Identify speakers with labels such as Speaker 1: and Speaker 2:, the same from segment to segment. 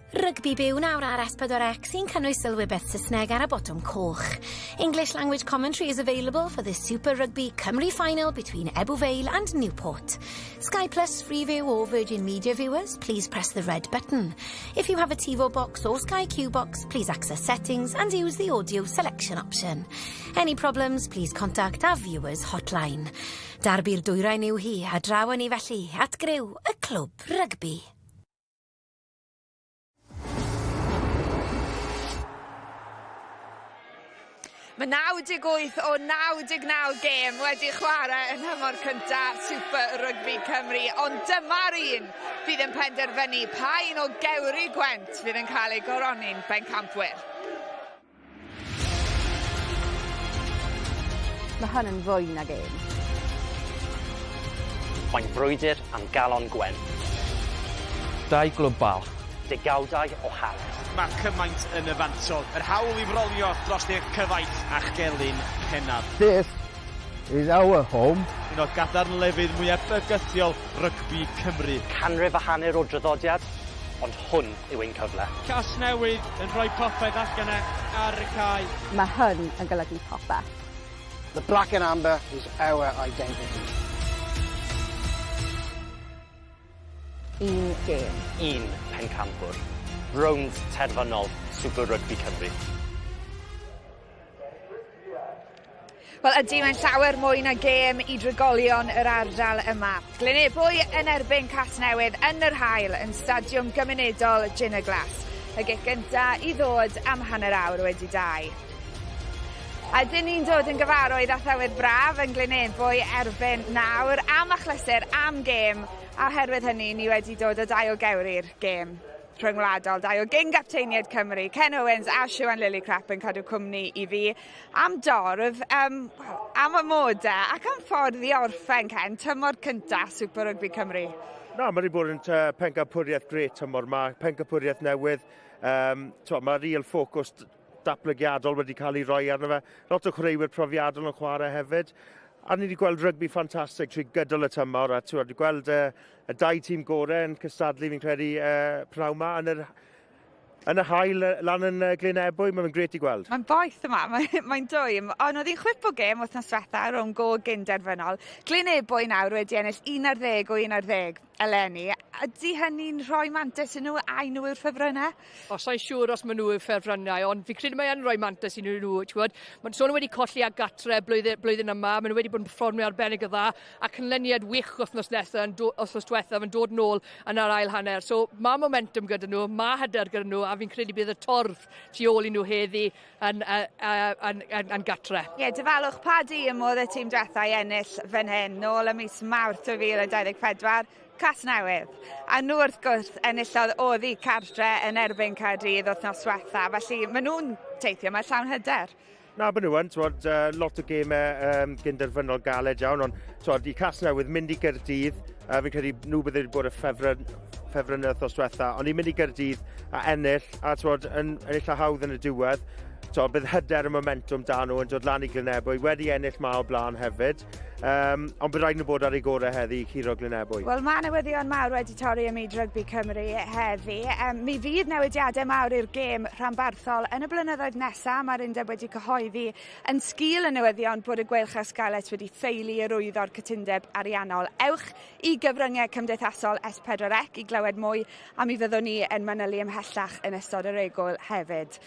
Speaker 1: Rugby byw nawr ar S4C sy'n cynnwys sylwybeth Saesneg ar y botwm coch. English language commentary is available for the Super Rygbi Cymru final between Ebbw Vale and Newport. Sky Plus Freeview or Virgin Media viewers, please press the red button. If you have a TiVo box or Sky Q box, please access settings and use the audio selection option. Any problems, please contact our viewers hotline. Darbu'r dwyrain yw hi a draw ni felly at grew y clwb rygbi.
Speaker 2: Mae 98 o 99 gêm wedi chwarae yn hymor cyntaf Super Rygbi Cymru, ond dyma'r un fydd yn penderfynu pa un o gewri gwent fydd yn cael ei goroni'n bencampwyr.
Speaker 3: Mae hwn yn fwy na gêm.
Speaker 4: Mae'n brwydr am galon gwen.
Speaker 5: Dau glwb bal.
Speaker 4: Degawdau o hanes.
Speaker 6: Mae cymaint yn y fantol. Yr hawl i frolio dros i'r cyfaith a'ch gelyn pennaf.
Speaker 5: This is our home.
Speaker 6: Un o gadarn lefydd mwyaf bygythiol Rygbi Cymru.
Speaker 4: Canrif a hanner o draddodiad, ond hwn yw ein cyfle.
Speaker 6: Casnewydd yn rhoi popeth allan ar y cae.
Speaker 3: Mae hwn yn golygu popeth.
Speaker 7: The black and amber is our identity.
Speaker 3: Un gêm.
Speaker 4: Un pencampwr. Rownd terfynol Super Rygbi Cymru.
Speaker 2: Wel, ydy mae'n llawer mwy na gêm i drigolion yr ardal yma. Glynebwy yn erbyn Casnewydd yn yr haul yn stadiwm gymunedol Ciner Glass. Y gig gyntaf i ddod am hanner awr wedi dau. A dyn ni'n dod yn gyfarwydd â thywyd braf yn Glynebwy erbyn nawr am achlysur am gêm, a oherwydd hynny ni wedi dod o dau o gewri'r gêm rhyngwladol, dau o gyn-gapteiniad Cymru, Ken Owens a Siwan Lillycrap yn cadw cwmni i fi am dorf, am y modau ac am ffordd i orffen, Ken, tymor cyntaf Super Rygbi Cymru.
Speaker 8: Na, mae wedi bod yn pencampwriaeth gret tymor yma, pencampwriaeth newydd. Mae real ffocws datblygiadol wedi cael ei roi arno fe. Lot o chwaraewyr profiadol yn chwarae hefyd. A ni wedi gweld rygbi ffantastig trwy gydol y tymor, a wedi gweld y dau tîm gorau yn cystadlu fi'n credu pnawn yma yn y haul lan yn Glynebwy. Mae'n gret i gweld. Mae'n
Speaker 2: boeth yma, mae'n dwym, ond oedd hi'n chwip o gêm wythnos diwetha rhwng go gyn-derfynol. Glynebwy nawr wedi ennill 11 o 11 eleni. Ydy hynny'n rhoi mantais i nhw a nhw yw'r ffefrynnau?
Speaker 9: Sa'n siŵr os maen nhw yw'r ffefrynnau, ond fi credu mae'n rhoi mantais i nhw. Mae'n sôn wedi colli ag gatre blwyddyn yma, maen nhw wedi bod yn performio arbennig o dda, a cynlyniad wych wythnos diwethaf yn dod nôl yn yr ail hanner. So mae momentum gyda nhw, mae hyder gyda nhw, a fi'n credu bydd y torf tu ôl i nhw heddi yn gatre. Ie, dyfalwch pa dîm oedd y tîm diwethaf i ennill fan hyn, nôl y mis Mawrth 2024. Casnewydd. A nhw wrth gwrs enillodd oddi cartre yn erbyn Caerdydd wythnos diwetha, felly maen nhw'n teithio, mae llawn hyder.
Speaker 8: Na, maen nhw yn, lot o gemau gynderfynol galed iawn, ond i Casnewydd mynd i Gaerdydd, fi'n credu nhw bydd wedi bod y ffefryn wythnos diwetha, ond i mynd i Gaerdydd a ennill, a ennill a hawdd yn y diwedd. Bydd hyder y momentum da nhw yn dod lan i Glynebwy, wedi ennill ma o blaen hefyd, ond bydd rhaid nhw bod ar ei gorau heddi i curo Glynebwy. Wel, mae newyddion mawr wedi torri ym myd rygbi Cymru heddi. Mi fydd newidiadau mawr i'r gêm rhanbarthol yn y blynyddoedd nesaf. Mae'r undeb wedi cyhoeddi yn sgil y newyddion bod y Gweilch Ysgalet wedi theulu yr wyddor cytundeb ariannol. Ewch i gyfryngau cymdeithasol S4C i glywed mwy, a mi fyddwn ni yn manylu ymhellach yn ystod y regol hefyd.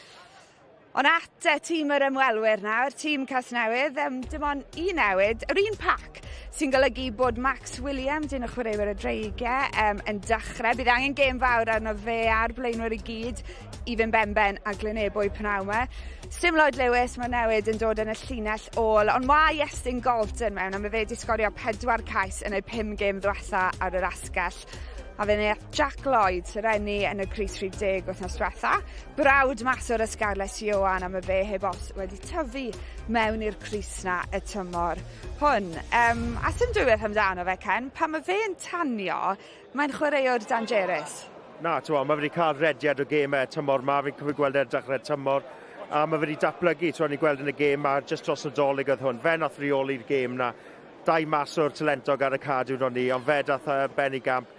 Speaker 8: Ond at tîm yr ymwelwyr nawr, tîm Casnewydd, dim ond un newid, yr un pac sy'n golygu bod Max Williams, un o chwaraewyr y dreigiau, yn dechrau. Bydd angen gêm fawr arno fe a'r blaenwyr i gyd i fynd benben a Glynebwy pnawn yma. Sim Lloyd Lewis, mae newid yn dod yn y llinell ôl, ond mae Iestyn Galton mewn, a mae fe wedi sgorio 4 cais yn y 5 gêm ddiwetha ar yr asgell. A fe wneud Jack Lloyd, sy'n enni yn y crys 30 wythnos diwetha. Brawd mas o'r ysgarles Ioan, a mae fe heb os wedi tyfu mewn i'r crys na y tymor hwn. A sy'n dwywaith amdano fe, Ken, pan mae fe yn tanio, mae'n chwaraewr dangerous. Na, mae wedi cael rediad o gemau tymor ma, fi'n cyfri gweld dechrau tymor, a mae wedi datblygu, ni'n gweld yn y gêm a just dros y dolyg oedd hwn. Fe nath reoli'r gêm na, 2 mas o'r talentog ar y cadw nhw ni, ond fe dath benni gamp.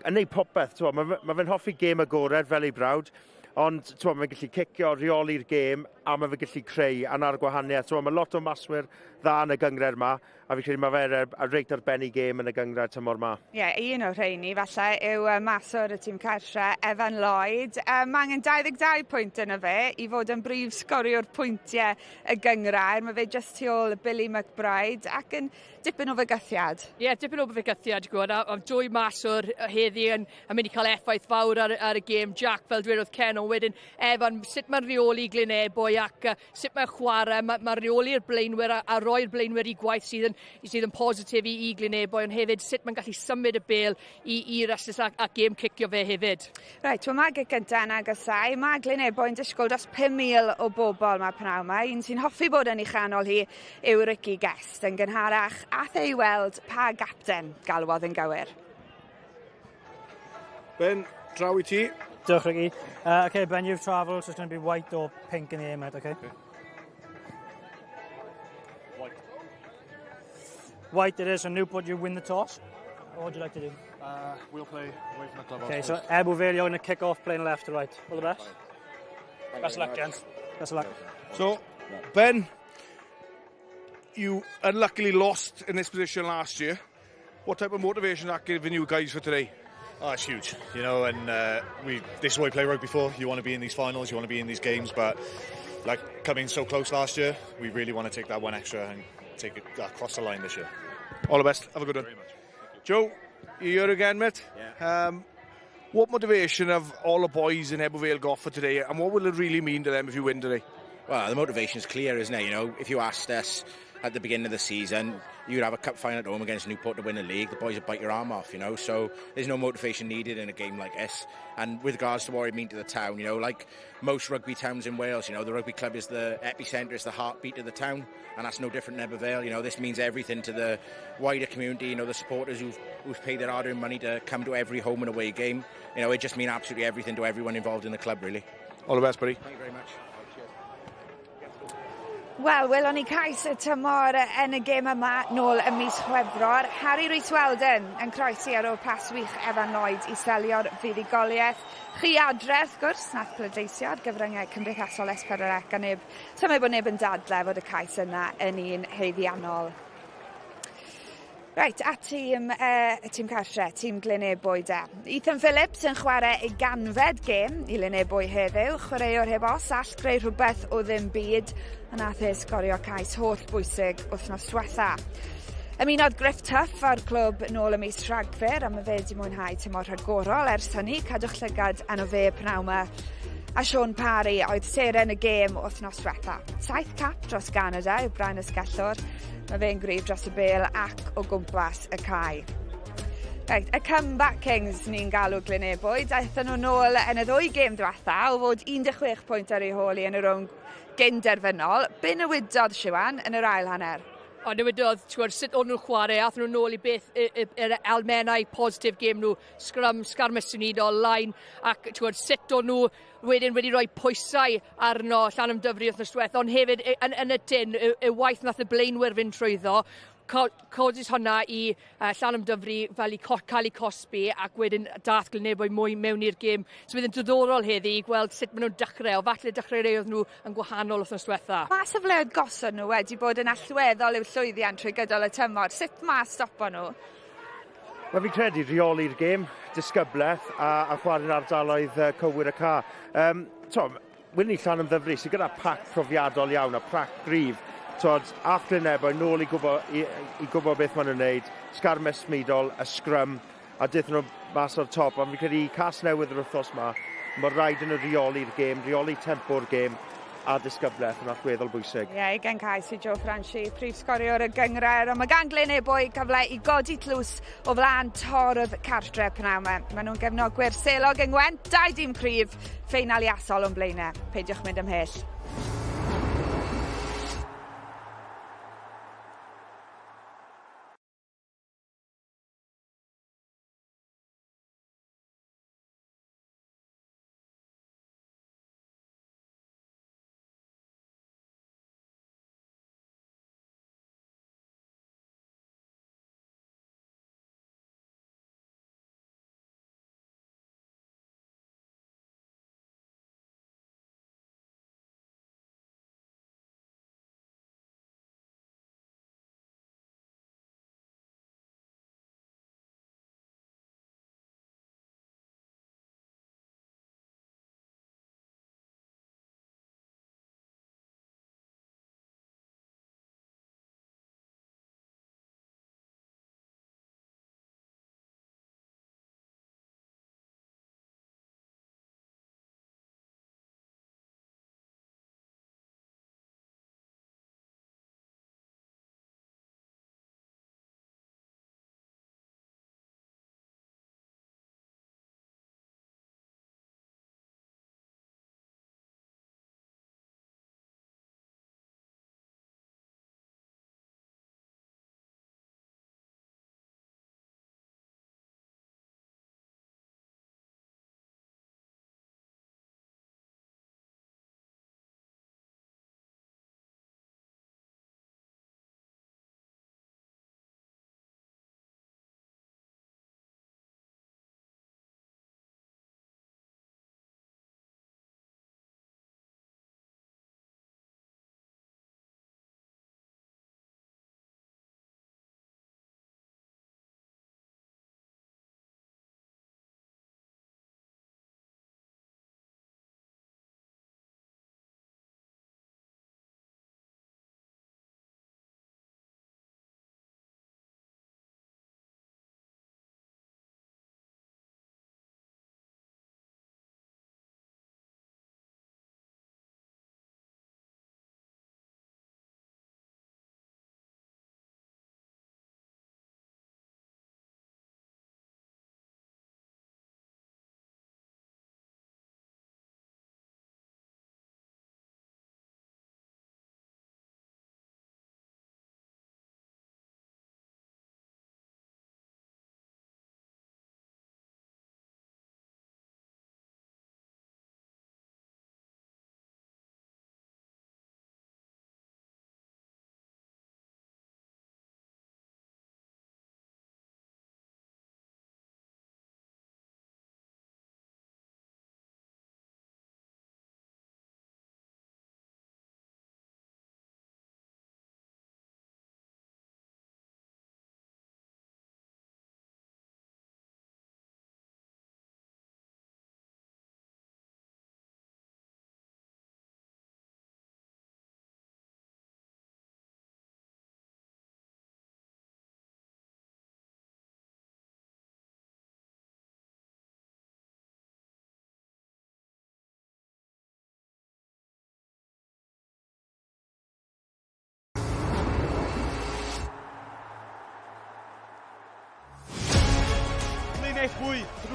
Speaker 8: yn neud popeth. Mae fe'n hoffi gêm agored fel ei brawd, ond mae'n gallu cicio, reoli'r gêm, a mae fe'n gallu creu ana'r gwahaniaeth. Mae lot o maswyr dda yn y gyngred yma, a fi'n credu mae fe'n reit arbennig gêm yn y gyngred tymor yma.
Speaker 2: Ie, un o rheini falle yw maswr y tîm cartre, Evan Lloyd. Mae angen 22 pwynt yna fe i fod yn brif sgoriwr pwyntiau y gyngrair. Mae fe just tu ôl Billy McBride ac yn dipyn o fygythiad.
Speaker 9: Ie, dipyn o fygythiad, gwybod. A dwy maswr heddi yn mynd i cael effaith fawr ar y gêm. Jack, fel dwedodd Ken, ond wedyn Evan, sut mae'n reoli Glynebwy ac sut mae'n chwarae. Mae'n reoli'r blaenwyr a roi'r blaenwyr i gwaith sydd yn positif i Glynebwy, ond hefyd sut mae'n gallu symud y bel i rhestys a gêm cicio fe hefyd.
Speaker 2: Reit, wel mae gyda yn agosau. Mae Glynebwy yn disgwyl dros 5,000 o bobl mae pnawn yma. Un sy'n hoffi bod yn ei chanol hi yw Ricky Guest yn gynharach ath ei weld pa gapten galwodd yn gywir.
Speaker 10: Ben, draw i ti.
Speaker 11: Diolch, Ricky. Okay, Ben, you've travelled, so it's going to be white or pink in the air, mate, okay? White it is, so Newport, you win the toss. What would you like to do?
Speaker 10: We'll play away from the club.
Speaker 11: Okay, so Ebbw Vale, you're going to kick off playing left to right. All the best. Best of luck, gents. Best of luck.
Speaker 10: So, Ben, you unluckily lost in this position last year. What type of motivation is that giving you guys for today?
Speaker 12: Oh, it's huge, you know, and this is why we play rugby for. You want to be in these finals, you want to be in these games, but like coming so close last year, we really want to take that one extra and take it across the line this year.
Speaker 10: All the best. Have a good one. Joe, you're here again, mate.
Speaker 12: Yeah.
Speaker 10: What motivation have all the boys in Ebbw Vale got for today, and what will it really mean to them if you win today?
Speaker 13: Well, the motivation is clear, isn't it? You know, if you asked us at the beginning of the season, you'd have a cup final at home against Newport to win the league, the boys would bite your arm off, you know, so there's no motivation needed in a game like this. And with regards to what it means to the town, you know, like most rugby towns in Wales, you know, the rugby club is the epicentre, it's the heartbeat of the town, and that's no different in Ebbw Vale. You know, this means everything to the wider community, you know, the supporters who've paid their hard-earned money to come to every home and away game. You know, it just means absolutely everything to everyone involved in the club, really.
Speaker 10: All the best, buddy.
Speaker 13: Thank you very much.
Speaker 2: Wel, welon ni cais y tymor yn y gêm yma nôl ym mis Chwefror. Harry Rhys-Weldon yn croesi ar ôl pas wych Evan Lloyd i selio'r fuddugoliaeth. Chi adref, gwrs, nath pleidleisio ar gyfryngau cymdeithasol S4C a neb. Symud bod neb yn dadle fod y cais yna yn un heiddiannol. Reit, a tîm cartre, tîm Glynebwy de. Ethan Phillips yn chwarae ei ganfed gêm i Glynebwy heddiw, chwaraewr heb os all greu rhywbeth o ddim byd, a nath e sgorio cais holl bwysig wythnos diwetha. Ymunodd Griff Tuff ar clwb nôl y mis Rhagfyr, a mae fe wedi mwynhau tymor rhagorol ers hynny, cadwch llygad anno fe pnawn yma. A Sean Parry oedd seren y gêm wythnos diwetha. 7 cap dros Canada yw Brian Ysgellwr. Mae fe'n gryf dros y bel ac o gwmpas y cae. Right, y Comeback Kings ni'n galw Glynebwy, daethon nhw nôl yn y ddwy gêm diwetha o fod 16 pwynt ar ei holi yn y rwng gynderfynol. Be newidodd Siwan yn yr ail hanner?
Speaker 9: O newidodd, sut o'n nhw'n chwarae, ath nhw nôl i beth yr almennau positif gêm nhw, sgarmes unidol, line, ac sut o'n nhw wedyn wedi rhoi pwysau arno Llanham Dyfri wythnos diwethaf, ond hefyd yn y dyn, y waith nath y blaenwyr fynd trwyddo, codis hwnna i Llanham Dyfri fel i cael ei cosbi ac wedyn dath Glynebwy mwy mewn i'r gêm. So bydd yn diddorol heddi i gweld sut maen nhw'n dechrau, o falle dechrau rei oedd nhw yn gwahanol wythnos diwethaf.
Speaker 2: Mae sefleoedd gosod nhw wedi bod yn allweddol i'w llwyddiant trwy gydol y tymor. Sut mae stopo nhw?
Speaker 8: Wel, fi'n credu reoli'r gêm, disgybleth a chwarae'n ardaloedd cywir y ca. Wyn ni Llanham Ddyfri sydd gyda pac profiadol iawn a pac grif. Ach Glynebwy nôl i gwybod beth maen nhw'n wneud, sgarmes smidol, y scrum, a dydd nhw mas o'r top. Ond fi'n credu cas newydd yr wythnos yma, mae'r rhaid yn reoli'r gêm, reoli tempo'r gêm, a disgybleth yn allweddol bwysig.
Speaker 2: Ie, gen cais i Joe Franchi, prif sgoriwr y gyngrair, ond mae gan Glynebwy cyfle i godi tlws o flaen torf cartre pnawn yma. Maen nhw'n gefnogwyr selog yng Ngwent, 2 dîm cryf, ffeinal iasol o'n blaenau. Peidiwch mynd ymhell.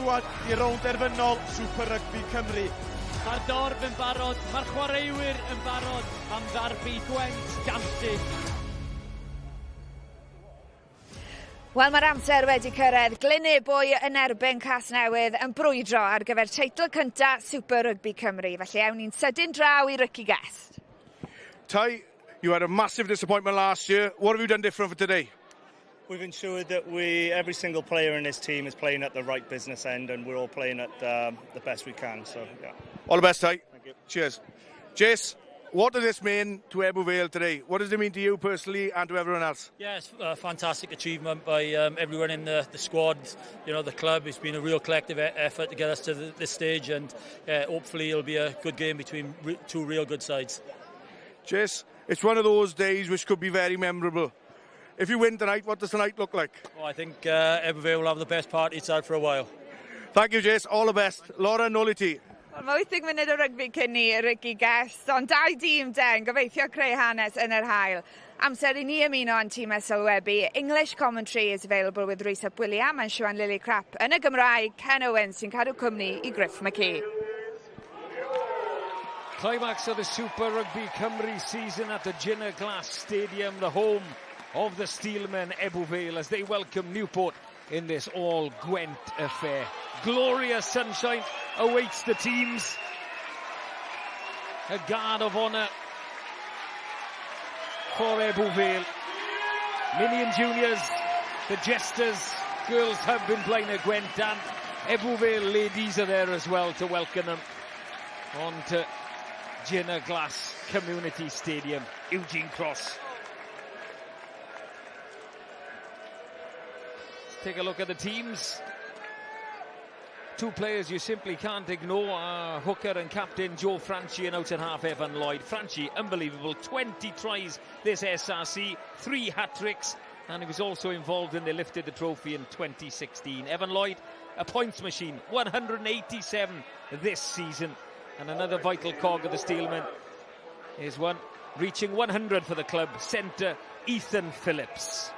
Speaker 6: rwan i rownd derfynol Super Rygbi Cymru.
Speaker 14: Mae'r dorf yn barod, mae'r chwaraewyr yn barod am ddarbu Gwent Danllys.
Speaker 2: Wel, mae'r amser wedi cyrraedd. Glynebwy yn erbyn Casnewydd yn brwydro ar gyfer teitl cyntaf Super Rygbi Cymru. Felly awn ni'n sydyn draw i Rookie Guest.
Speaker 10: Ty, you had a massive disappointment last year. What have you done different for today?
Speaker 11: We've ensured that every single player in this team is playing at the right business end, and we're all playing at the best we can. So, yeah.
Speaker 10: All the best, Ty.
Speaker 11: Thank you.
Speaker 10: Cheers. Jace, what does this mean to Ebbw Vale today? What does it mean to you personally and to everyone else?
Speaker 14: Yeah, it's a fantastic achievement by everyone in the squad, you know, the club. It's been a real collective effort to get us to this stage, and hopefully it'll be a good game between two real good sides.
Speaker 10: Jace, it's one of those days which could be very memorable. If you win tonight, what does tonight look like?
Speaker 14: Well, I think Ebbw Vale will have the best party it's had for a while.
Speaker 10: Thank you, Jace. All the best. Laura, nôl I ti.
Speaker 2: Mae 80 munud o rygbi cyn ni, Rookie Guest, ond dau dîm den, gobeithio creu hanes yn yr hael. Amser I ni ymuno yn tîmau sylwebu. English commentary is available with Rhys Ap William and Siwan Lily Crapp. Yn y Gymraeg, Ken Owen sy'n cadw cwmni I Griff McKee.
Speaker 15: Climax of the Super Rugby Cymru season at the Ciner Glass Stadium, the home of the Steelmen, Ebbw Vale, as they welcome Newport in this all-Gwent affair. Glorious sunshine awaits the teams. A guard of honour for Ebbw Vale. Minion Juniors, the Jesters, girls have been playing at Gwent, and Ebbw Vale ladies are there as well to welcome them on to Ciner Glass Community Stadium, Eugene Cross. Let's take a look at the teams. Two players you simply can't ignore are hooker and captain Joe Franchi, and out at half Evan Lloyd. Franchi, unbelievable, 20 tries this SRC, 3 hat-tricks, and he was also involved when they lifted the trophy in 2016. Evan Lloyd, a points machine, 187 this season. And another vital cog of the Steelmen is one reaching 100 for the club, centre Ethan Phillips.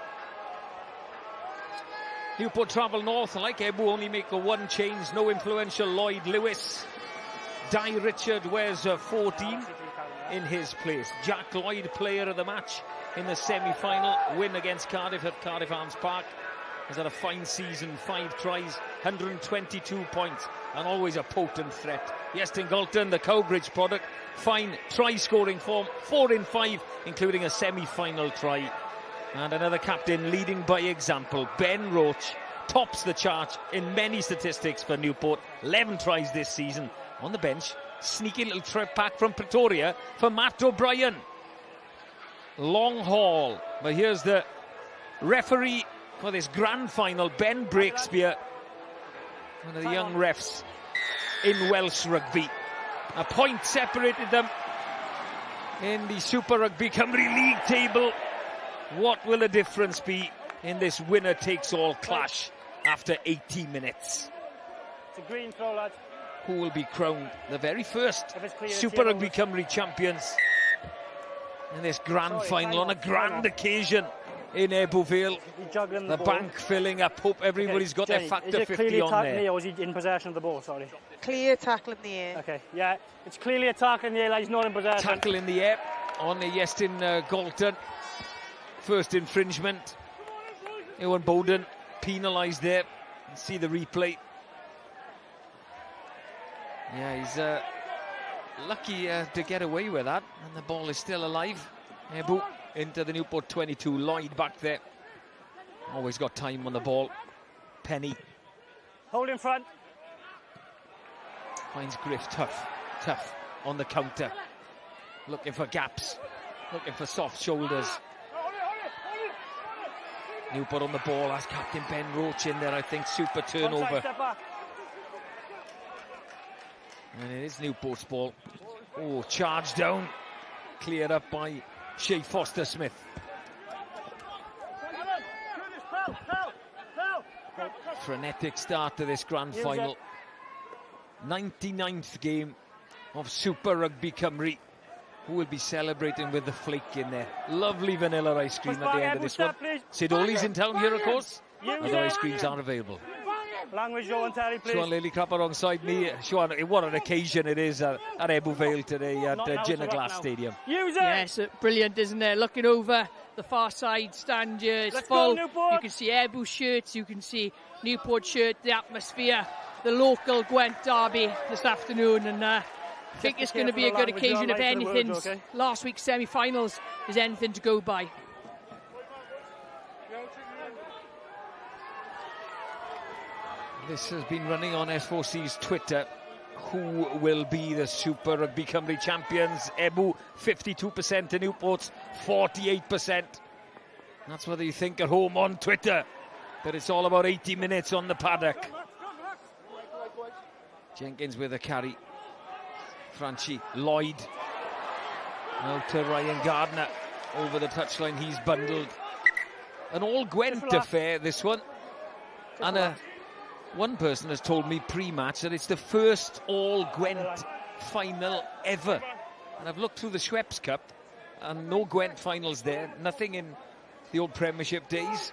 Speaker 15: Newport travel north, like Ebbw, only make a one change, no influential Lloyd Lewis. Di Richard wears 14 in his place. Jack Lloyd, player of the match in the semi-final win against Cardiff at Cardiff Arms Park. Has had a fine season, 5 tries, 122 points, and always a potent threat. Iestyn Galton, the Cowbridge product, fine try-scoring form, 4 in 5, including a semi-final try. And another captain leading by example, Ben Roach, tops the chart in many statistics for Newport, 11 tries this season. On the bench, sneaky little trip back from Pretoria for Matt O'Brien. Long haul, but here's the referee for this grand final, Ben Breakspear, one of the young refs in Welsh rugby. A point separated them in the Super Rugby Cymru League table. What will the difference be in this winner-takes-all clash after 80 minutes?
Speaker 11: It's a green throw, lad.
Speaker 15: Who will be crowned the very first Super Rugby Cymru champions in this grand final on a grand occasion in Ebbw Vale? The bank filling up. Hope everybody's got their factor 50 on there.
Speaker 11: Or is he in possession of the ball? Sorry.
Speaker 16: Clear tackle in the air.
Speaker 11: Okay, yeah, it's clearly a tackle in the air. He's not in possession.
Speaker 15: Tackle in the air on the Iestyn Galton. First infringement. Ewan Bowden penalised there. See the replay. Yeah, he's lucky to get away with that, and the ball is still alive. Ebbw into the Newport 22. Lloyd back there. Always got time on the ball. Penny.
Speaker 11: Hold in front.
Speaker 15: Finds Griff tough on the counter. Looking for gaps. Looking for soft shoulders. Newport on the ball as captain Ben Roach in there, I think. Super turnover. And it is Newport's ball. Oh, charge down. Cleared up by Shea Foster-Smith. Frenetic start to this grand final. 99th game of Super Rugby Cymru. Who will be celebrating with the flake in there. Lovely vanilla ice cream at the end of this one. Sidoli's in town here, of course. Other ice creams are available.
Speaker 11: Language, Joe Terry, please.
Speaker 15: Sean Lillycrap alongside me. Sean, what an occasion it is at Ebbw Vale today at Ciner Glass Stadium.
Speaker 11: Use it!
Speaker 9: Yes, brilliant, isn't it? Looking over the far side stand here, it's full. You can see Ebbw shirts, you can see Newport shirt, the atmosphere, the local Gwent derby this afternoon, and I think it's going to be a good occasion if anything. Last week's semi-finals is anything to go by.
Speaker 15: This has been running on S4C's Twitter. Who will be the Super Rygbi Cymru champions? Ebbw, 52% to Newport's 48%. That's what you think at home on Twitter. But it's all about 80 minutes on the paddock. Jenkins with a carry. Franchi, Lloyd. Now to Ryan Gardner. Over the touchline, he's bundled. An all-Gwent affair, this one. And one person has told me pre-match that it's the first all-Gwent final ever. And I've looked through the Schweppes Cup, and no Gwent finals there. Nothing in the old Premiership days.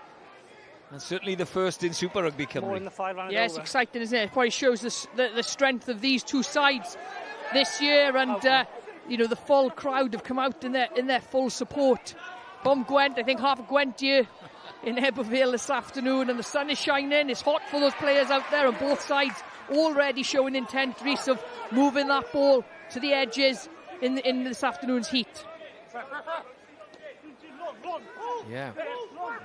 Speaker 15: And certainly the first in Super Rugby Cymru.
Speaker 9: Yeah, it's exciting, isn't it? It probably shows the strength of these two sides this year. And, you know, the full crowd have come out in their full support. From Gwent, I think half of Gwent here in Ebbw Vale this afternoon, and the sun is shining. It's hot for those players out there on both sides, already showing intent, Rhys, of moving that ball to the edges in this afternoon's heat.
Speaker 15: Yeah,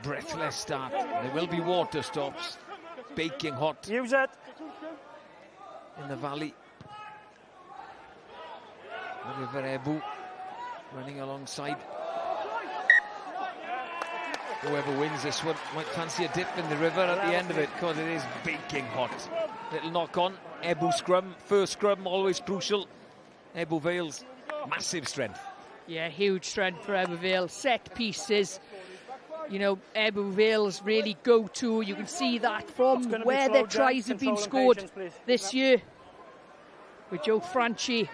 Speaker 15: breathless start. There will be water stops, baking hot.
Speaker 11: Use it
Speaker 15: in the valley. River Ebbw running alongside. Whoever wins this one might fancy a dip in the river at the end of it, because it is baking hot. Little knock on. Ebbw scrum, first scrum, always crucial. Ebbw Vale's massive strength.
Speaker 9: Yeah, huge strength for Ebbw Vale. Set pieces, you know, Ebbw Vale's really go-to. You can see that from where their tries have been scored this year. With Joe Franchi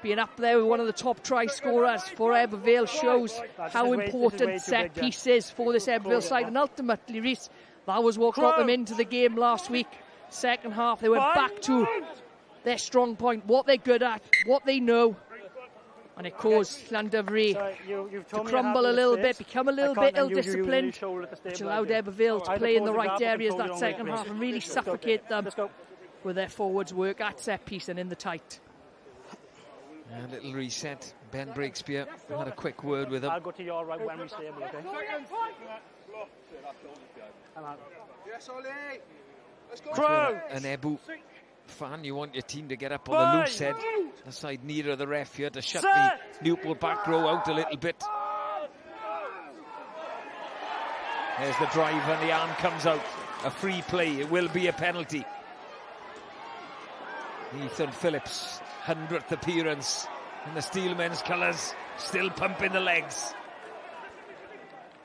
Speaker 9: being up there with one of the top try scorers for Ebbw Vale shows how important set piece is for this Ebbw Vale side. And ultimately, Rhys, that was what got them into the game last week. Second half, they went back to their strong point, what they're good at, what they know. And it caused Llandovery to crumble a little bit, become a little bit ill-disciplined, which allowed Ebbw Vale to play in the right areas that second half and really suffocate them with their forwards work at set piece and in the tight.
Speaker 15: A little reset. Ben Breakspear had a quick word with him.
Speaker 11: I'll go to your right when we stable, okay?
Speaker 15: Crow! An Ebbw fan, you want your team to get up on the loose head. The side nearer the ref here to shut the Newport back row out a little bit. There's the drive and the arm comes out. A free play, it will be a penalty. Ethan Phillips, 100th appearance in the Steelmen's colours, still pumping the legs.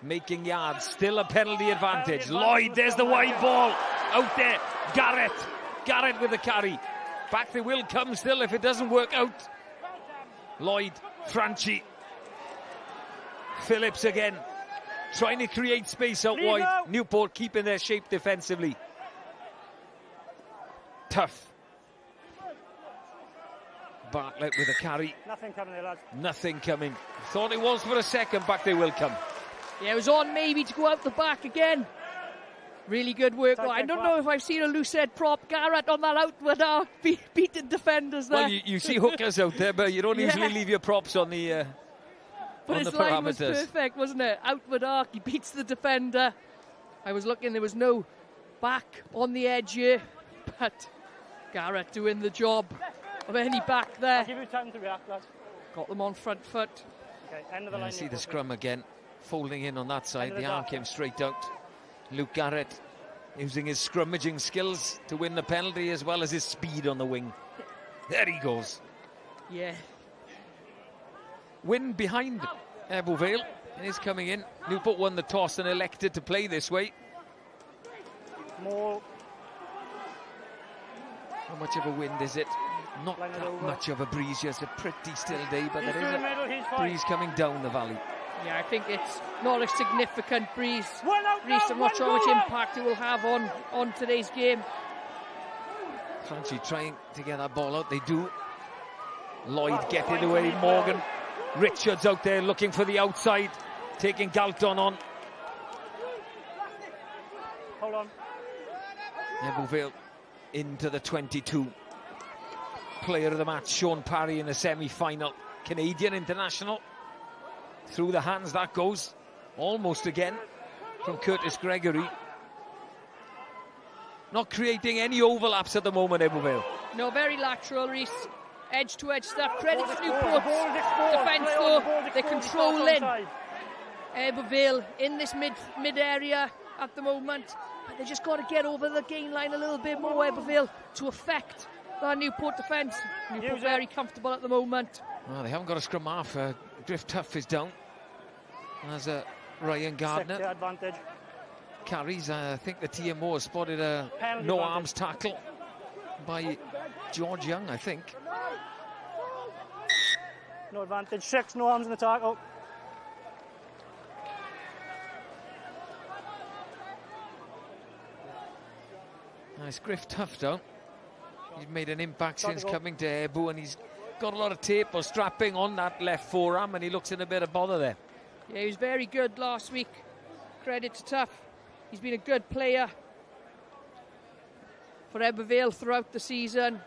Speaker 15: Making yards, still a penalty advantage. Lloyd, there's the wide ball, out there. Garrett with the carry. Back they will come still if it doesn't work out. Lloyd, Franchi. Phillips again, trying to create space out wide. Newport keeping their shape defensively. Tough. Bartlett with a carry.
Speaker 11: Nothing coming there, lads.
Speaker 15: Nothing coming. Thought it was for a second, back they will come.
Speaker 9: Yeah, it was on maybe to go out the back again. Really good work. I don't know if I've seen a loose head prop. Garrett on that outward arc beating defenders there.
Speaker 15: Well, you see hookers out there, but you don't usually leave your props on the
Speaker 9: but
Speaker 15: on
Speaker 9: his
Speaker 15: the
Speaker 9: line
Speaker 15: parameters.
Speaker 9: was perfect, wasn't it? Outward arc, he beats the defender. I was looking, there was no back on the edge here, but Garrett doing the job of any back there.
Speaker 11: I'll give you time to react, lads.
Speaker 9: Got them on front foot.
Speaker 11: Okay, end of the line.
Speaker 15: See the scrum again, folding in on that side. The arm came straight out. Luke Garrett using his scrummaging skills to win the penalty as well as his speed on the wing. There he goes.
Speaker 9: Yeah.
Speaker 15: Win behind Ebbw Vale. It is coming in. Newport won the toss and elected to play this way.
Speaker 11: More.
Speaker 15: How much of a wind is it? Not that much of a breeze. It's a pretty still day, but there is a breeze coming down the valley.
Speaker 9: Yeah, I think it's not a significant breeze. Reece, I'm not sure which impact it will have on today's game.
Speaker 15: Clancy trying to get that ball out. They do. Lloyd getting away. Morgan. Richards out there looking for the outside. Taking Galton on.
Speaker 11: Hold on.
Speaker 15: Ebbw Vale into the 22. Player of the match, Sean Parry in the semi-final. Canadian international. Through the hands that goes. Almost again from Curtis Gregory. Not creating any overlaps at the moment, Ebbw Vale.
Speaker 9: No, very lateral, Reece. Edge-to-edge stuff. Credit to Newport's defence, though. They're controlling Ebbw Vale in this mid area at the moment. But they just got to get over the gain line a little bit more, Ebbw Vale, to affect that Newport defence. Newport very comfortable at the moment.
Speaker 15: Well, they haven't got a scrum half. Griff Tuff is down. As Ryan Gardner
Speaker 11: advantage.
Speaker 15: Carries, I think the TMO has spotted a no arms tackle by George Young, I think.
Speaker 11: No advantage. 6, no arms in the tackle.
Speaker 15: Nice Griff Tuff down. He's made an impact since coming to Ebbw, and he's got a lot of tape or strapping on that left forearm, and he looks in a bit of bother there.
Speaker 9: Yeah, he was very good last week. Credit to Tuff. He's been a good player for Ebbw Vale throughout the season.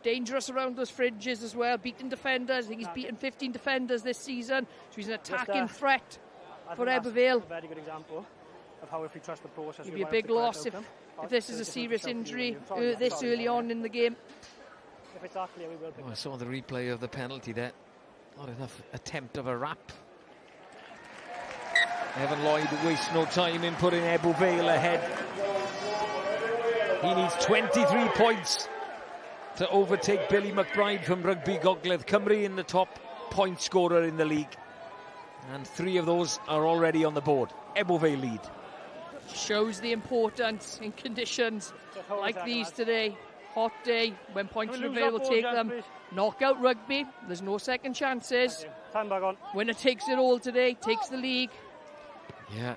Speaker 9: Dangerous around those fringes as well. Beating defenders. I think he's beaten 15 defenders this season. So he's an attacking threat for Ebbw Vale.
Speaker 11: A very good example of how, if we trust the process,
Speaker 9: it'd be a big loss if this is a serious injury this early on in the game.
Speaker 11: If it's clear, we will pick
Speaker 15: I saw the replay of the penalty there. Not enough attempt of a wrap. Evan Lloyd wastes no time in putting Ebbw Vale ahead. He needs 23 points to overtake Billy McBride from Rugby Gogledd Cymru in the top point scorer in the league. And 3 of those are already on the board. Ebbw Vale lead.
Speaker 9: Shows the importance in conditions like these today. Hot day, when points are available, take them. Knockout rugby, there's no second chances.
Speaker 11: Time back on.
Speaker 9: Winner takes it all today, takes the league.
Speaker 15: Yeah,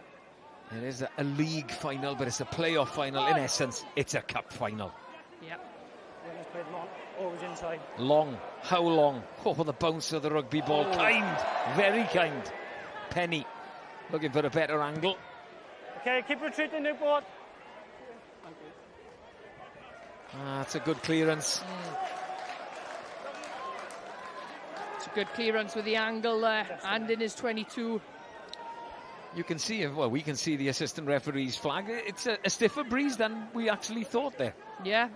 Speaker 15: it is a league final, but it's a playoff final. In essence, it's a cup final.
Speaker 9: Yeah.
Speaker 11: Always inside.
Speaker 15: Long. How long? Oh, the bounce of the rugby ball. Kind. Very kind. Penny looking for a better angle.
Speaker 11: Okay, keep retreating, Newport.
Speaker 15: That's a good clearance.
Speaker 9: It's a good clearance with the angle there, and in his 22.
Speaker 15: You can see, well, we can see the assistant referee's flag. It's a stiffer breeze than we actually thought there.
Speaker 9: Yeah,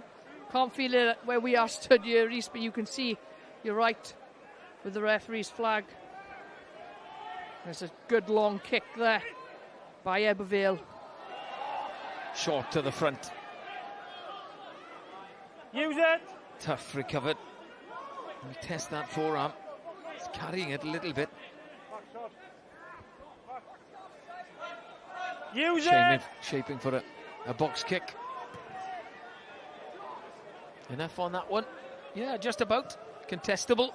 Speaker 9: can't feel it where we are stood here, Reece, but you can see, you're right, with the referee's flag. There's a good long kick there by Ebbw Vale.
Speaker 15: Short to the front.
Speaker 11: Use it!
Speaker 15: Tough recovered. We test that forearm. He's carrying it a little bit.
Speaker 11: Use it!
Speaker 15: Shaping for a box kick. Enough on that one. Yeah, just about. Contestable.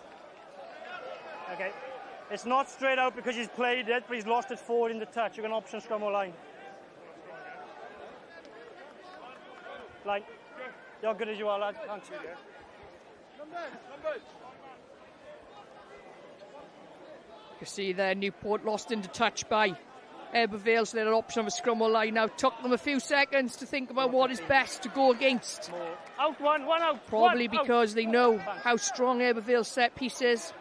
Speaker 11: Okay. It's not straight out because he's played it, but he's lost it forward in the touch. You can option scrum or line. Line. You're good as you are, lad. Thanks.
Speaker 9: You can see there, Newport lost into touch by Ebbw Vale, so they're an option of a scrum or line now. Took them a few seconds to think about what is best to go against.
Speaker 11: Out, one out.
Speaker 9: Probably because they know how strong Ebbw Vale's set piece is.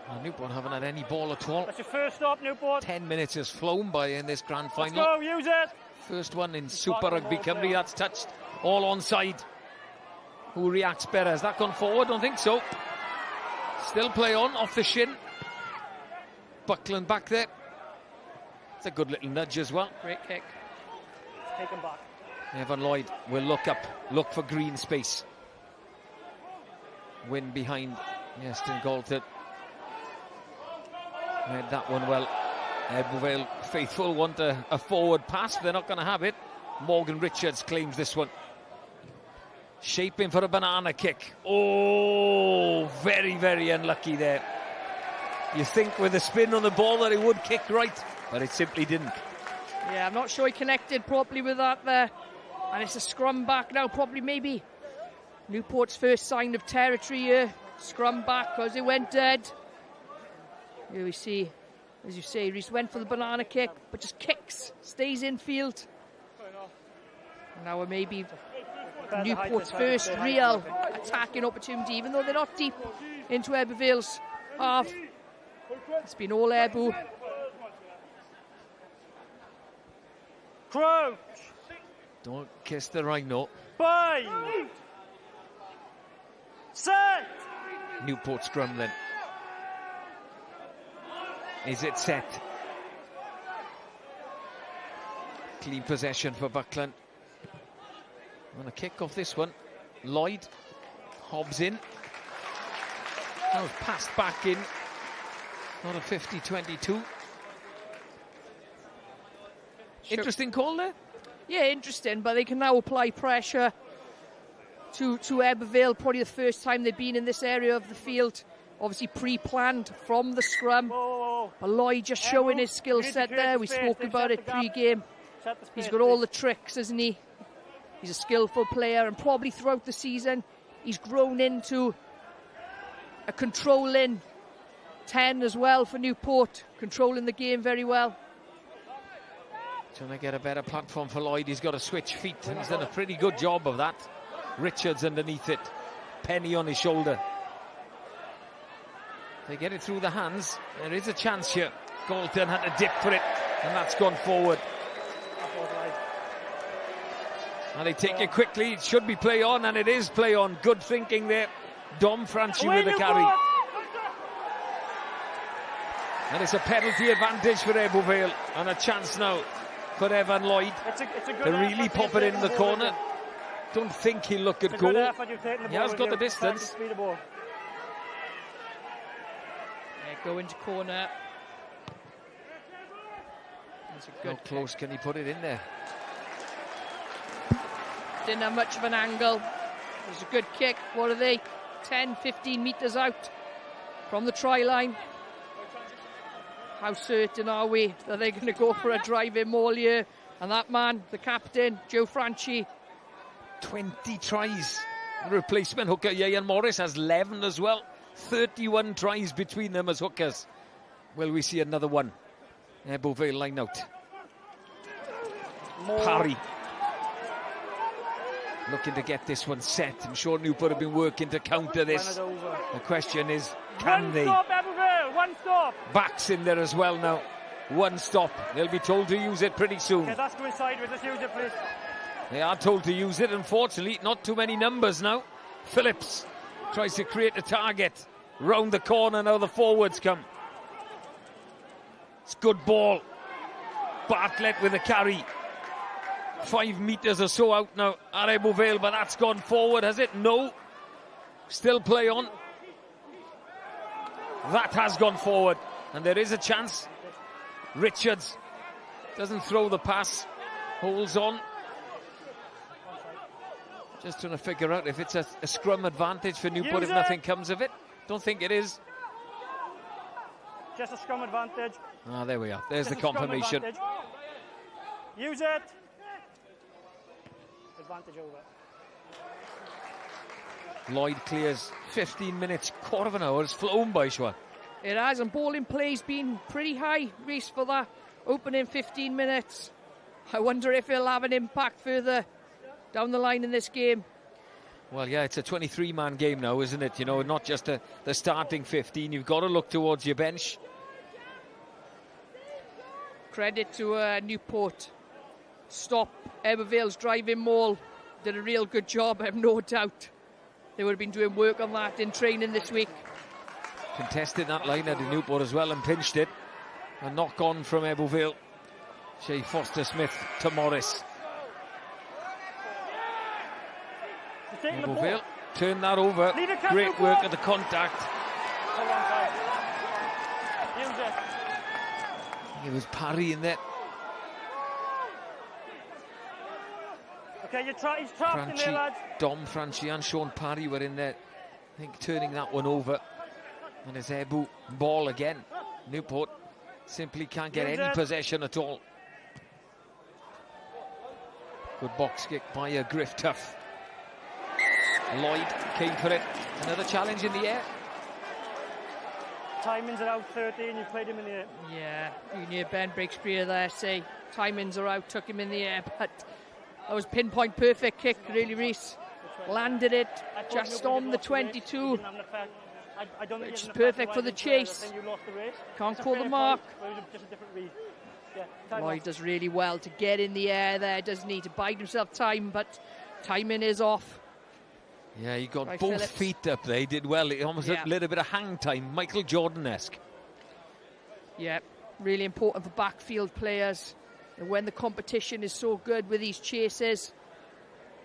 Speaker 15: Well, Newport haven't had any ball at all.
Speaker 11: That's your first stop, Newport.
Speaker 15: 10 minutes has flown by in this grand final.
Speaker 11: Let's go, use it.
Speaker 15: First one in Super Rygbi Cymru that's touched. All onside. Who reacts better? Has that gone forward? Don't think so. Still play on, off the shin. Buckland back there. It's a good little nudge as well.
Speaker 9: Great kick.
Speaker 11: Take him back.
Speaker 15: Evan Lloyd will look up, look for green space. Win behind Iestyn Galton. Read that one well. Ebbw Vale faithful want a forward pass. They're not going to have it. Morgan Richards claims this one. Shaping for a banana kick. Oh, very, very unlucky there. You think with the spin on the ball that it would kick right, but it simply didn't.
Speaker 9: Yeah, I'm not sure he connected properly with that there. And it's a scrum back now, probably maybe Newport's first sign of territory here. Scrum back because it went dead. Here we see, as you say, Reese went for the banana kick, but just kicks, stays in field. Now maybe Newport's first real attacking opportunity, even though they're not deep into Ebbw Vale's half. It's been all Ebbw.
Speaker 17: Crouch.
Speaker 15: Don't kiss the rhino.
Speaker 17: Bind. Set.
Speaker 15: Newport scrum then. Is it set? Clean possession for Buckland. On a kick off this one. Lloyd. Hobbs in. That was passed back in. Not a 50-22. Interesting call there.
Speaker 9: Yeah, interesting, but they can now apply pressure to Ebbw Vale. Probably the first time they've been in this area of the field. Obviously pre-planned from the scrum. But Lloyd just showing his skill set there. We spoke about it pre-game. He's got all the tricks, isn't he? He's a skillful player, and probably throughout the season he's grown into a controlling 10 as well for Newport, controlling the game very well.
Speaker 15: Trying to get a better platform for Lloyd. He's got to switch feet, and he's done a pretty good job of that. Richards underneath it, Penny on his shoulder. They get it through the hands. There is a chance here. Galton had to dip for it, and that's gone forward. And they take it quickly. It should be play on, and it is play on. Good thinking there. Dom Franchi with the carry. And it's a penalty advantage for Ebbw Vale, and a chance now for Evan Lloyd to really pop it in the corner. Don't think he'll look at goal. He has got the distance.
Speaker 9: Yeah, go into corner.
Speaker 15: How close can he put it in there?
Speaker 9: Didn't have much of an angle. It was a good kick. What are they? 10, 15 metres out from the try line. How certain are we that they're going to go for a drive-in maul here? And that man, the captain, Joe Franchi.
Speaker 15: 20 tries. Replacement hooker Ian Morris has 11 as well. 31 tries between them as hookers. Will we see another one? Ebbw Vale line out. Parry. Looking to get this one set. I'm sure Newport have been working to counter this. The question is, can they?
Speaker 17: Stop, Ebbw Vale. One stop.
Speaker 15: Backs in there as well now. One stop. They'll be told to use it pretty soon.
Speaker 17: Okay, that's going sideways. Let's use it, please.
Speaker 15: They are told to use it. Unfortunately, not too many numbers now. Phillips tries to create a target. Round the corner now the forwards come. It's good ball. Bartlett with a carry. 5 metres or so out now at Ebbw Vale, but that's gone forward, has it? No. Still play on. That has gone forward, and there is a chance. Richards doesn't throw the pass, holds on. Just trying to figure out if it's a scrum advantage for Newport if nothing comes of it. Don't think it is.
Speaker 17: Just a scrum advantage.
Speaker 15: Ah, there we are. There's the confirmation.
Speaker 17: Use it. Advantage over.
Speaker 15: Lloyd clears 15 minutes, quarter of an hour. It's flown by, Schwan.
Speaker 9: It has, and bowling play's been pretty high, Reese, for that opening 15 minutes. I wonder if it'll have an impact further down the line in this game.
Speaker 15: Well, yeah, it's a 23-man game now, isn't it? You know, not just the starting 15. You've got to look towards your bench.
Speaker 9: Credit to Newport. Stop Ebbw Vale's driving maul. Did a real good job, I have no doubt. They would have been doing work on that in training this week.
Speaker 15: Contested that line at Newport as well and pinched it. A knock on from Ebbw Vale. Shea Foster-Smith to Morris. Ebbw Vale turned that over. Great work at the contact. It was Parry in there.
Speaker 17: Okay, he's trapped in there, lads.
Speaker 15: Dom Franchi and Sean Parry were in there. I think turning that one over. And it's Ebbw ball again. Newport simply can't get any possession at all. Good box kick by Griff Tuff. Lloyd came for it. Another challenge in the air.
Speaker 17: Timings are out 13, you played him in the air.
Speaker 9: Yeah, Junior Ben breaks free there, say. Timings are out, took him in the air, but that was pinpoint perfect kick, really, Reese. Landed it just on the 22. Which is perfect for the chase. Can't call the mark. Lloyd does really well to get in the air there. Doesn't need to bide himself time, but timing is off.
Speaker 15: Yeah, he got both
Speaker 9: Phillips.
Speaker 15: feet up there. He did well. Almost a little bit of hang time. Michael Jordan-esque.
Speaker 9: Yeah, really important for backfield players. And when the competition is so good with these chases,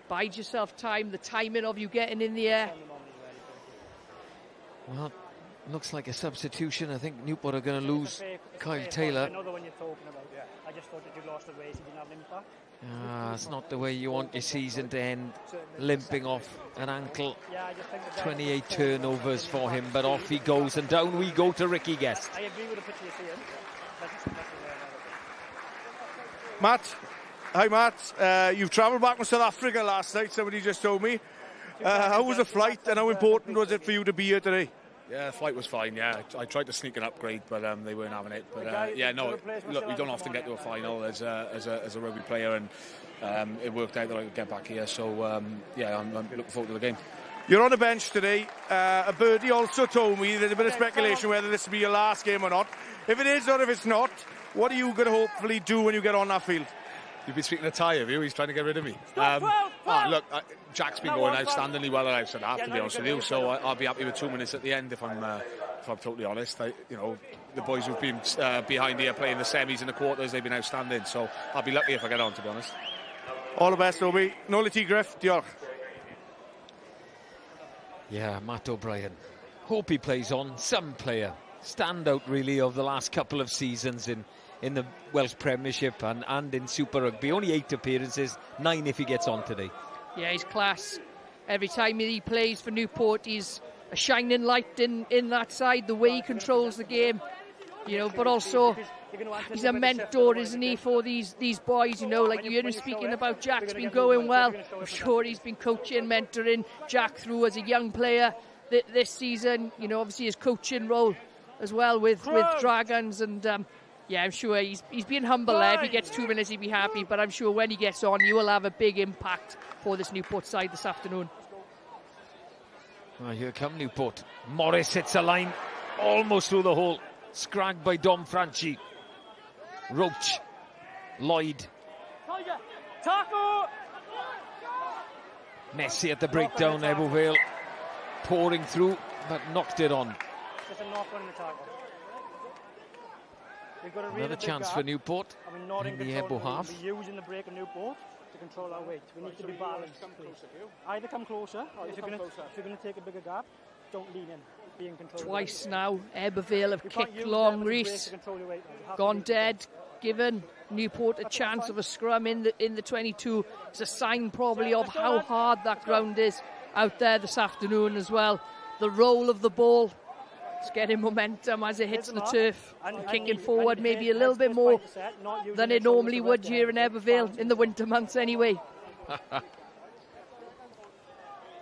Speaker 9: bide yourself time, the timing of you getting in the air.
Speaker 15: Well, looks like a substitution. I think Newport are going to lose Kyle Taylor.
Speaker 17: I know the one you're talking about. I just thought that you lost the race, you didn't have an impact.
Speaker 15: It's not the way you want your season to end, limping off an ankle. 28 turnovers for him, but off he goes, and down we go to Ricky Guest.
Speaker 17: I agree with the picture you're seeing.
Speaker 10: Matt, hi Matt. You've travelled back from South Africa last night, somebody just told me. How was the flight and how important was it for you to be here today?
Speaker 18: Yeah, the flight was fine, yeah. I tried to sneak an upgrade, but they weren't having it. But yeah, no, look, we don't often get to a final as a rugby player, and it worked out that I could get back here. So, yeah, I'm looking forward to the game.
Speaker 10: You're on the bench today. A birdie also told me there's a bit of speculation whether this will be your last game or not. If it is or if it's not, what are you going to hopefully do when you get on that field?
Speaker 18: You've been speaking to Ty, have you? He's trying to get rid of me. Look, Jack's been going outstandingly well at outside half, to be honest with you. So I'll be happy with 2 minutes at the end if I'm totally honest. The boys who've been behind here playing the semis and the quarters, they've been outstanding. So I'll be lucky if I get on, to be honest.
Speaker 10: All the best, Obi. Nôl I ti, Griff. Diolch.
Speaker 15: Yeah, Matt O'Brien. Hope he plays on. Some player. Standout, really, of the last couple of seasons in the Welsh Premiership and in Super Rugby. Only 8 appearances, 9 if he gets on today.
Speaker 9: Yeah, he's class. Every time he plays for Newport, he's a shining light in that side, the way he controls the game, but also he's a mentor, isn't he, for these boys, like you hear him speaking about Jack's been going well. I'm sure he's been coaching, mentoring Jack through as a young player this season, obviously his coaching role as well with Dragons, and yeah, I'm sure he's being humble there. If he gets 2 minutes, he'd be happy. But I'm sure when he gets on, he will have a big impact for this Newport side this afternoon.
Speaker 15: Well, here come Newport. Morris hits a line almost through the hole. Scragged by Dom Franchi. Roach. Lloyd. Messi at the breakdown. Ebbw Vale pouring through, but knocked it on.
Speaker 17: Just a knock on the tackle.
Speaker 15: Another chance for Newport in the Ebbw half.
Speaker 17: We're using the break of Newport to control our weight. We need to be balanced. Either come closer, or if you're going to take a bigger gap, don't lean in. Be in control.
Speaker 9: Twice now, Ebbw Vale have kicked long. Reese gone dead, given Newport a chance of a scrum in the 22. It's a sign probably of how hard that ground is out there this afternoon as well. The roll of the ball. It's getting momentum as it hits the turf, kicking forward maybe a little bit more than it normally would here in Ebbw Vale in the winter months anyway.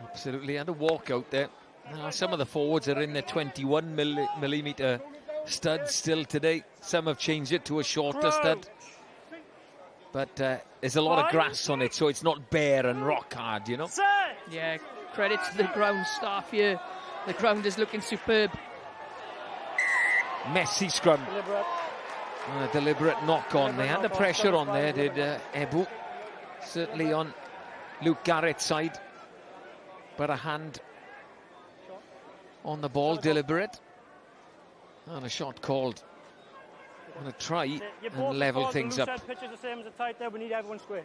Speaker 15: Absolutely, and a walk out there. Some of the forwards are in the 21 millimetre stud still today. Some have changed it to a shorter stud. But there's a lot of grass on it, so it's not bare and rock hard,
Speaker 9: Yeah, credit to the ground staff here. The ground is looking superb.
Speaker 15: Messy scrum. Deliberate knock on. They had the pressure on there, did Ebbw. Certainly on Luke Garrett's side. But a hand on the ball, deliberate. And a shot called. On a try and level things up.
Speaker 17: Pitch is the same as the tight there. We need everyone square.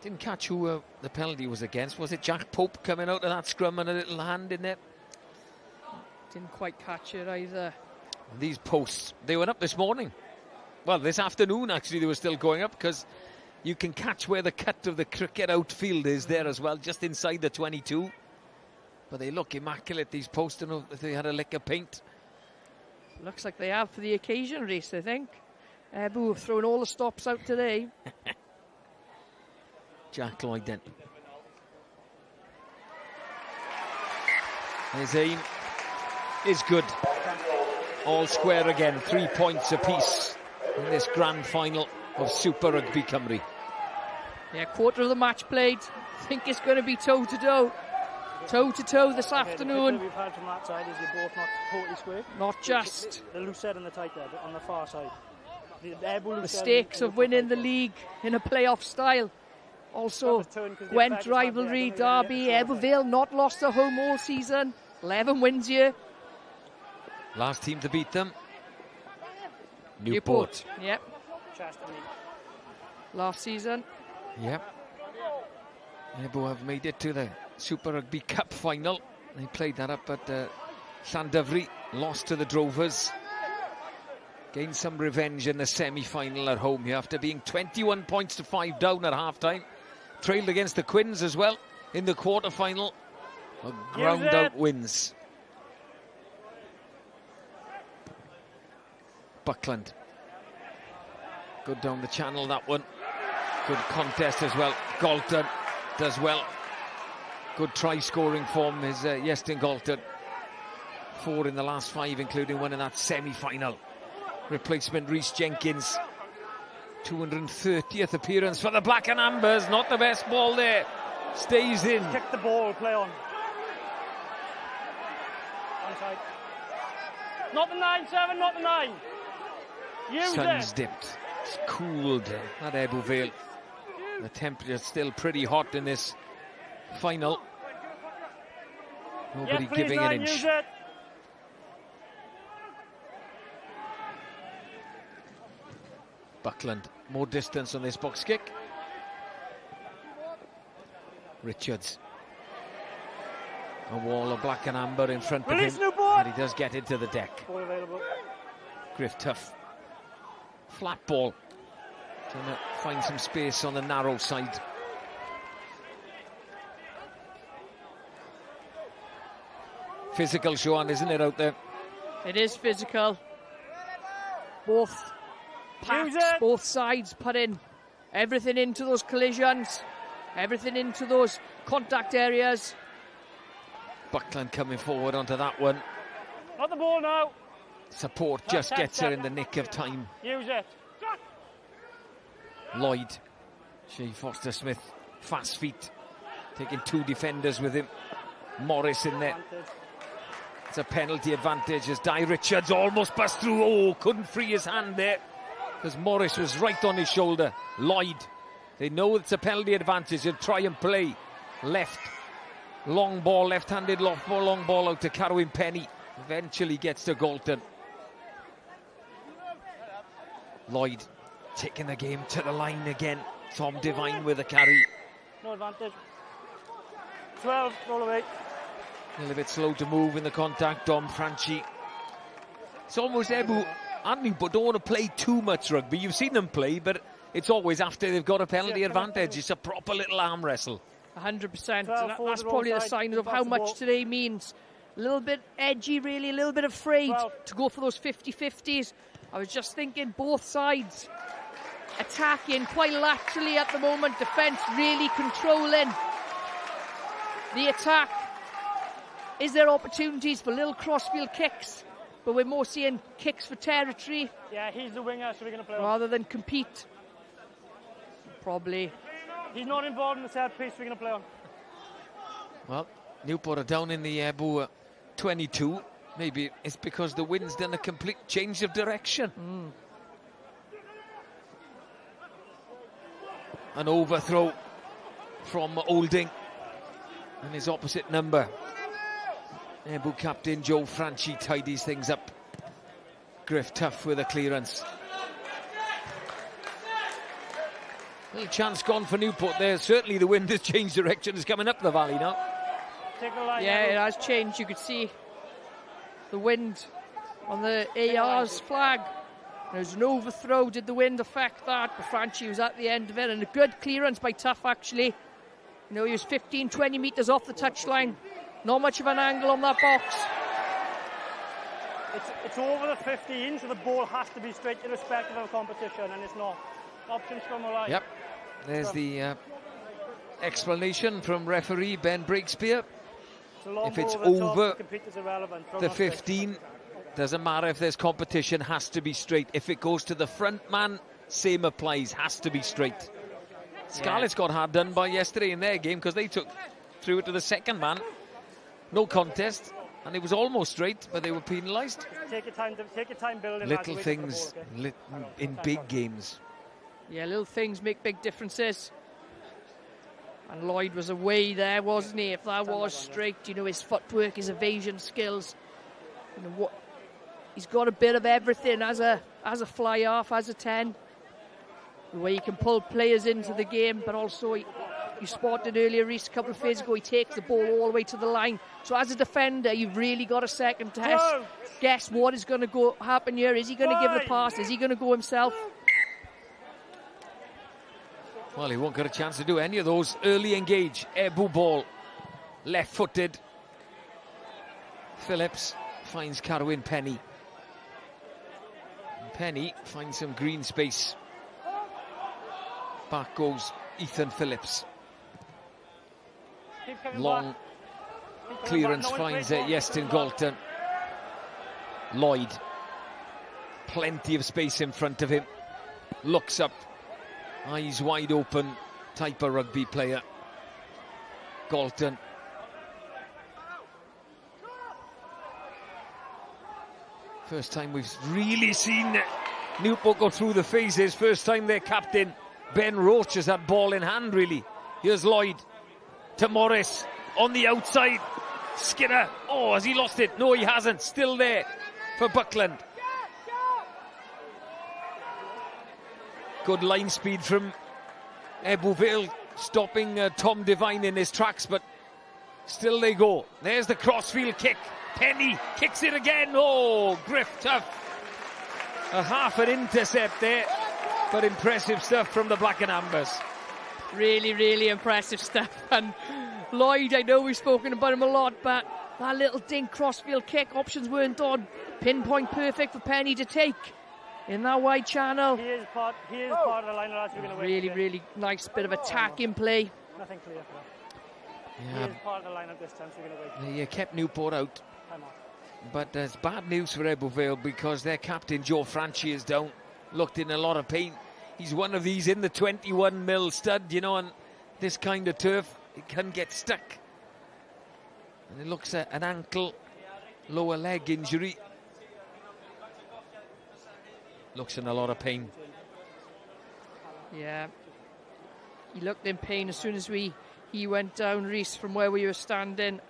Speaker 15: Didn't catch who the penalty was against. Was it Jack Pope coming out of that scrum and a little hand in there?
Speaker 9: Didn't quite catch it either.
Speaker 15: And these posts, they went up this morning. Well, this afternoon actually they were still going up, because you can catch where the cut of the cricket outfield is there as well, just inside the 22. But they look immaculate, these posts. I don't know if they had a lick of paint.
Speaker 9: Looks like they have for the occasion, Reese, I think. Ebbw throwing all the stops out today.
Speaker 15: Jack Lloyd then. His aim is good. All square again, 3 points apiece in this grand final of Super Rygbi Cymru.
Speaker 9: Yeah, quarter of the match played. I think it's going to be toe-to-toe. Toe-to-toe this afternoon.
Speaker 17: The we've had from that side is you're both not totally square.
Speaker 9: Not just
Speaker 17: the loose end and the tight end on the far side.
Speaker 9: The stakes of winning the league in a playoff style. Also, Gwent rivalry, derby, Ebbw Vale not lost at home all season. 11 wins here.
Speaker 15: Last team to beat them, Newport.
Speaker 9: Yep. Last season.
Speaker 15: Yep. Ebbw have made it to the Super Rugby Cup final. They played that up at Llandyfri, lost to the Drovers. Gained some revenge in the semi-final at home here after being 21 points to 5 down at half-time. Trailed against the Quins as well in the quarter-final. Ground out wins. Buckland. Good down the channel, that one. Good contest as well. Galton does well. Good try-scoring form is Iestyn Galton. 4 in the last 5, including one in that semi-final. Replacement Rhys Jenkins. 230th appearance for the Black and Ambers. Not the best ball there. Stays in.
Speaker 17: Kick the ball, play on. Onside. Not the 9-7, not the 9. Use
Speaker 15: Sun's
Speaker 17: it.
Speaker 15: dipped. It's cooled at Ebbw Vale. The temperature's still pretty hot in this final. Nobody giving an inch.
Speaker 17: Use it.
Speaker 15: Buckland, more distance on this box kick. Richards. A wall of black and amber in front of him. And he does get into the deck.
Speaker 17: Ball available.
Speaker 15: Griff Tuff. Flat ball. Trying to find some space on the narrow side. Physical, Siobhan, isn't it, out there?
Speaker 9: It is physical. Both packs, both sides put in everything into those collisions, everything into those contact areas.
Speaker 15: Buckland coming forward onto that one.
Speaker 17: Not the ball now.
Speaker 15: Support just gets her in the nick of time.
Speaker 17: Use it.
Speaker 15: Lloyd. Shea Foster-Smith, fast feet. Taking 2 defenders with him. Morris in there. It's a penalty advantage as Di Richards almost passed through. Oh, couldn't free his hand there because Morris was right on his shoulder. Lloyd, they know it's a penalty advantage. He'll try and play left. Long ball, left-handed long ball out to Carwyn Penny. Eventually gets to Galton. Lloyd taking the game to the line again. Tom Devine with a carry.
Speaker 17: No advantage. 12, roll away.
Speaker 15: A little bit slow to move in the contact, Dom Franchi. It's almost Ebbw and Newport don't want to play too much rugby. You've seen them play, but it's always after they've got a penalty advantage. It's a proper little arm wrestle.
Speaker 9: 100%. That's probably the sign of how much today means. A little bit edgy, really, a little bit afraid to go for those 50-50s. I was just thinking both sides attacking quite laterally at the moment. Defence really controlling the attack. Is there opportunities for little crossfield kicks? But we're more seeing kicks for territory.
Speaker 17: Yeah, he's the winger, so we're going to play
Speaker 9: rather than compete. Probably.
Speaker 17: He's not involved in the set piece, we're going to play on.
Speaker 15: Well, Newport are down in the Ebbw 22. Maybe it's because the wind's done a complete change of direction. An overthrow from Olding and his opposite number. Ebbw captain Joe Franchi tidies things up. Griff Tuff with a clearance. Little chance gone for Newport there. Certainly the wind has changed direction. It's coming up the valley now.
Speaker 9: Yeah, it has changed. You could see the wind on the AR's flag. There's an overthrow. Did the wind affect that? But Franchi was at the end of it. And a good clearance by Tuff, actually. You know, he was 15-20 metres off the touchline. Not much of an angle on that box.
Speaker 17: It's over the 15, so the ball has to be straight irrespective of competition, and it's not. Option scrum or line.
Speaker 15: Yep. There's the explanation from referee Ben Breakspear. If it's over the 15, doesn't matter if there's competition, has to be straight. If it goes to the front man, same applies, has to be straight. Scarlett's got hard done by yesterday in their game because they threw it to the second man. No contest, and it was almost straight, but they were penalised.
Speaker 17: Take your time building.
Speaker 15: Little things in big games.
Speaker 9: Yeah, little things make big differences. And Lloyd was away there, wasn't he? If that was straight, you know, his footwork, his evasion skills, you know what, he's got a bit of everything as a fly half, as a 10. The way he can pull players into the game, but also you spotted earlier, Reece, a couple of phases ago, he takes the ball all the way to the line. So as a defender, you've really got a second test. Guess what is going to happen here? Is he going to give the pass? Is he going to go himself?
Speaker 15: Well, he won't get a chance to do any of those. Early engage. Ebbw ball. Left-footed. Phillips finds Carwyn Penny. And Penny finds some green space. Back goes Ethan Phillips. Long clearance finds Iestyn Galton. Lloyd. Plenty of space in front of him. Looks up. Eyes wide open, type of rugby player. Galton. First time we've really seen Newport go through the phases. First time their captain, Ben Roach, has had ball in hand, really. Here's Lloyd to Morris on the outside. Skinner. Oh, has he lost it? No, he hasn't. Still there for Buckland. Good line speed from Ebbw Vale, stopping Tom Devine in his tracks, but still they go. There's the crossfield kick. Penny kicks it again. Oh, Griff tough. A half an intercept there, but impressive stuff from the Black and Ambers.
Speaker 9: Really, really impressive stuff. And Lloyd, I know we've spoken about him a lot, but that little dink crossfield kick, options weren't on. Pinpoint perfect for Penny to take in that wide channel.
Speaker 17: He is part of the line that we're going to win.
Speaker 9: Really, really nice bit of attack in play.
Speaker 17: Nothing clear for that.
Speaker 15: Yeah.
Speaker 17: He is part of the lineup this time, so we're going to win.
Speaker 15: They kept Newport out. But it's bad news for Ebbw Vale because their captain, Joe Franchi, is down. Looked in a lot of pain. He's one of these in the 21mm stud, you know, on this kind of turf. It can get stuck. And it looks at an ankle, lower leg injury. Looks in a lot of pain.
Speaker 9: Yeah. He looked in pain as soon as he went down, Reece, from where we were standing.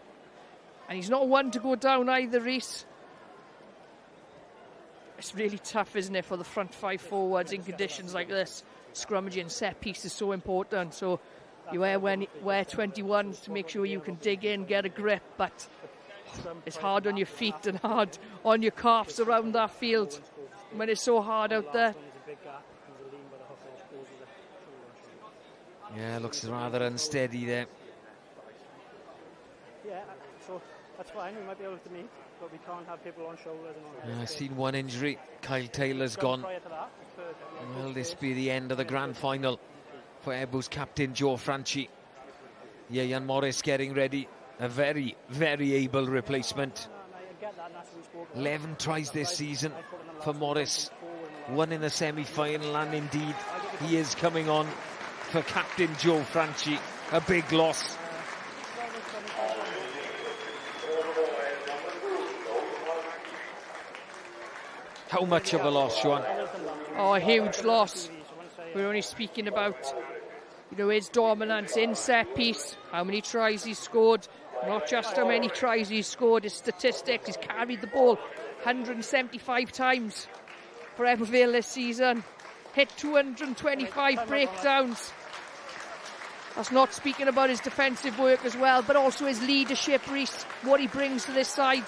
Speaker 9: And he's not one to go down either, Reece. It's really tough, isn't it, for the front five forwards in conditions like this. Scrummaging set piece is so important. So you wear 21s to make sure you can dig in, get a grip, but it's hard on your feet and hard on your calves around that field when it's so hard out there.
Speaker 15: Yeah, looks rather unsteady there.
Speaker 17: Yeah, so that's fine. We might be able to meet, but we can't have people on shoulders and all.
Speaker 15: I've seen one injury. Kyle Taylor's gone. Will this be the end of the grand final for Ebbw's captain, Joe Franchi? Yeah, Ian Morris getting ready. A very, very able replacement. 11 tries this season for Morris. One in the semi-final, and indeed he is coming on for captain Joe Franchi. A big loss. How much of a loss, Sean?
Speaker 9: Oh, a huge loss. We're only speaking about, you know, his dominance in set piece, how many tries he's scored, not just how many tries he's scored, his statistics. He's carried the ball 175 times for Ebbw Vale this season. Hit 225 breakdowns. That's not speaking about his defensive work as well, but also his leadership, Reece, what he brings to this side.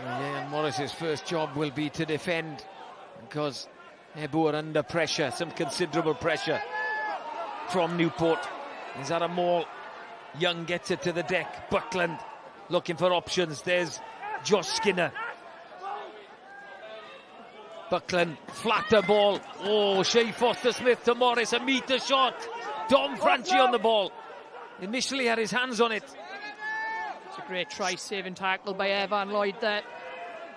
Speaker 15: Yeah, and Morris's first job will be to defend, because Ebbw are under pressure, some considerable pressure from Newport. He's at a maul. Young gets it to the deck. Buckland looking for options. There's Josh Skinner. Buckland, flatter ball. Oh, Shea Foster-Smith to Morris, a metre shot. Dom Franchi on the ball. Initially had his hands on it.
Speaker 9: It's a great try-saving tackle by Evan Lloyd there.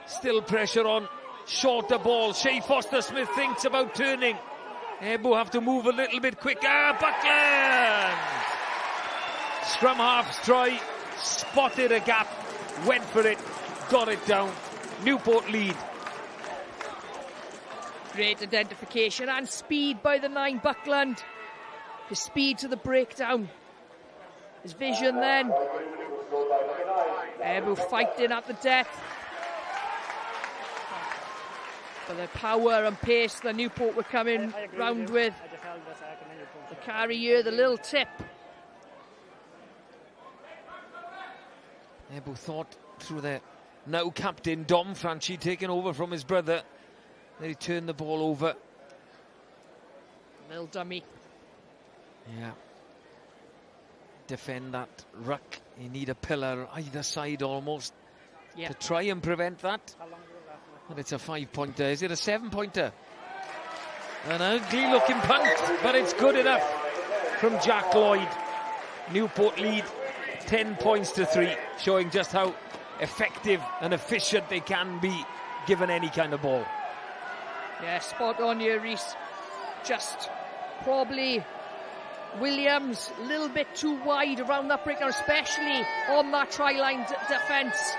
Speaker 15: Still pressure on. Shorter ball. Shea Foster-Smith thinks about turning. Ebbw have to move a little bit quicker. Buckland! Scrum half's try. Spotted a gap. Went for it. Got it down. Newport lead.
Speaker 9: Great identification and speed by the 9 Buckland. His speed to the breakdown. His vision then. Ebbw fighting at the death. But the power and pace that Newport were coming round with. The carry here, the little tip.
Speaker 15: Ebbw thought through there. Now captain Dom Franchi taking over from his brother. Then he turned the ball over.
Speaker 9: Little dummy.
Speaker 15: Yeah. Defend that ruck. You need a pillar either side almost to try and prevent that. And it's a 5-pointer. Is it a 7-pointer? An ugly looking punt, but it's good enough from Jack Lloyd. Newport lead 10 points to 3, showing just how effective and efficient they can be given any kind of ball.
Speaker 9: Yeah, spot on here, Reese. Just probably Williams a little bit too wide around that breakdown, especially on that try-line defence.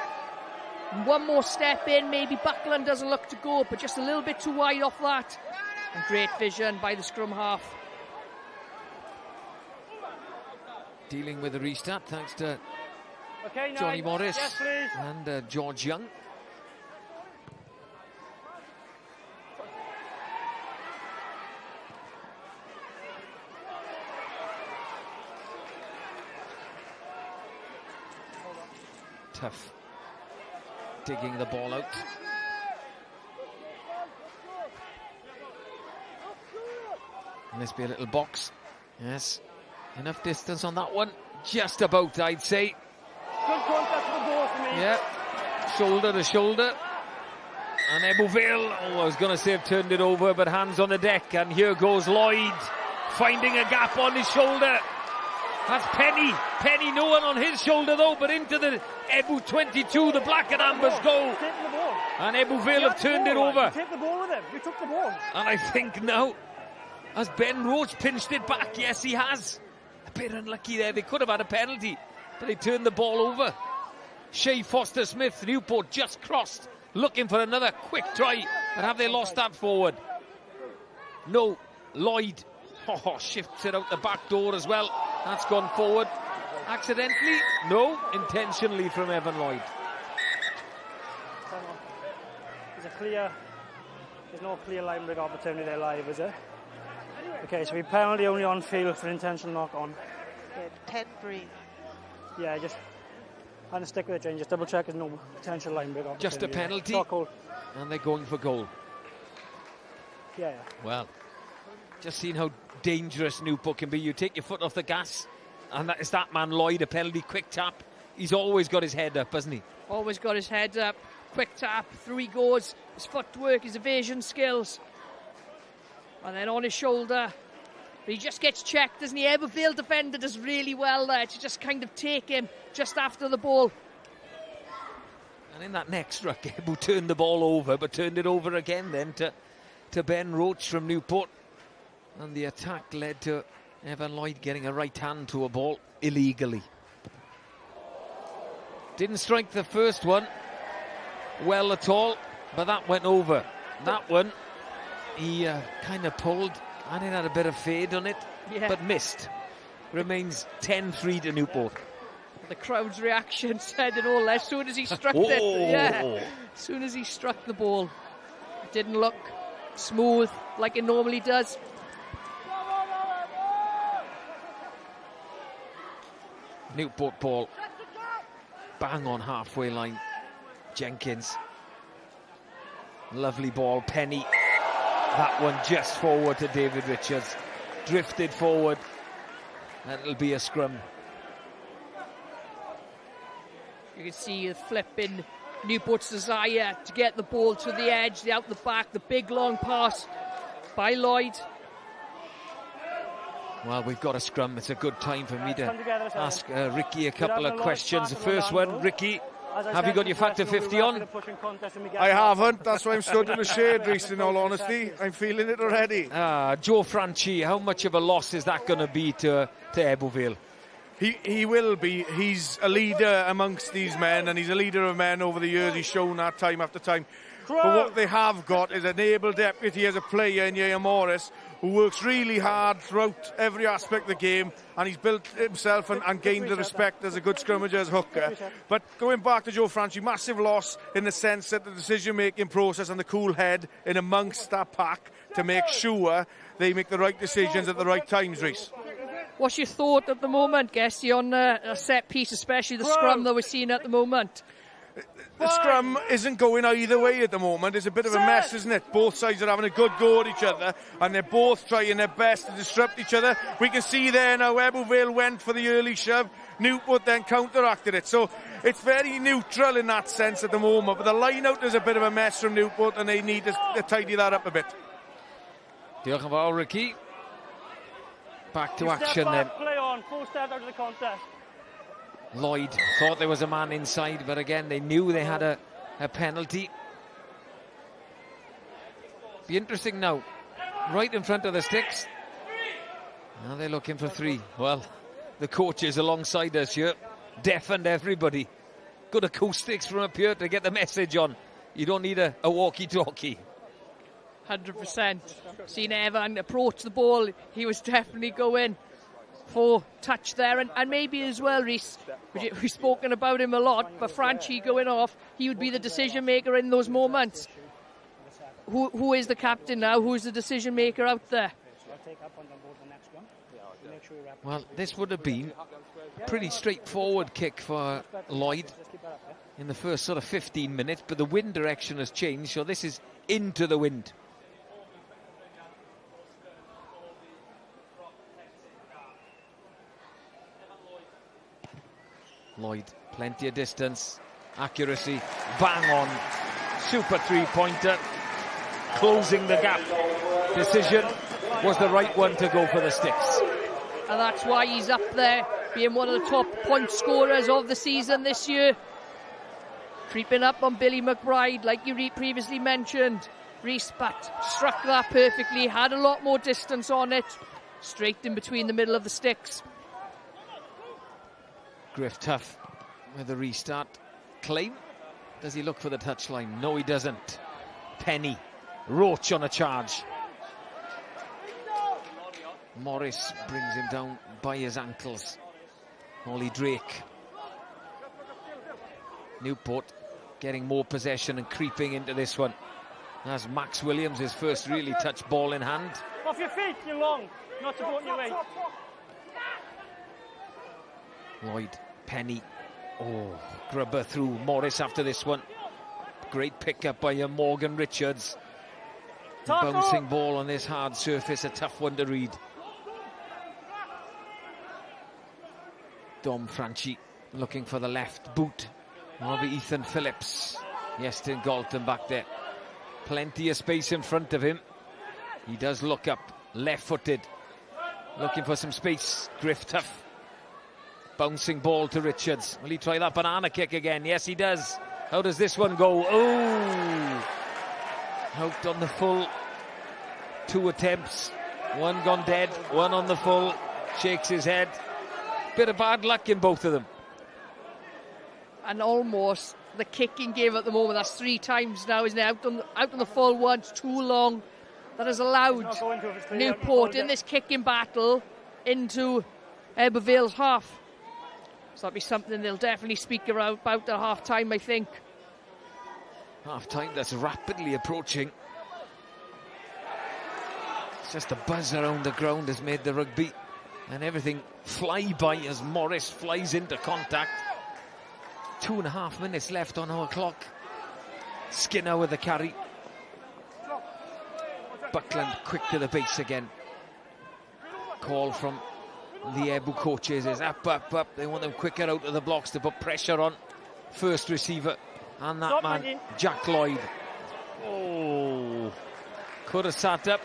Speaker 9: One more step in, maybe Buckland doesn't look to go, but just a little bit too wide off that. And great vision by the scrum half.
Speaker 15: Dealing with the restart thanks to Johnny Morris and George Young. Tough digging the ball out. Must be a little box. Yes, enough distance on that one. Just about, I'd say.
Speaker 17: Good contact for the ball for me.
Speaker 15: Yeah, shoulder to shoulder. And Ebbw Vale, I was going to say have turned it over, but hands on the deck. And here goes Lloyd, finding a gap on his shoulder. That's Penny. Penny, no one on his shoulder though, but into the Ebbw 22, the black and ambers go. And Ebbw Vale have turned it over.
Speaker 17: Take the ball with him. We took the ball.
Speaker 15: And I think now, has Ben Roach pinched it back? Yes, he has. A bit unlucky there. They could have had a penalty, but they turned the ball over. Shea Foster-Smith, Newport just crossed, looking for another quick try. And have they lost that forward? No, Lloyd. Oh, shifts it out the back door as well. That's gone forward. Accidentally? No, intentionally from Evan Lloyd.
Speaker 17: There's no clear line break opportunity there live, is there? Okay, so we penalty only on field for intentional knock on.
Speaker 16: Yeah, 10 green.
Speaker 17: Yeah, just kind of stick with it, Jane. Just double check there's no potential line break opportunity.
Speaker 15: Just a penalty. And they're going for goal.
Speaker 17: Yeah.
Speaker 15: Well, just seeing how dangerous Newport can be. You take your foot off the gas, and it's that man Lloyd, a penalty, quick tap. He's always got his head up, hasn't he?
Speaker 9: Always got his head up. Quick tap, through he goes. His footwork, his evasion skills. And then on his shoulder. But he just gets checked, doesn't he? Ebbw Vale defender does really well there to just kind of take him just after the ball.
Speaker 15: And in that next ruck, Ebbw turned the ball over, but turned it over again then to Ben Roach from Newport. And the attack led to Evan Lloyd getting a right hand to a ball illegally. Didn't strike the first one well at all, but that went over. That one, he kind of pulled, and it had a bit of fade on it, but missed. Remains 10-3 to Newport.
Speaker 9: The crowd's reaction said it all. As soon as he struck it, as soon as he struck the ball, it didn't look smooth like it normally does.
Speaker 15: Newport ball, bang on halfway line. Jenkins, lovely ball. Penny, that one just forward to David Richards, drifted forward, and it'll be a scrum.
Speaker 9: You can see the flip in Newport's desire to get the ball to the edge, the out the back, the big long pass by Lloyd.
Speaker 15: Well, we've got a scrum. It's a good time for me to ask Ricky a couple of questions. The first one, Ricky, have you got your factor 50 on?
Speaker 10: I haven't. That's why I'm stood in the shade, Reece, in all honesty. I'm feeling it already.
Speaker 15: Joe Franchi, how much of a loss is that going to be to Ebbw Vale?
Speaker 10: He will be. He's a leader amongst these men, and he's a leader of men over the years. He's shown that time after time. But what they have got is an able deputy as a player in Ieuan Morris, who works really hard throughout every aspect of the game, and he's built himself and gained the respect as a good scrummager, as hooker. But going back to Joe Franchi, massive loss in the sense that the decision-making process and the cool head in amongst that pack to make sure they make the right decisions at the right times, Reece.
Speaker 9: What's your thought at the moment, Gessie, on a set piece, especially the scrum that we're seeing at the moment?
Speaker 10: The scrum isn't going either way at the moment. It's a bit of a mess, isn't it? Both sides are having a good go at each other, and they're both trying their best to disrupt each other. We can see there now Ebbw Vale went for the early shove. Newport then counteracted it. So it's very neutral in that sense at the moment. But the line-out is a bit of a mess from Newport, and they need to tidy that up a bit.
Speaker 15: Diolch yn fawr, Ricky. Back to action then.
Speaker 17: Play on, 4 steps out of the contest.
Speaker 15: Lloyd thought there was a man inside, but again, they knew they had a penalty. Be interesting now. Right in front of the sticks. Now they're looking for 3. Well, the coaches alongside us here deafened everybody. Good acoustics from up here to get the message on. You don't need a walkie-talkie.
Speaker 9: 100%. Seen Evan approach the ball. He was definitely going for touch there, and maybe as well, Reece, we've spoken about him a lot, but Franchi going off, he would be the decision maker in those moments. Who is the captain now? Who's the decision maker out there?
Speaker 15: Well, this would have been a pretty straightforward kick for Lloyd in the first sort of 15 minutes, but the wind direction has changed, so this is into the wind. Lloyd, plenty of distance, accuracy, bang on, super 3-pointer, closing the gap. Decision was the right one to go for the sticks.
Speaker 9: And that's why he's up there, being one of the top point scorers of the season this year. Creeping up on Billy McBride, like you previously mentioned. Reece, but struck that perfectly, had a lot more distance on it, straight in between the middle of the sticks.
Speaker 15: Griff tough with a restart claim. Does he look for the touchline? No, he doesn't. Penny, Roach on a charge. Morris brings him down by his ankles. Ollie Drake. Newport getting more possession and creeping into this one. As Max Williams, his first really touch ball in hand.
Speaker 17: Off your feet, you're long, not supporting your weight.
Speaker 15: Lloyd, Penny, grubber through Morris after this one. Great pickup by Morgan Richards. The bouncing ball on this hard surface, a tough one to read. Dom Franchi looking for the left boot of Ethan Phillips. Iestyn Galton back there. Plenty of space in front of him. He does look up, left-footed, looking for some space. Griff tough. Bouncing ball to Richards. Will he try that banana kick again? Yes, he does. How does this one go? Oh! Out on the full. 2 attempts. One gone dead, one on the full. Shakes his head. Bit of bad luck in both of them.
Speaker 9: And almost the kicking game at the moment. That's 3 times now, isn't it? Out on the full once, too long. That has allowed Newport in this kicking battle into Ebbw Vale's half. So that'll be something they'll definitely speak about at half-time, I think.
Speaker 15: Half-time that's rapidly approaching. It's just the buzz around the ground has made the rugby and everything fly by as Morris flies into contact. 2.5 minutes left on our clock. Skinner with the carry. Buckland quick to the base again. Call from the Ebbw coaches is up. They want them quicker out of the blocks to put pressure on. First receiver And that man, Jack Lloyd. Oh, could have sat up.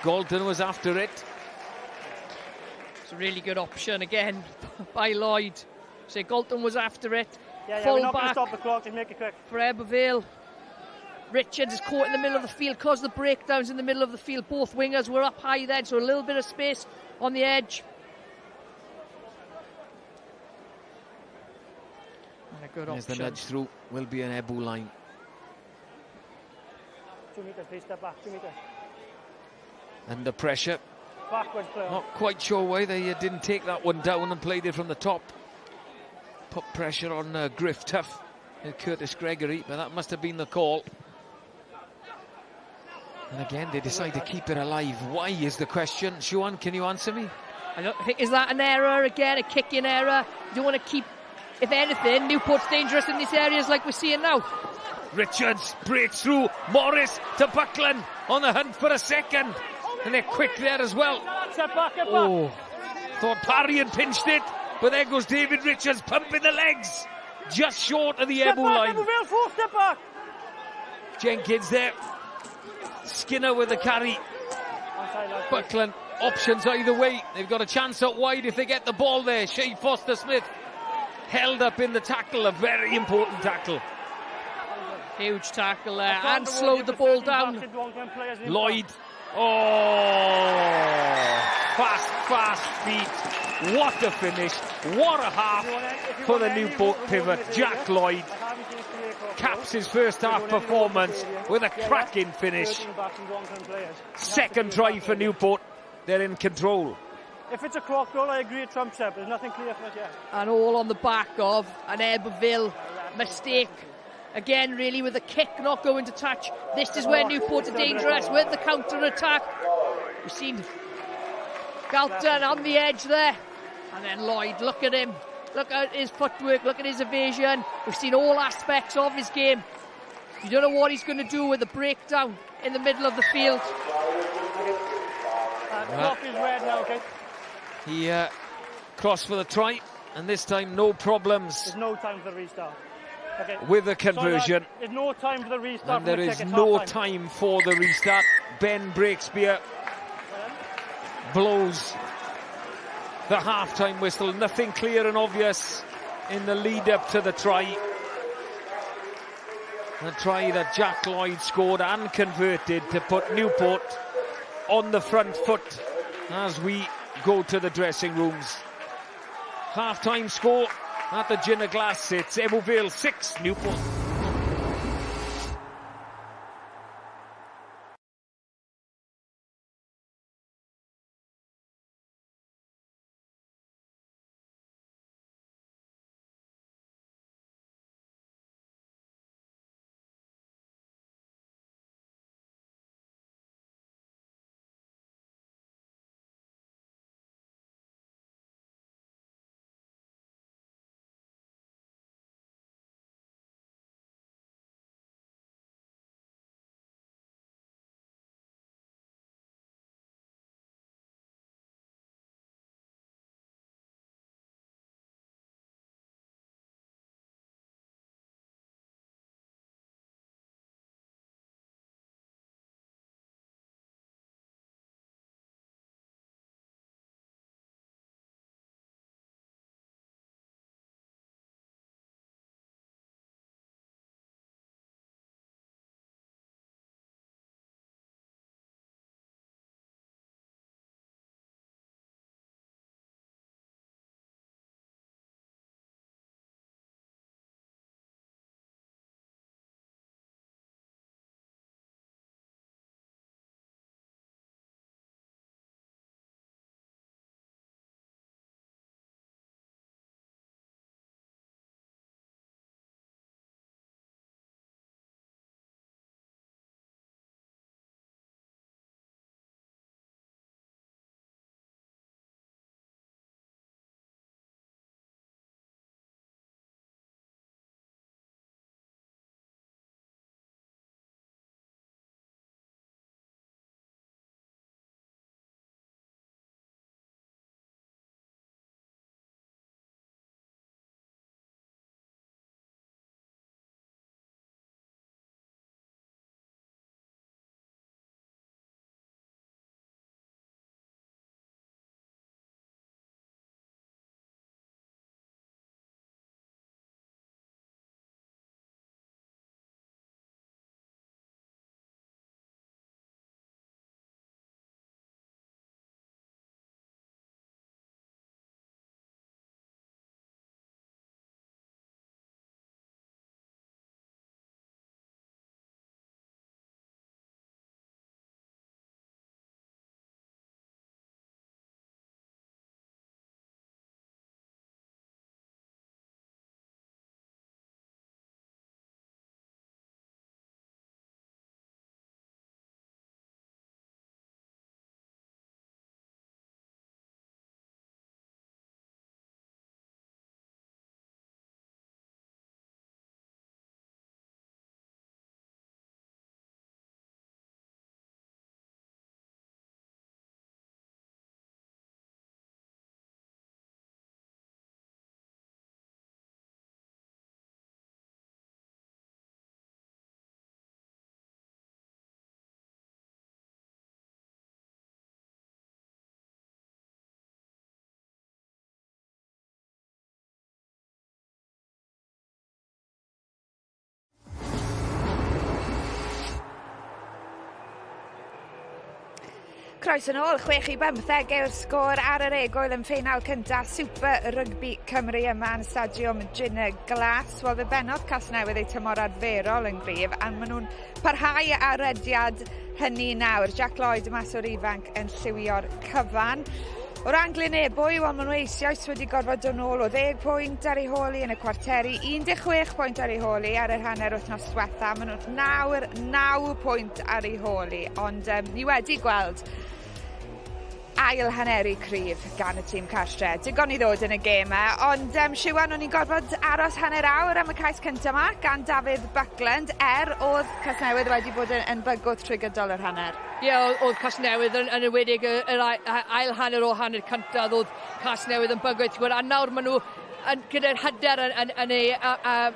Speaker 15: Galton was after it.
Speaker 9: It's a really good option again by Lloyd. So Galton was after it.
Speaker 17: Yeah,
Speaker 9: Full
Speaker 17: we're not going to
Speaker 9: back
Speaker 17: stop the clock, just make it quick.
Speaker 9: for Ebbw Vale. Richards is caught in the middle of the field because the breakdowns in the middle of the field. Both wingers were up high then, so a little bit of space on the edge. And a good
Speaker 15: There's
Speaker 9: option.
Speaker 15: the nudge through. Will be an Ebbw line.
Speaker 17: 2 metres, please, step back, 2 metres.
Speaker 15: Under pressure.
Speaker 17: Backwards play.
Speaker 15: Not quite sure why they didn't take that one down and played it from the top. Put pressure on Griff Tuff and Curtis Gregory, but that must have been the call. And again, they decide to keep it alive. Why is the question? Siwan, can you answer me?
Speaker 9: I don't think, is that an error again, a kicking error? You want to keep, if anything, Newport's dangerous in these areas like we're seeing now.
Speaker 15: Richards breaks through. Morris to Buckland on the hunt for a second. And they're quick there as well.
Speaker 17: Step back, step back.
Speaker 15: Oh, thought Parry had pinched it, but there goes David Richards pumping the legs. Just short of the Ebbw line.
Speaker 17: Ebbw Vale, 4 step back.
Speaker 15: Jenkins there. Skinner with the carry. Buckland options either way. They've got a chance out wide if they get the ball there. Shea Foster-Smith held up in the tackle, a very important tackle.
Speaker 9: Huge tackle there and slowed the ball down.
Speaker 15: Lloyd. Oh, fast feet. What a finish. What a half for the Newport pivot. Jack Lloyd caps his first half performance with a cracking finish. Second try for Newport. They're in control.
Speaker 17: If it's a clock goal, I agree it trumps up. There's nothing clear for it yet.
Speaker 9: And all on the back of an Ebbw Vale mistake. Again, really, with the kick not going to touch. This is where Newport are dangerous with the counter-attack. We've seen Galton on the edge there. And then Lloyd, look at him. Look at his footwork, look at his evasion. We've seen all aspects of his game. You don't know what he's going to do with the breakdown in the middle of the field.
Speaker 17: Clock is red now, okay?
Speaker 15: He crossed for the try, and this time no problems.
Speaker 17: There's no time for the restart. Okay.
Speaker 15: With the conversion.
Speaker 17: There's no time for the restart.
Speaker 15: And there is no time for the restart. Ben Breakspear blows the half-time whistle. Nothing clear and obvious in the lead-up to the try. The try that Jack Lloyd scored and converted to put Newport on the front foot as we go to the dressing rooms. Half-time score at the Ciner Glass. It's Ebbw Vale 6, Newport
Speaker 2: Croes yn ôl, 6-15 yw'r sgôr ar yr egwyl yn ffeinal cyntaf Super Rygbi Cymru yma yn stadiwm Ciner Glass. Wel, fe benodd Casnewydd eu tymor arferol yn gryf, a maen nhw'n parhau ar rediad hynny nawr. Jack Lloyd mas o'r ifanc yn lliwio'r cyfan. O ran Ebbw, wel, maen nhw eisoes wedi gorfod dod nôl o 10 pwynt ar ei holi yn y cwarteri, 16 pwynt ar ei holi ar yr hanner wythnos diwetha. Maen nhw 9 pwynt ar ei holi, ond ni wedi gweld ail haneri cryf gan y tîm cartre. Digon i ddod yn y gêm ond Siwan, o'n i'n gorfod aros hanner awr am y cais cyntaf yma gan Dafydd Buckland oedd Casnewydd wedi bod yn bygwth trwy gydol yr hanner.
Speaker 9: Ie, oedd Casnewydd yn enwedig yr ail hanner o hanner cyntaf oedd Casnewydd yn bygwth. A nawr maen nhw gyda'r hyder yn ei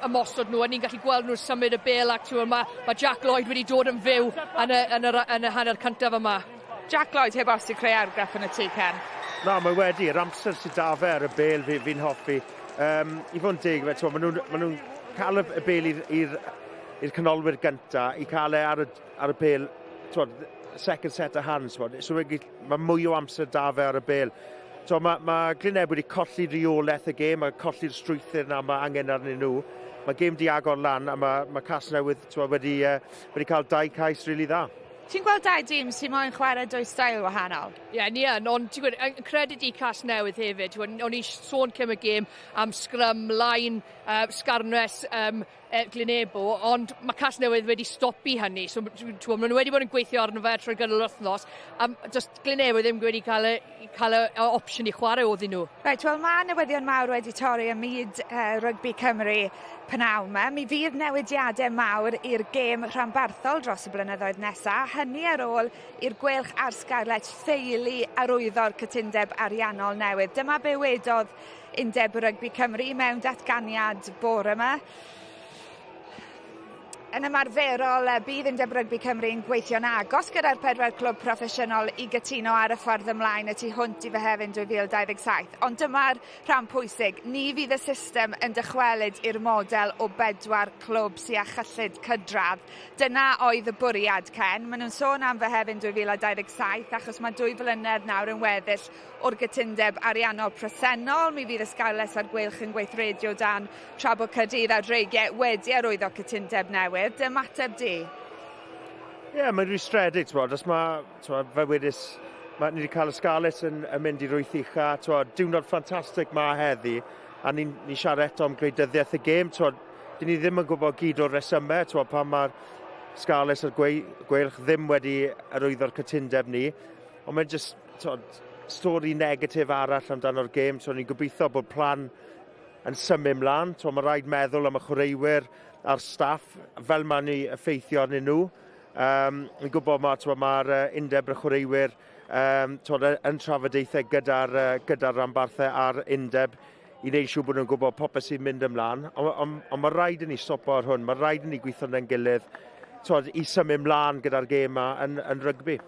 Speaker 9: ymosod nhw, a ni'n gallu gweld nhw'n symud y bel ac mae Jack Lloyd wedi dod yn fyw yn y hanner cyntaf yma.
Speaker 2: Jack Lloyd heb os i creu argraff yn y tŷ Ken.
Speaker 8: Na, mae wedi, yr amser sydd da fe ar y bel fi'n hoffi. I fod yn deg, maen nhw'n cael y bel i'r canolwyr gyntaf, i cael ar y bel, second set of hands. So mae mwy o amser da fe ar y bel. Mae Ebbw wedi colli reolaeth y gêm, mae colli'r strwythyr na mae angen arnyn nhw. Mae gêm di agor lan, a mae Casnewydd wedi cael 2 cais rili dda.
Speaker 2: Ti'n gweld 2 dîm sy'n moyn chwarae 2 stael wahanol?
Speaker 9: Ie, ni yn, ond ti'n gwybod, yn credyd i Casnewydd hefyd. O'n i sôn cym y gêm am scrum, line, sgarnes Ebbw, ond mae Casnewydd wedi stopi hynny. So, maen nhw wedi bod yn gweithio arno fe trwy gydol wythnos, a just Ebbw ddim wedi cael y opsiwn i chwarae oedden nhw.
Speaker 2: Reit, wel, mae newyddion mawr wedi torri ym myd Rugby Cymru pnawn yma. Mi fydd newidiadau mawr i'r gêm rhanbarthol dros y blynyddoedd nesaf. Hynny ar ôl i'r gwelch ar Scarlett ffeili arwyddo'r cytundeb ariannol newydd. Dyma be wedodd Undeb Rugby Cymru mewn datganiad bore yma. Yn ymarferol, bydd Undeb Rugby Cymru yn gweithio'n agos gyda'r 4 clwb proffesiynol i gytuno ar y ffordd ymlaen y tu hwnt i Fehefin 2027. Ond dyma'r rhan pwysig, ni fydd y system yn dychwelyd i'r model o 4 clwb sy'n â chyllid cydradd. Dyna oedd y bwriad, Ken. Maen nhw'n sôn am Fehefin 2027 achos mae 2 flynedd nawr yn weddill o'r gytundeb ariannol presennol. Mi fydd y Scarlett a'r Gwelch yn gweithredio dan tra bod Caerdydd a Dreigiau wedi arwyddo cytundeb newydd. Ymateb di?
Speaker 8: Ie, mae'n rwystredig, os mae, fe wedys, ni wedi cael y Scarlett yn mynd i rwyth ucha, diwrnod ffantastig ma heddi, a ni siarad eto am gwleidyddiaeth y gêm, dyn ni ddim yn gwybod gyd o'r resymau, pan mae'r Scarlett a'r Gwelch ddim wedi arwyddo'r cytundeb ni, ond mae'n just, stori negatif arall amdano'r gêm, ni'n gobeithio bod plan yn symud mlaen, mae rhaid meddwl am y chwaraewyr a'r staff, fel mae ni effeithio arnyn nhw. Ni'n gwybod mae'r undeb y chwaraewyr yn trafodaethau gyda'r rhanbarthau a'r undeb i wneud siŵr bod nhw'n gwybod popeth sy'n mynd ymlaen. Ond mae rhaid i ni stopo ar hwn, mae rhaid i ni gweithio yn gilydd i symud mlaen gyda'r gêm yma yn rygbi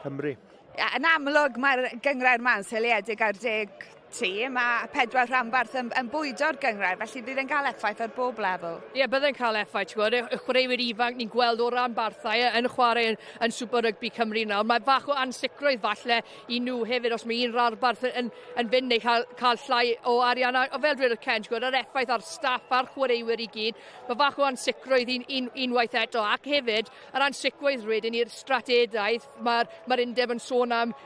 Speaker 8: Cymru.
Speaker 2: Yn amlwg, mae'r gyngrair ma'n seiliedig ar 10 tîm a 4 rhanbarth yn bwydo'r gyngrair, felly bydd e'n cael effaith ar bob lefel.
Speaker 9: Ie, byddai'n cael effaith, y chwaraewyr ifanc ni'n gweld o rhanbarthau yn chwarae yn Super Rygbi Cymru nawr. Mae bach o ansicrwydd falle i nhw hefyd os mae un rhanbarth yn fynd neu cael llai o arian. O fel dweud y Ken, yr effaith ar staff a'r chwaraewyr i gyd, mae bach o ansicrwydd unwaith eto, ac hefyd yr ansicrwydd wedyn i'r strategaeth mae'r undeb yn sôn am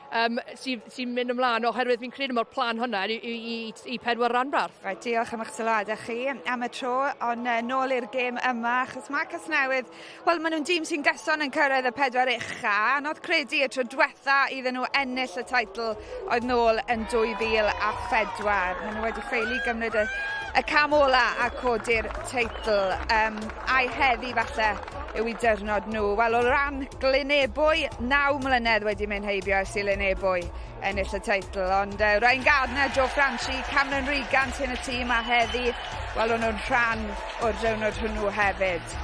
Speaker 9: sy'n mynd ymlaen, oherwydd fi'n credu mae'r plan hwnna i 4 rhanbarth.
Speaker 2: Right, diolch am eich sylwadau chi am y tro, ond nôl i'r gêm yma, achos mae Casnewydd, wel, maen nhw'n dîm sy'n gyson yn cyrraedd y 4 ucha, anodd credu y tro diwetha iddyn nhw ennill y teitl oedd nôl yn 2004. Maen nhw wedi ffeili gymryd y cam ola a codi'r teitl. A'i heddi falle yw i dyrnod nhw. Wel, o ran Ebbw, 9 mlynedd wedi mynd heibio ers i Ebbw ennill y teitl, ond Ryan Gardner, Joe Franchi, Cameron Regan sy'n y tîm a heddi, wel, o'n nhw'n rhan o'r diwrnod hwnnw hefyd.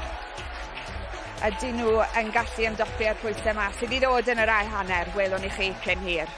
Speaker 2: Ydyn nhw yn gallu ymdopi'r pwysau yma sydd i ddod yn yr ail hanner, welwn i chi cyn hir.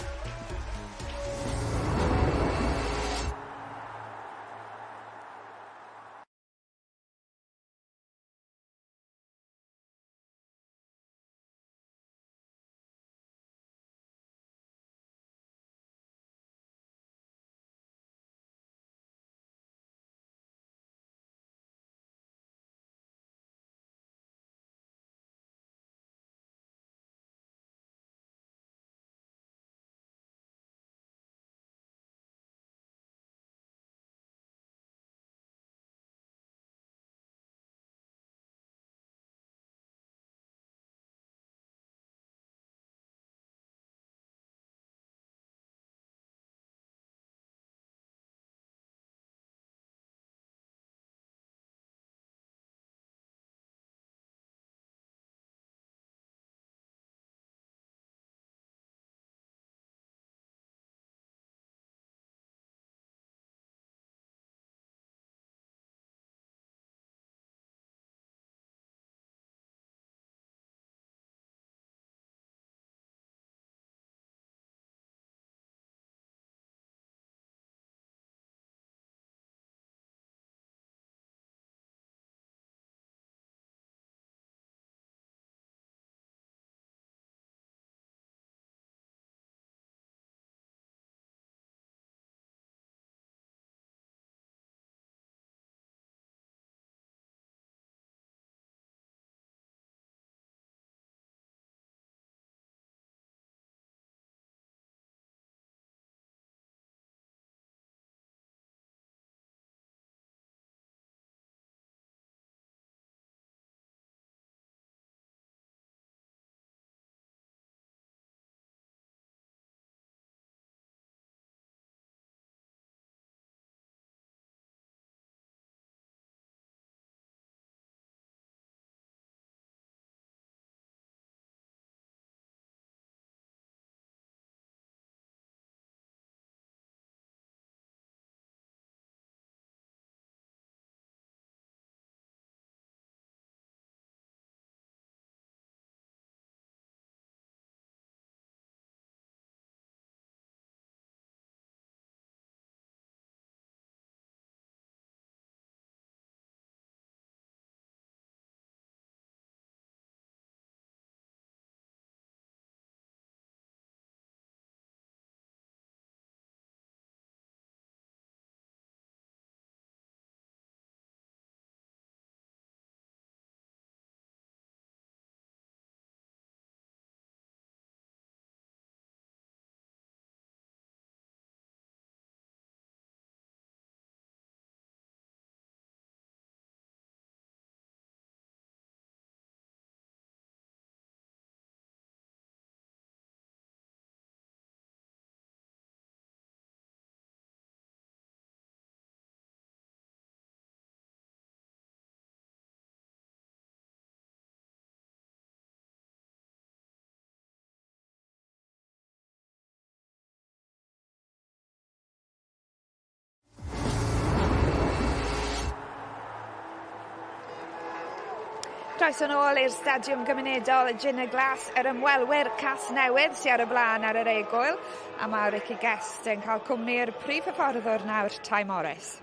Speaker 2: croeso nôl i'r Stadiwm Gymunedol Ciner Glass, yr ymwelwyr cas newydd sy'n ar y blaen ar yr egwyl, a mae Ricky Guest yn cael cwmni'r prif hyfforddwr nawr, Ty Morris.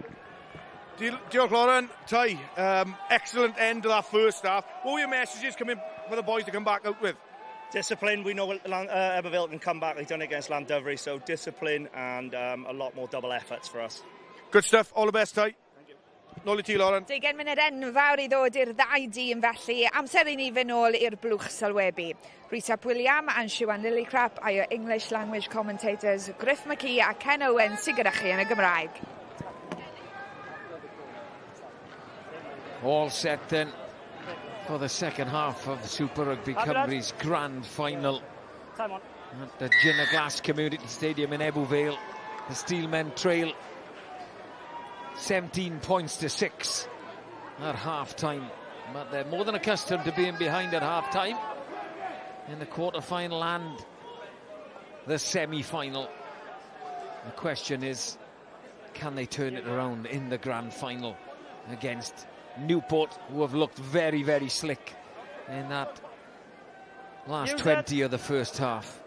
Speaker 10: Diolch, Lauren. Ty, excellent end of that first half. What were your messages coming for the boys to come back out with?
Speaker 11: Discipline. We know Ebbw Vale can come back. They've done it against Llandovery, so discipline and a lot more double efforts for us.
Speaker 10: Good stuff. All the best, Ty. Nôl I ti, Lauren.
Speaker 2: 20 munud enfawr I ddod i'r ddau dîm felly. Amser I ni fynd nôl i'r blwch sylwebu. Rhys ap William and Siwan Lillycrap a your English language commentators Griff McKee a Ken Owen sy'n gyda chi yn y Gymraeg.
Speaker 15: All set then for the second half of the Super Rygbi Cymru's grand final at the Ciner Glass Community Stadium in Ebbw Vale. The Steelmen trail 17 points to 6 at half-time, but they're more than accustomed to being behind at half-time in the quarter-final and the semi-final. The question is, can they turn it around in the grand final against Newport, who have looked very, very slick in that last 20 of the first half.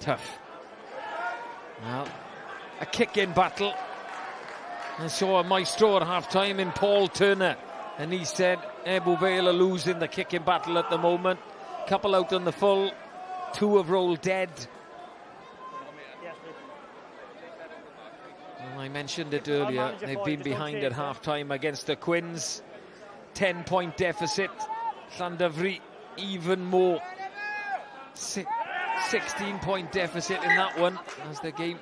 Speaker 15: Tough. Well, a kick-in battle. I saw a maestro at half-time in Paul Turner, and he said Ebbw Vale are losing the kick-in battle at the moment. Couple out on the full, 2 have rolled dead. Well, I mentioned it earlier, they've been behind at half-time against the Quins. 10-point deficit. Llandovery even more. 16-point deficit in that one as the game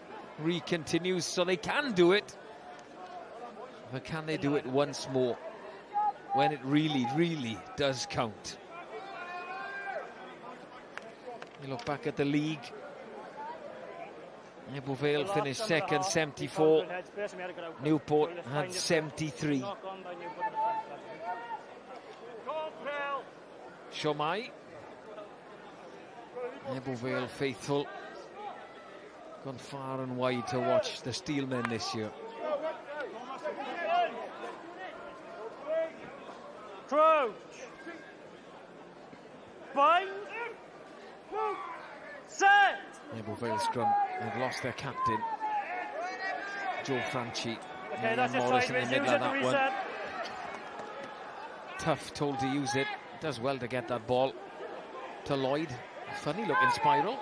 Speaker 15: continues, so they can do it, but can they do it once more when it really, really does count? You look back at the league, Ebbw Vale finished second, 74. Newport had 73. Shomai, Ebbw Vale faithful, gone far and wide to watch the Steelmen this year.
Speaker 17: Crouch. Bind. Set.
Speaker 15: Ebbw Vale scrum have lost their captain, Joe Franchi.
Speaker 17: Okay, that's
Speaker 15: Morris in the middle of that one. Tough, told to use it. Does well to get that ball to Lloyd. Funny looking spiral,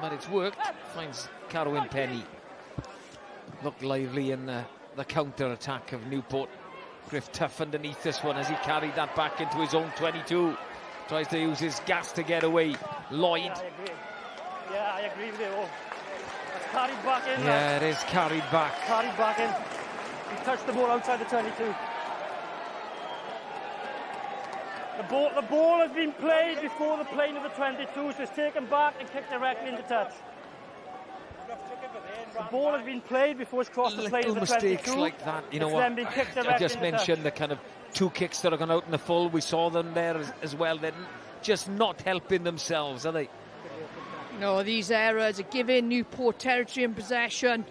Speaker 15: but it's worked. Finds Carwyn Penny. Looked lively in the counter-attack of Newport. Griff tough underneath this one as he carried that back into his own 22. Tries to use his gas to get away. Lloyd.
Speaker 17: Yeah, I agree with you. That's carried back in.
Speaker 15: Yeah, it is carried back.
Speaker 17: Carried back in. He touched the ball outside the 22. The ball has been played before the plane of the 22, so it's taken back and kicked directly into touch. The ball has been played before it's crossed the plane of the 22.
Speaker 15: Mistakes like that, you know what? I just mentioned the kind of 2 kicks that are gone out in the full. We saw them there as well. They're just not helping themselves, are they?
Speaker 9: No, these errors are giving Newport territory and possession.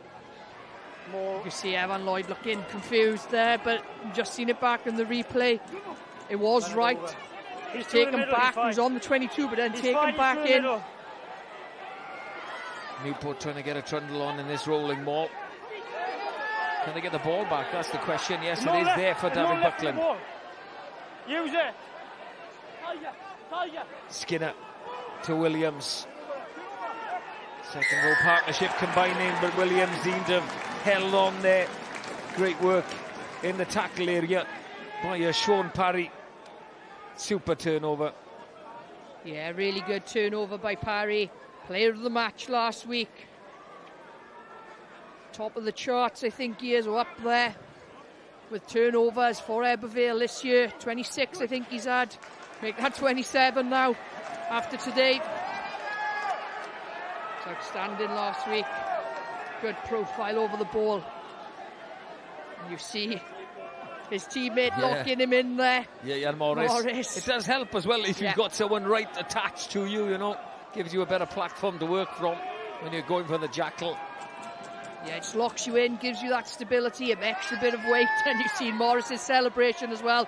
Speaker 9: You can see Evan Lloyd looking confused there, but just seen it back in the replay. It was right. He's taken back. He was on the 22, but then taken back in.
Speaker 15: Newport trying to get a trundle on in this rolling ball. Can they get the ball back? That's the question. Yes, it is there for David Buckland.
Speaker 17: Use it.
Speaker 15: Skinner to Williams. Second row partnership combining, but Williams seemed to have held on there. Great work in the tackle area by Sean Parry. Super turnover.
Speaker 9: Yeah, really good turnover by Parry. Player of the match last week. Top of the charts, I think he is, or up there with turnovers for Ebbw Vale this year. 26, I think he's had. Make that 27 now after today. It's outstanding last week. Good profile over the ball. And you see his teammate locking him in there.
Speaker 15: Yeah, Morris. It does help as well if you've got someone right attached to you, you know. Gives you a better platform to work from when you're going for the jackal.
Speaker 9: Yeah, it locks you in, gives you that stability, an extra bit of weight, and you've seen Morris's celebration as well.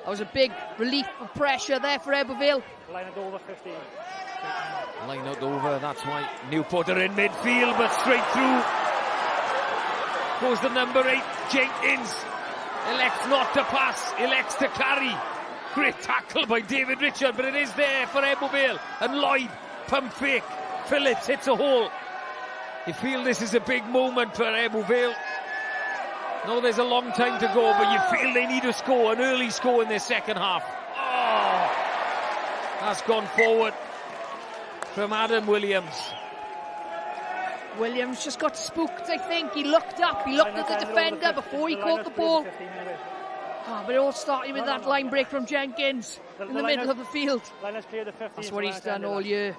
Speaker 9: That was a big relief of pressure there for Ebbw Vale.
Speaker 17: Line it over 15.
Speaker 15: Line out over, that's why Newport are in midfield, but straight through goes the number 8, Jenkins. Elects not to pass, elects to carry. Great tackle by David Richard, but it is there for Ebbw Vale. And Lloyd, pump fake, Phillips hits a hole. You feel this is a big moment for Ebbw Vale. No, there's a long time to go, but you feel they need to score, an early score in their second half. Oh, that's gone forward from Adam Williams.
Speaker 9: Williams just got spooked, I think. He looked up, he looked at the defender before he caught the ball. But it all started with that line break from Jenkins in the middle of the field. That's what he's done all year.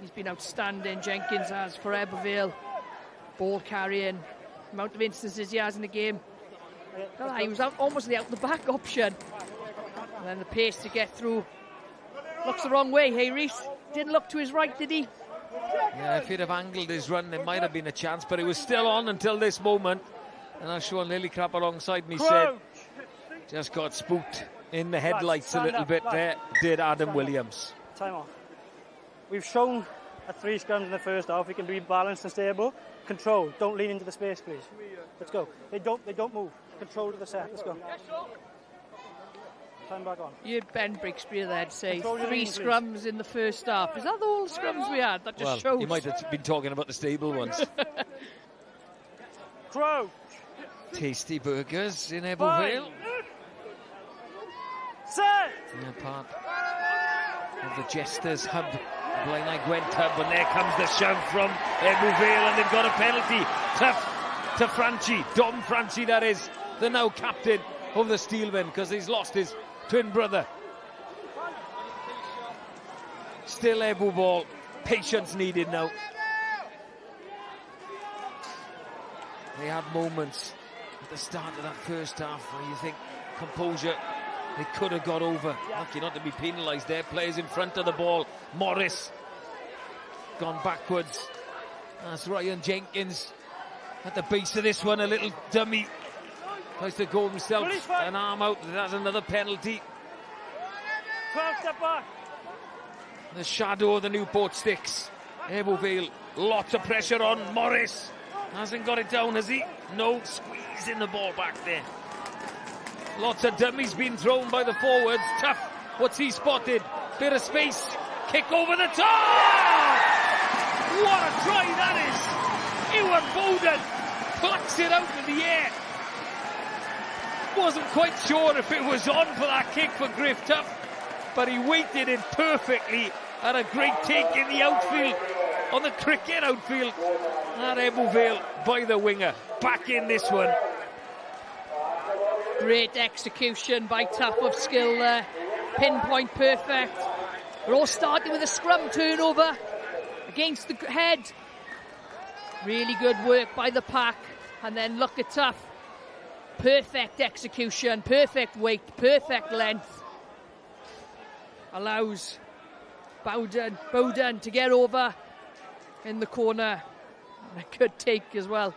Speaker 9: He's been outstanding, Jenkins has, for Ebbw Vale. Ball carrying, amount of instances he has in the game. He was almost the out-the-back option. And then the pace to get through. Looks the wrong way, hey Reese? Didn't look to his right, did he?
Speaker 15: Yeah, if he'd have angled his run, there might have been a chance, but it was still on until this moment. And as Sean Lillycrap alongside me said, just got spooked in the headlights a little bit there, did Adam Williams.
Speaker 17: Time off. We've shown at 3 scrums in the first half we can be balanced and stable. Control, don't lean into the space, please. Let's go. They don't move. Control to the set. Let's go. Time back on.
Speaker 9: You had Ben Brixby there to say 3 scrums in the first half. Is that all the scrums we had? That just shows.
Speaker 15: He might have been talking about the stable ones.
Speaker 17: Crouch.
Speaker 15: Tasty burgers in Ebbw Vale.
Speaker 17: Set.
Speaker 15: Yeah, part of the Jesters hub, Blaenau Gwent hub, and there comes the shove from Ebbw Vale, and they've got a penalty. Tough to Franchi, Dom Franchi that is, the now captain of the Steelmen, because he's lost his twin brother. Still Ebbw ball, patience needed now. They had moments at the start of that first half where you think composure, they could have got over. Lucky not to be penalised there. Players in front of the ball. Morris gone backwards. That's Ryan Jenkins at the base of this one. A little dummy. Tries to go himself. An arm out. That's another penalty.
Speaker 17: 12 step back.
Speaker 15: The shadow of the Newport sticks. Ebbw Vale. Lots of pressure on Morris. Hasn't got it down, has he? No, squeezing the ball back there. Lots of dummies being thrown by the forwards. Tough. What's he spotted? Bit of space. Kick over the top! What a try that is! Ewan Bowden plucks it out in the air. Wasn't quite sure if it was on for that kick for Griff Tough, but he weighted it perfectly. Had a great take in the outfield, on the cricket outfield. At Ebbw Vale by the winger. Back in this one.
Speaker 9: Great execution by Tough of skill there. Pinpoint perfect. We're all starting with a scrum turnover against the head. Really good work by the pack. And then look at Tough. Perfect execution, perfect weight, perfect length. Allows Bowden to get over in the corner. And a good take as well.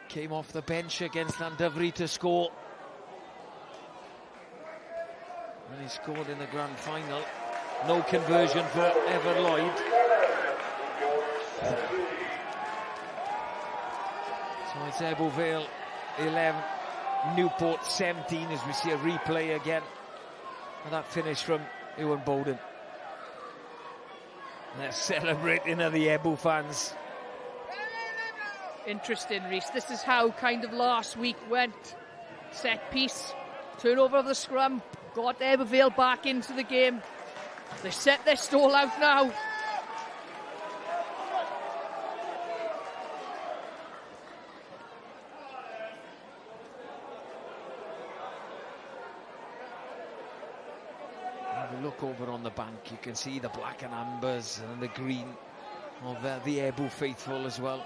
Speaker 15: Came off the bench against Llandovery to score. And he scored in the grand final. No conversion for Ever Lloyd. So it's Ebbw Vale 11, Newport 17 as we see a replay again. And that finish from Ewan Bowden. They're celebrating the Ebbw fans.
Speaker 9: Interesting, Reese. This is how kind of last week went. Set piece, turnover of the scrum, got Ebbw Vale back into the game. They set their stall out now.
Speaker 15: Have a look over on the bank, you can see the black and ambers and the green of the Ebbw faithful as well.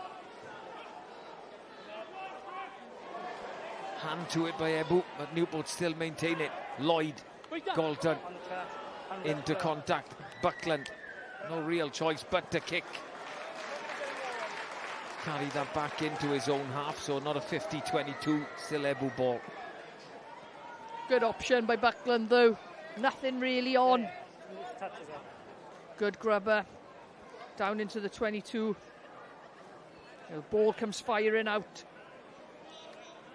Speaker 15: Hand to it by Ebbw, but Newport still maintain it. Lloyd, Galton into contact. Buckland, no real choice but to kick. carry that back into his own half, so not a 50-22, still Ebbw ball.
Speaker 9: Good option by Buckland though, nothing really on. Good grubber, down into the 22. The ball comes firing out.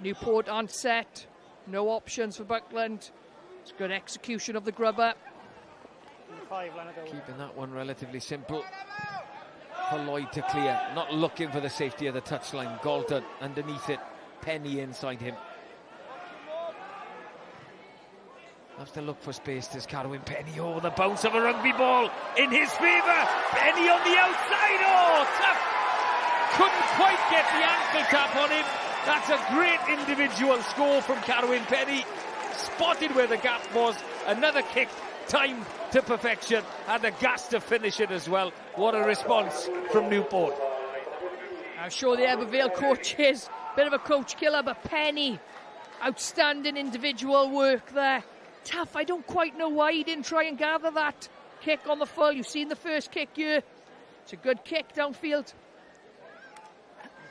Speaker 9: Newport on set, no options for Buckland. It's good execution of the grubber.
Speaker 15: Keeping that one relatively simple for Lloyd to clear. Not looking for the safety of the touchline. Galton underneath it. Penny inside him. Has to look for space. There's Carwyn Penny. Oh, the bounce of a rugby ball in his favour. Penny on the outside. Oh, tough. Couldn't quite get the ankle tap on him. That's a great individual score from Carwyn Penny. Spotted where the gap was. Another kick. Time to perfection. Had the gas to finish it as well. What a response from Newport.
Speaker 9: I'm sure the Ebbw Vale coach is. Bit of a coach killer, but Penny. Outstanding individual work there. Tough. I don't quite know why he didn't try and gather that kick on the full. You've seen the first kick here. It's a good kick downfield.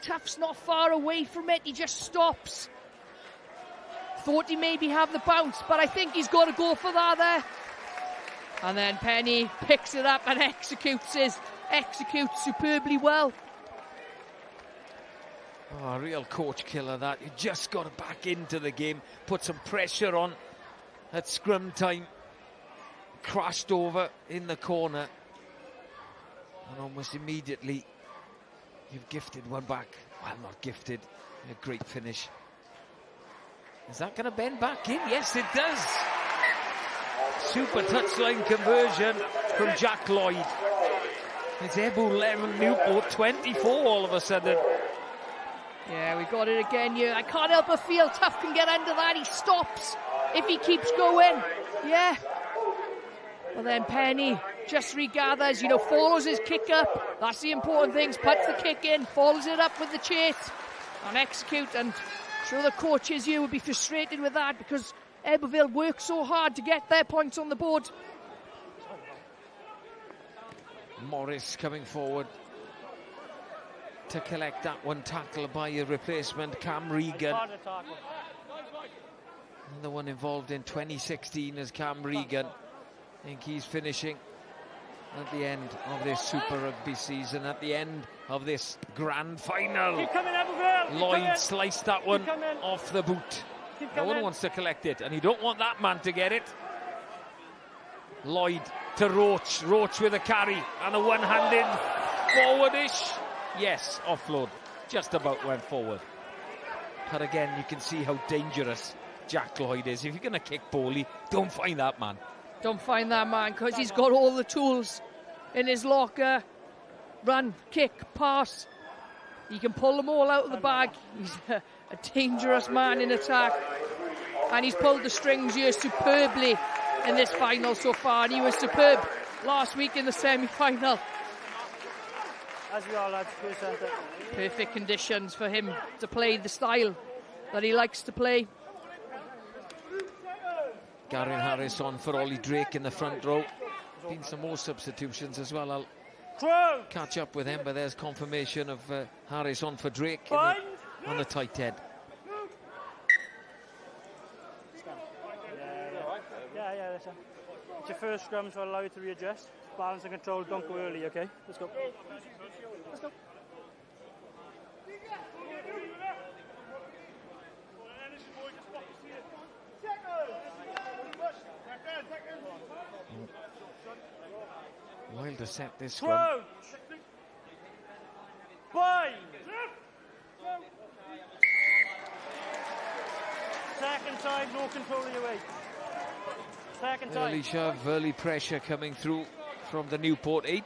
Speaker 9: Tuff's not far away from it. He just stops. Thought he maybe have the bounce, but I think he's got to go for that there. And then Penny picks it up and executes superbly well.
Speaker 15: Oh, a real coach killer that. You just got to back into the game, put some pressure on at scrum time. Crashed over in the corner. And almost immediately you've gifted one back. Well, not gifted. A great finish. Is that going to bend back in? Yes, it does. Super touchline conversion from Jack Lloyd. It's Ebbw 11, Newport 24 all of a sudden.
Speaker 9: Yeah, we got it again here. I can't help but feel Tuff can get under that. He stops if he keeps going. Yeah. Well then Penny just regathers, follows his kick up. That's the important thing. Puts the kick in, follows it up with the chase and execute. And I'm sure the coaches here would be frustrated with that because Ebbw Vale worked so hard to get their points on the board.
Speaker 15: Morris coming forward to collect that one, tackled by a replacement, Cam Regan. The one involved in 2016 is Cam Regan. I think he's finishing at the end of this Super Rugby season, at the end of this grand final. Lloyd sliced that one off the boot. No one wants to collect it, and you don't want that man to get it. Lloyd to Roach. Roach with a carry and a one-handed forwardish. Yes, offload. Just about went forward. But again, you can see how dangerous Jack Lloyd is. If you're going to kick poorly, don't find that man.
Speaker 9: Don't find that man, because he's got all the tools in his locker. Run, kick, pass. He can pull them all out of the bag. He's a dangerous man in attack. And he's pulled the strings here superbly in this final so far. And he was superb last week in the semi-final.
Speaker 17: As we all had to centre.
Speaker 9: Perfect conditions for him to play the style that he likes to play.
Speaker 15: Garen Harris on for Ollie Drake in the front row. Been some more substitutions as well. I'll catch up with him, but there's confirmation of Harris on for Drake on the tight head.
Speaker 17: Yeah, listen. It's your first scrum, so I'll allow you to readjust. Balance and control, don't go early, okay? Let's go. Let's go.
Speaker 15: Wild to set this scrum.
Speaker 17: Bind! Second time, no control of your weight. Second time.
Speaker 15: Early shove, early pressure coming through from the Newport 8.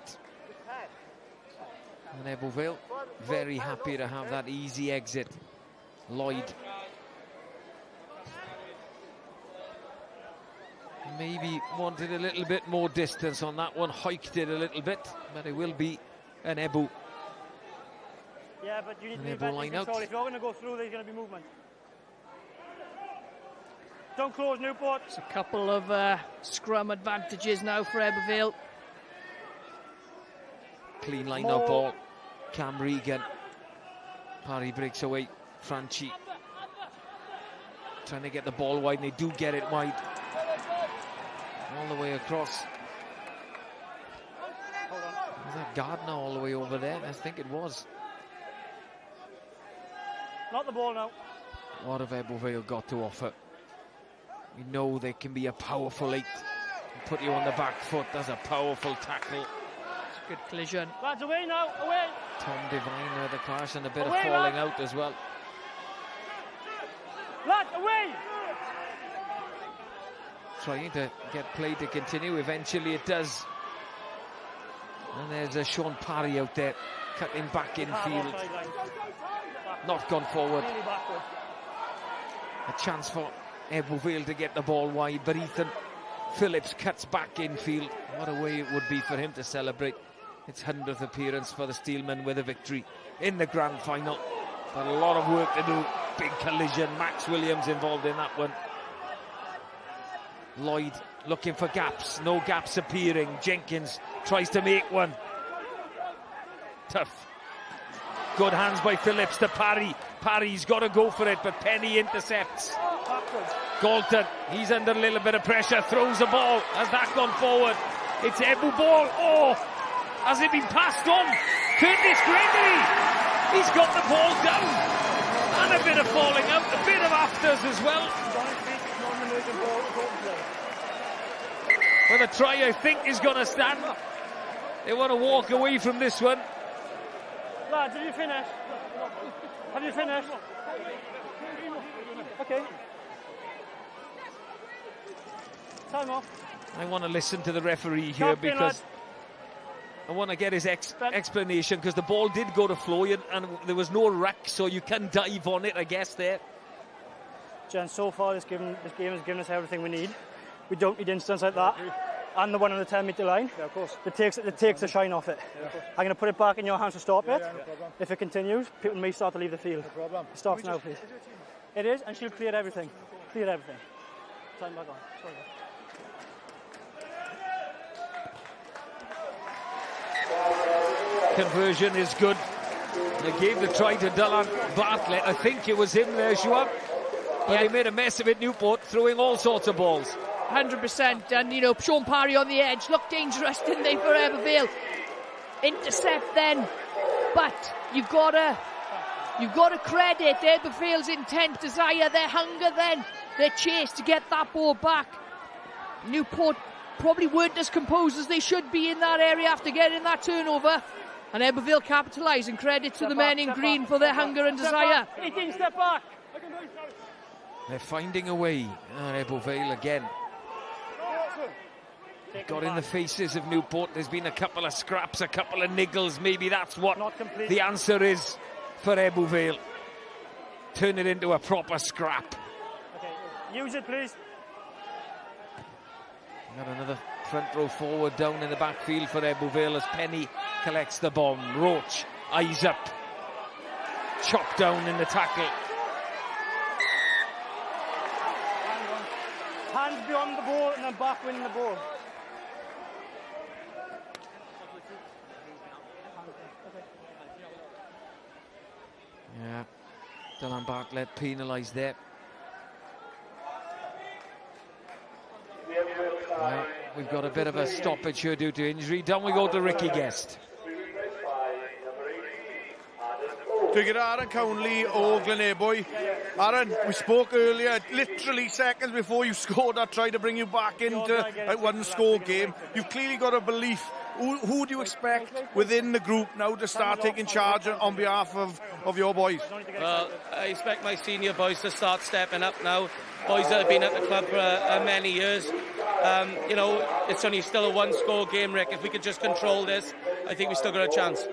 Speaker 15: And Ebbw Vale very happy to have that easy exit. Lloyd. Maybe wanted a little bit more distance on that one, hiked it a little bit, but it will be an Ebbw.
Speaker 17: Yeah, but you need to be better in control. If you're going to go through, there's going to be movement. Don't close, Newport.
Speaker 9: It's a couple of scrum advantages now for Ebbw Vale.
Speaker 15: Clean line now ball. Cam Regan. Parry breaks away. Franchi trying to get the ball wide, and they do get it wide. All the way across. Was that Gardner all the way over there? I think it was.
Speaker 17: Not the ball now.
Speaker 15: What have Ebbw Vale got to offer? We know they can be a powerful 8. Put you on the back foot. That's a powerful tackle.
Speaker 9: It's a good collision.
Speaker 17: Lads, away now, away.
Speaker 15: Tom Devine with the crash and a bit
Speaker 17: Away,
Speaker 15: of falling
Speaker 17: lad.
Speaker 15: out as well.
Speaker 17: Lads, away.
Speaker 15: Trying to get play to continue. Eventually it does. And there's a Sean Parry out there, cutting back infield. Not gone forward. A chance for Ebbw Vale to get the ball wide, but Ethan Phillips cuts back infield. What a way it would be for him to celebrate its 100th appearance for the Steelmen with a victory in the grand final. But a lot of work to do. Big collision. Max Williams involved in that one. Lloyd looking for gaps. No gaps appearing. Jenkins tries to make one. Tough. Good hands by Phillips to Parry. Parry's got to go for it, but Penny intercepts. Galton, he's under a little bit of pressure, throws the ball. Has that gone forward? It's Ebbw ball. Oh, has it been passed on? Curtis Gregory, he's got the ball down. And a bit of falling out, a bit of afters as well. But the try, I think, is going to stand. They want to walk away from this one.
Speaker 17: Lads, have you finished? Have you finished? Okay. Time off.
Speaker 15: I want to listen to the referee here because I want to get his explanation, because the ball did go to Floyd and there was no ruck, so you can dive on it, I guess, there.
Speaker 17: Jen, so far this game has given us everything we need. We don't need incidents like that. And the one on the 10-metre line. Yeah, of course. It takes the shine off it. Yeah, I'm going to put it back in your hands to stop it. No problem. If it continues, people may start to leave the field. No problem. It stops now, please. It is, and she'll clear everything. Clear everything. Time back on. Sorry.
Speaker 15: Conversion is good. They gave the try to Dylan Bartlett. I think it was him there, Shuab. But they made a mess of it, Newport, throwing all sorts of balls.
Speaker 9: 100%, and you know, Sean Parry on the edge looked dangerous, didn't they, for Ebbw Vale? Intercept then, but you've got to credit Ebbw Vale's intent, desire, their hunger, then their chase to get that ball back. Newport probably weren't as composed as they should be in that area after getting that turnover, and Ebbw Vale capitalise, and credit to the men in green for their hunger and desire.
Speaker 17: 18, step back.
Speaker 15: They're finding a way. Ebbw Vale again. Got in the faces of Newport. There's been a couple of scraps, a couple of niggles. Maybe that's what the answer is for Ebbw Vale. Turn it into a proper scrap.
Speaker 17: Okay, use it, please.
Speaker 15: Got another front row forward down in the backfield for Ebbw Vale as Penny collects the bomb. Roach, eyes up. Chopped down in the tackle.
Speaker 17: Hands beyond the ball and then back winning the ball.
Speaker 15: Yeah, Dylan Bartlett penalised there. Well, we've got a bit of a stoppage here due to injury. Down we go to Ricky Guest.
Speaker 10: To get Aaron Cownley or Glenaboy. Aaron, we spoke earlier, literally seconds before you scored, I tried to bring you back into a one-score game. You've clearly got a belief. Who do you expect within the group now to start taking charge on behalf of your boys?
Speaker 19: Well, I expect my senior boys to start stepping up now. Boys that have been at the club for many years. You know, it's only still a one-score game, Rick. If we could just control this, I think we still got a chance.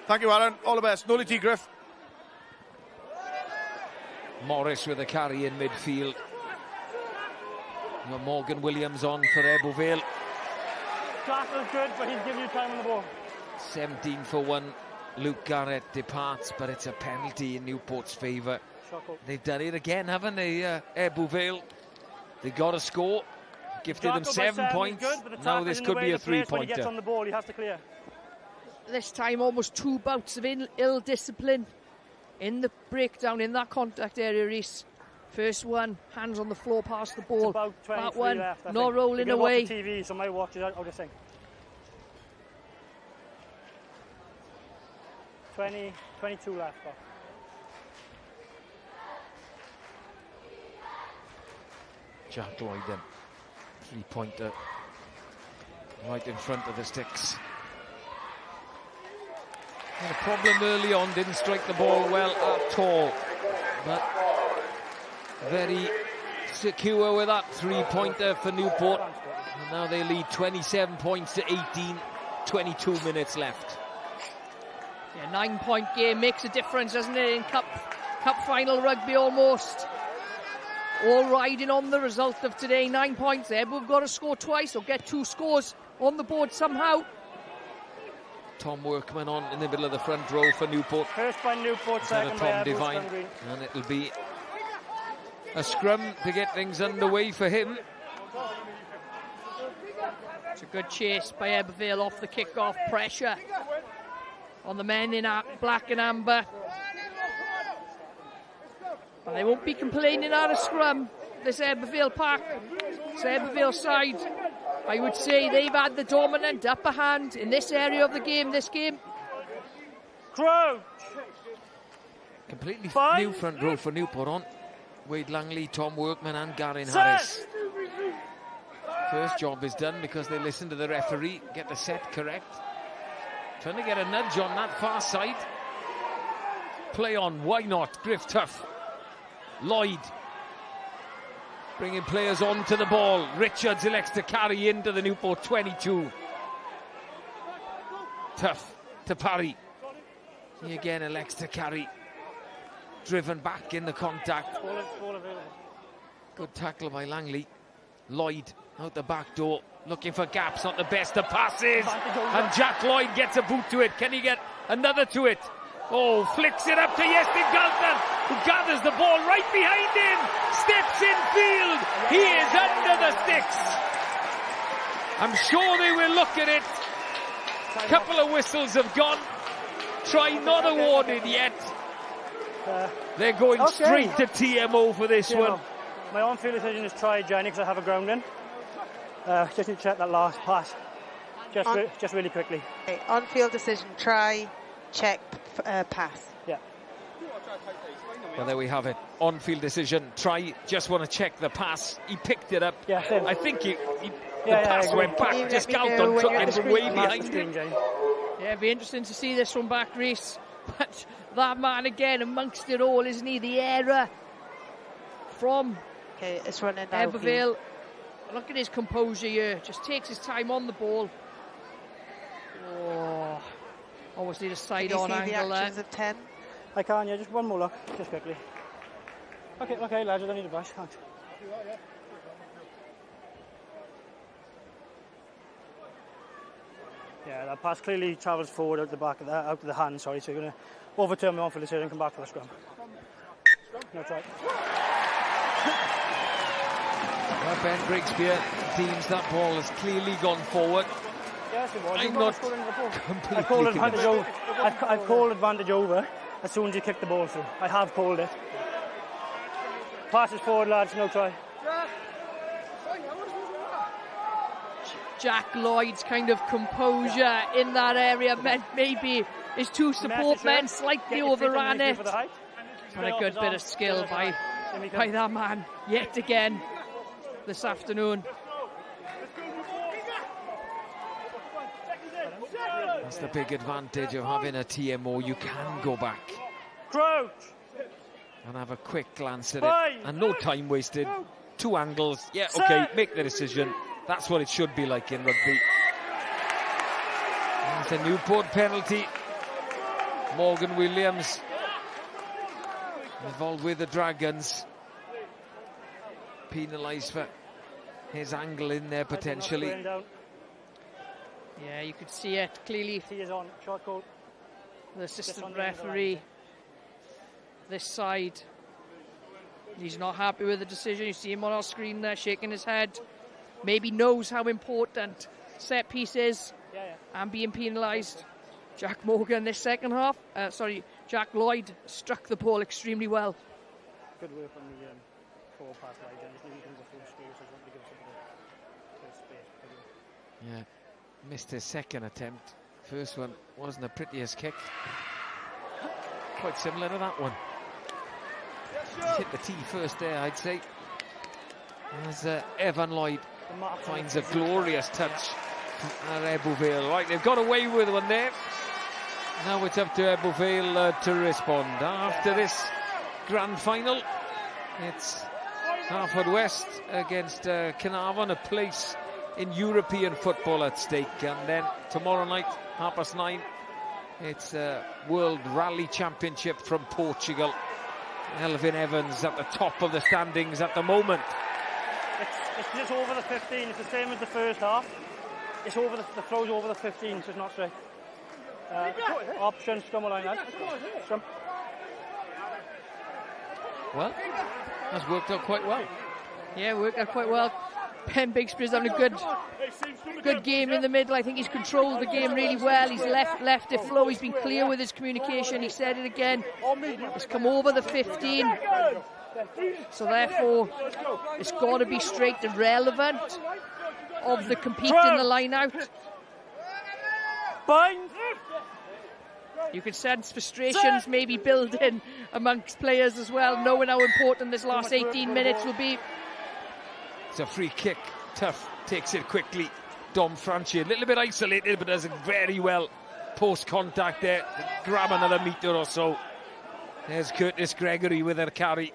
Speaker 10: Thank you, Aaron. All the best. Nolly T. Griff.
Speaker 15: Morris with a carry in midfield. Got Morgan Williams on for Ebbw Vale.
Speaker 17: Tackle's good, but he's giving you time on the ball.
Speaker 15: 17 for 1. Luke Garrett departs, but it's a penalty in Newport's favour. They've done it again, haven't they, Ebbw Vale? They got a score, gifted them 7 points.
Speaker 17: Good,
Speaker 15: now this could be a 3-pointer.
Speaker 17: When he gets on the ball, he has to clear.
Speaker 9: This time almost 2 bouts of ill discipline in the breakdown, in that contact area, Reese. First one, hands on the floor past the ball.
Speaker 17: It's about 23
Speaker 9: that one,
Speaker 17: left,
Speaker 9: not rolling away.
Speaker 17: Watch the TV, so my watch is out of sync. 22 left. Bob.
Speaker 15: Jack Lloyd then. 3-pointer. Right in front of the sticks. And a problem early on, didn't strike the ball well at all. But very secure with that 3-pointer for Newport. And now they lead 27 points to 18, 22 minutes left.
Speaker 9: Yeah, 9-point game makes a difference, doesn't it, in cup final rugby almost. All riding on the result of today. 9 points there, but we've got to score twice or get 2 scores on the board somehow.
Speaker 15: Tom Workman on in the middle of the front row for Newport.
Speaker 17: First by Newport, second by
Speaker 15: Tom Devine. And it'll be a scrum to get things underway for him.
Speaker 9: It's a good chase by Ebbw Vale off the kick-off. Pressure on the men in black and amber. And they won't be complaining out of scrum, this Ebbw Vale pack. It's Ebbw Vale side. I would say they've had the dominant upper hand in this area of the game, this game.
Speaker 17: Crouch!
Speaker 15: Completely new front row for Newport on. Wade Langley, Tom Workman and Garin
Speaker 17: set.
Speaker 15: Harris. First job is done because they listen to the referee, get the set correct. Trying to get a nudge on that far side. Play on, why not? Griff Tuff. Lloyd. Bringing players onto the ball. Richards elects to carry into the Newport 22. Tuff to Parry. He again elects to carry. Driven back in the contact. Good tackle by Langley. Lloyd out the back door, looking for gaps, not the best of passes. And Jack Lloyd gets a boot to it. Can he get another to it? Oh, flicks it up to Iestyn Galton, who gathers the ball right behind him. Steps in field. He is under the sticks. I'm sure they will look at it. Couple of whistles have gone. Try not awarded yet. They're going straight to TMO for this one.
Speaker 17: My on-field decision is try Jenny because I have a ground in. Just need to check that last pass. Just really quickly.
Speaker 16: Okay, on-field decision, try, check, pass.
Speaker 17: Yeah.
Speaker 15: Well, there we have it. On-field decision, try, just want to check the pass. He picked it up.
Speaker 17: Yeah,
Speaker 15: I think the pass went back. Just Galton took him from way behind him.
Speaker 9: Yeah, it'd be interesting to see this one back, Reese. But that man again amongst it all, isn't he? The error from
Speaker 16: it's running now.
Speaker 9: Ebbw Vale. Look at his composure here. Just takes his time on the ball. Oh, always need a side-on angle there.
Speaker 16: Of 10?
Speaker 17: I can, yeah. Just one more look, just quickly. Okay, lads. I don't need a brush. Thanks. Yeah, that pass clearly travels forward out the back of out of the hand. Sorry, so you're going to overturn me on for the decision and come back for the scrum. No try.
Speaker 15: Well, Ben Breakspear deems that ball has clearly gone forward.
Speaker 17: Yes, it was.
Speaker 15: I'm not completely convinced.
Speaker 17: I've called advantage over as soon as you kick the ball through. I have called it. Passes forward, lads. No try.
Speaker 9: Jack Lloyd's kind of composure in that area meant maybe his 2 support men slightly overran it. And a good bit of skill by that man yet again this afternoon.
Speaker 15: That's the big advantage of having a TMO. You can go back.
Speaker 17: Crouch.
Speaker 15: And have a quick glance at it. And no time wasted. 2 angles. Yeah, okay, make the decision. That's what it should be like in rugby. It's a Newport penalty. Morgan Williams involved with the Dragons. Penalised for his angle in there potentially.
Speaker 9: Yeah, you could see it clearly.
Speaker 17: He is on. Short call.
Speaker 9: The assistant referee this side. He's not happy with the decision. You see him on our screen there shaking his head. Maybe knows how important set piece is and being penalised. Jack Morgan this second half. Jack Lloyd struck the ball extremely well.
Speaker 17: Good work on the forward pass line. He comes a full space, so he gives a bit of space.
Speaker 15: Yeah, missed his second attempt. First one wasn't the prettiest kick. Quite similar to that one. Hit the tee first there, I'd say. As Evan Lloyd finds a glorious touch at Ebbw Vale. Right, they've got away with one there. Now it's up to Ebbw Vale to respond. After this grand final, it's Harford West against Carnarvon, a place in European football at stake. And then tomorrow night, 9:30, it's World Rally Championship from Portugal. Elvin Evans at the top of the standings at the moment.
Speaker 17: It's just over the 15. It's the same as the first half. It's over the throw's over the 15, so it's not straight. Option, scrum line out. Scrum.
Speaker 15: Well, that's worked out quite well.
Speaker 9: Yeah, worked out quite well. Ben Bigsby's having a good game in the middle. I think he's controlled the game really well. He's left it flow. He's been clear with his communication. He said it again. It's come over the 15. So therefore, it's got to be straight and relevant of the competing the line out. You can sense frustrations maybe building amongst players as well, knowing how important this last 18 minutes will be.
Speaker 15: It's a free kick. Tough takes it quickly. Dom Franchi, a little bit isolated, but does it very well. Post contact there. Grab another metre or so. There's Curtis Gregory with her carry.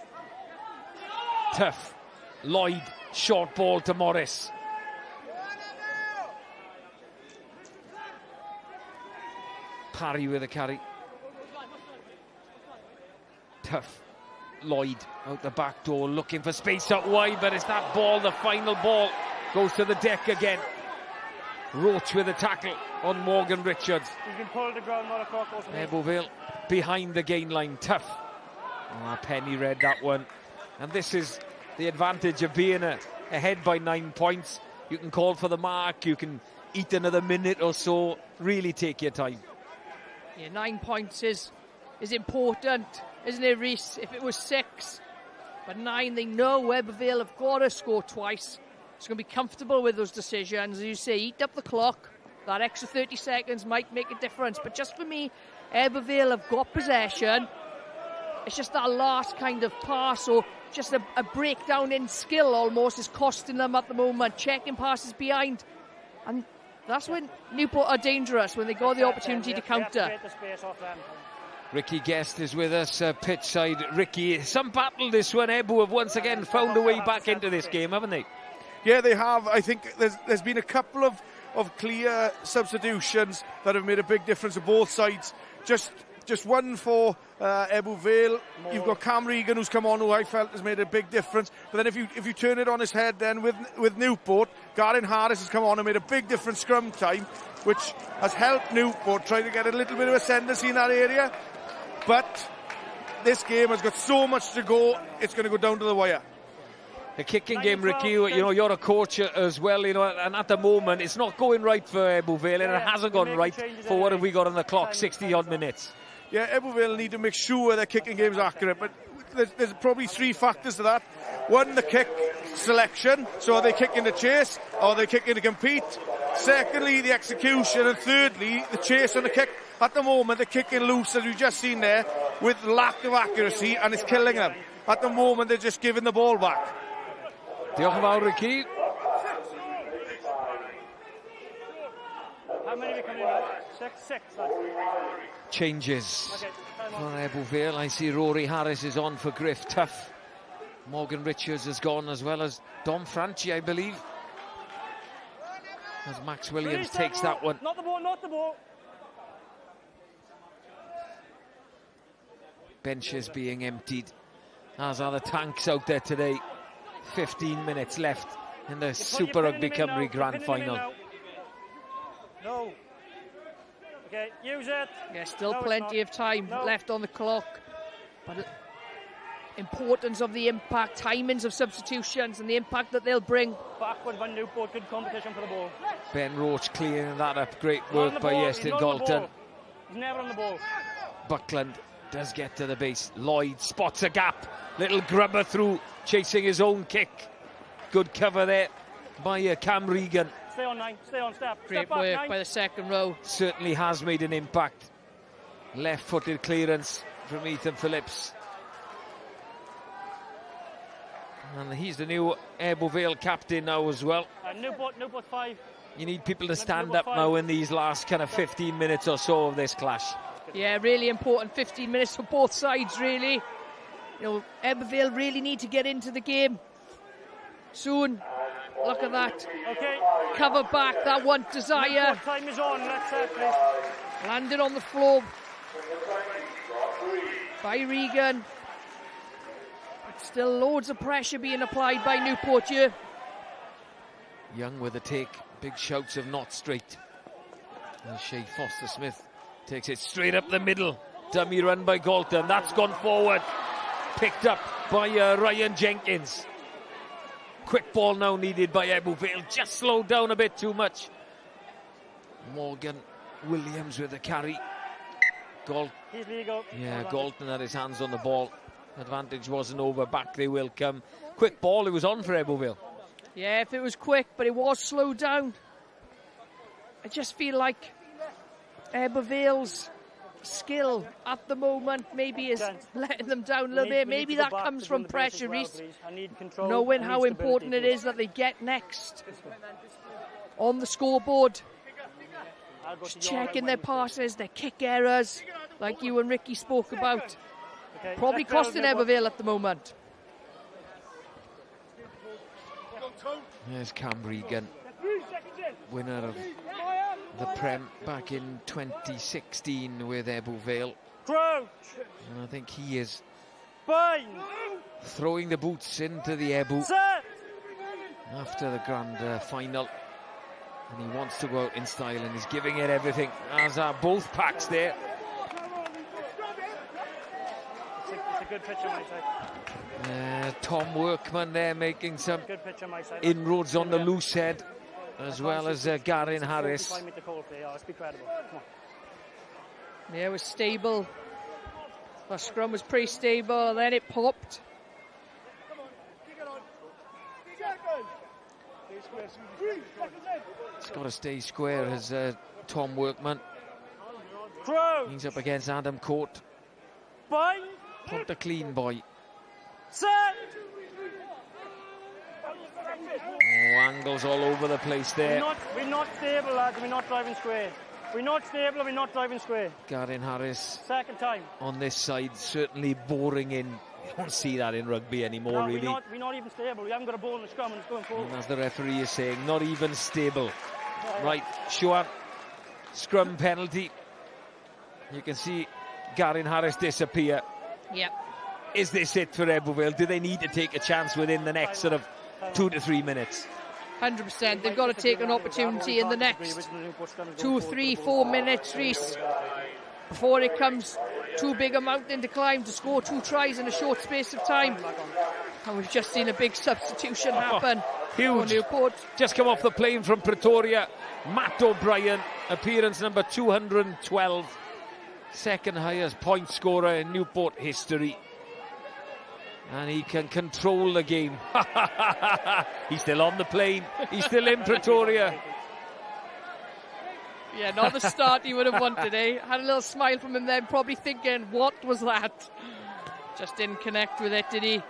Speaker 15: Tough. Lloyd, short ball to Morris. Parry with a carry. Tough. Lloyd out the back door looking for space out wide, but it's that ball, the final ball, goes to the deck again. Roach with a tackle on Morgan Richards.
Speaker 17: He's been pulled to the ground, not a cross.
Speaker 15: Ebbw Vale behind the gain line. Tough. Penny read that one. And this is the advantage of being ahead by 9 points. You can call for the mark, you can eat another minute or so. Really take your time.
Speaker 9: Yeah, 9 points is important, isn't it, Reece? If it was 6, but 9, they know Ebbw Vale have got to score twice. It's going to be comfortable with those decisions. As you say, eat up the clock. That extra 30 seconds might make a difference. But just for me, Ebbw Vale have got possession. It's just that last kind of pass, or just a breakdown in skill almost, is costing them at the moment. Checking passes behind. And that's when Newport are dangerous, when they got the opportunity to counter.
Speaker 15: Ricky Guest is with us, pitch side. Ricky, some battle this one. Ebbw have once again found a way back into this game, haven't they?
Speaker 10: Yeah, they have. I think there's been a couple of clear substitutions that have made a big difference to both sides. Just one for Ebbw Vale. You've got Cam Regan, who's come on, who I felt has made a big difference. But then if you turn it on his head, then with Newport, Garen Harris has come on and made a big difference scrum time, which has helped Newport try to get a little bit of ascendancy in that area. But this game has got so much to go, it's going to go down to the wire.
Speaker 15: The kicking game, Ricky, you're a coach as well, and at the moment it's not going right for Ebbw Vale, and it hasn't gone right for what have we got on the clock, 60-odd minutes.
Speaker 10: Yeah, Ebbw Vale need to make sure their kicking game's accurate, but there's probably 3 factors to that. One, the kick selection, so are they kicking to chase, or are they kicking to compete? Secondly, the execution, and thirdly, the chase on the kick. At the moment, they're kicking loose, as we've just seen there, with lack of accuracy, and it's killing them. At the moment, they're just giving the ball back.
Speaker 15: Diolch yn fawr, Ricky.
Speaker 17: How many are we coming in? 6.
Speaker 15: Changes for Ebbw Vale. I see Rory Harris is on for Griff. Tough. Morgan Richards has gone, as well as Dom Franchi, I believe. As Max Williams takes that one.
Speaker 17: Not the ball.
Speaker 15: Benches being emptied, as are the tanks out there today. 15 minutes left in the Super Rygbi Cymru Grand Final.
Speaker 17: No. Okay, use it.
Speaker 9: Yeah, still plenty of time left on the clock. But importance of the impact, timings of substitutions, and the impact that they'll bring.
Speaker 17: Backward by Newport, good competition for the ball.
Speaker 15: Ben Roach clearing that up. Great work by Iestyn Galton.
Speaker 17: He's never on the ball.
Speaker 15: Buckland does get to the base. Lloyd spots a gap. Little grubber through, chasing his own kick. Good cover there by Cam Regan.
Speaker 17: Stay on 9, stay on step.
Speaker 9: Great
Speaker 17: Step back,
Speaker 9: work
Speaker 17: 9.
Speaker 9: by the second row.
Speaker 15: Certainly has made an impact. Left-footed clearance from Ethan Phillips. And he's the new Ebbw Vale captain now as well.
Speaker 17: Newport 5.
Speaker 15: You need people to stand up now in these last kind of 15 minutes or so of this clash.
Speaker 9: Yeah, really important 15 minutes for both sides, really. You know, Ebbw Vale really need to get into the game soon. Look at that.
Speaker 17: Okay.
Speaker 9: Cover back, that one desire.
Speaker 17: Time is on, let's please.
Speaker 9: Landed on the floor by Regan. But still loads of pressure being applied by Newport here.
Speaker 15: Young with a take. Big shouts of not straight. And Shea Foster-Smith takes it straight up the middle. Dummy run by Galton. That's gone forward. Picked up by Ryan Jenkins. Quick ball now needed by Ebbw Vale. Just slowed down a bit too much. Morgan Williams with the carry.
Speaker 17: He's legal.
Speaker 15: Yeah, Galton had his hands on the ball. Advantage wasn't over. Back they will come. Quick ball. It was on for Ebbw Vale.
Speaker 9: Yeah, if it was quick, but it was slowed down. I just feel like Ebbw Vale's skill at the moment maybe is letting them down a little bit. Maybe that comes from pressure, Reece. Knowing how important it is that they get next on the scoreboard. Just checking their passes, their kick errors, like you and Ricky spoke about. Probably costing Ebbw Vale at the moment.
Speaker 15: There's Cam Regan, winner of the Prem back in 2016 with Ebbw Vale. And I think he is throwing the boots into the Ebbw after the grand final. And he wants to go out in style and he's giving it everything, as are both packs there.
Speaker 17: It's a good pitch on my side.
Speaker 15: Tom Workman there making some inroads on the loose head, as well as Garin Harris.
Speaker 9: Yeah, it was stable. The scrum was pretty stable, then it popped.
Speaker 15: It's got to stay square as Tom Workman. He's up against Adam Court. Punt a clean boy. Angles all over the place there.
Speaker 17: We're not stable, lads. We're not driving square. We're not stable. We're not driving square.
Speaker 15: Garin Harris.
Speaker 17: Second time.
Speaker 15: On this side, certainly boring in. You don't see that in rugby anymore, really.
Speaker 17: We're not even stable. We haven't got a ball in the scrum and it's going forward.
Speaker 15: And as the referee is saying, not even stable. Right, sure. Scrum penalty. You can see Garin Harris disappear.
Speaker 9: Yep.
Speaker 15: Is this it for Ebbw Vale? Do they need to take a chance within the next sort of 2 to 3 minutes?
Speaker 9: 100%. They've got to take an opportunity in the next 2, 3, 4 minutes, Reece, before it comes too big a mountain to climb to score 2 tries in a short space of time. And we've just seen a big substitution happen.
Speaker 15: Huge.
Speaker 9: Newport.
Speaker 15: Just come off the plane from Pretoria. Matt O'Brien, appearance number 212. Second highest point scorer in Newport history. And he can control the game. He's still on the plane. He's still in Pretoria.
Speaker 9: Yeah, not the start he would have wanted, eh? Had a little smile from him then, probably thinking, what was that? Just didn't connect with it, did he?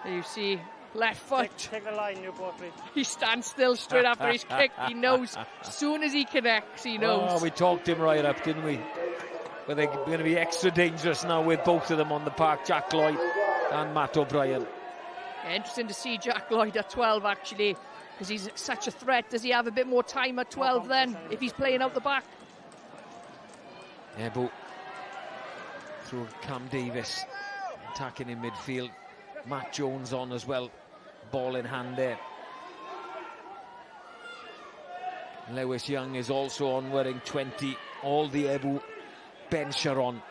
Speaker 9: There you see, left foot.
Speaker 17: Take the line, Newport, please.
Speaker 9: He stands still straight after his kick. He knows, as soon as he connects, he knows.
Speaker 15: Oh, we talked him right up, didn't we? But they're going to be extra dangerous now with both of them on the park, Jack Lloyd and Matt O'Brien.
Speaker 9: Yeah, interesting to see Jack Lloyd at 12, actually, because he's such a threat. Does he have a bit more time at 12 then, if he's playing out the back?
Speaker 15: Ebbw through Cam Davis, attacking in midfield. Matt Jones on as well, ball in hand there. Lewis Young is also on, wearing 20. All the Ebbw bench are on.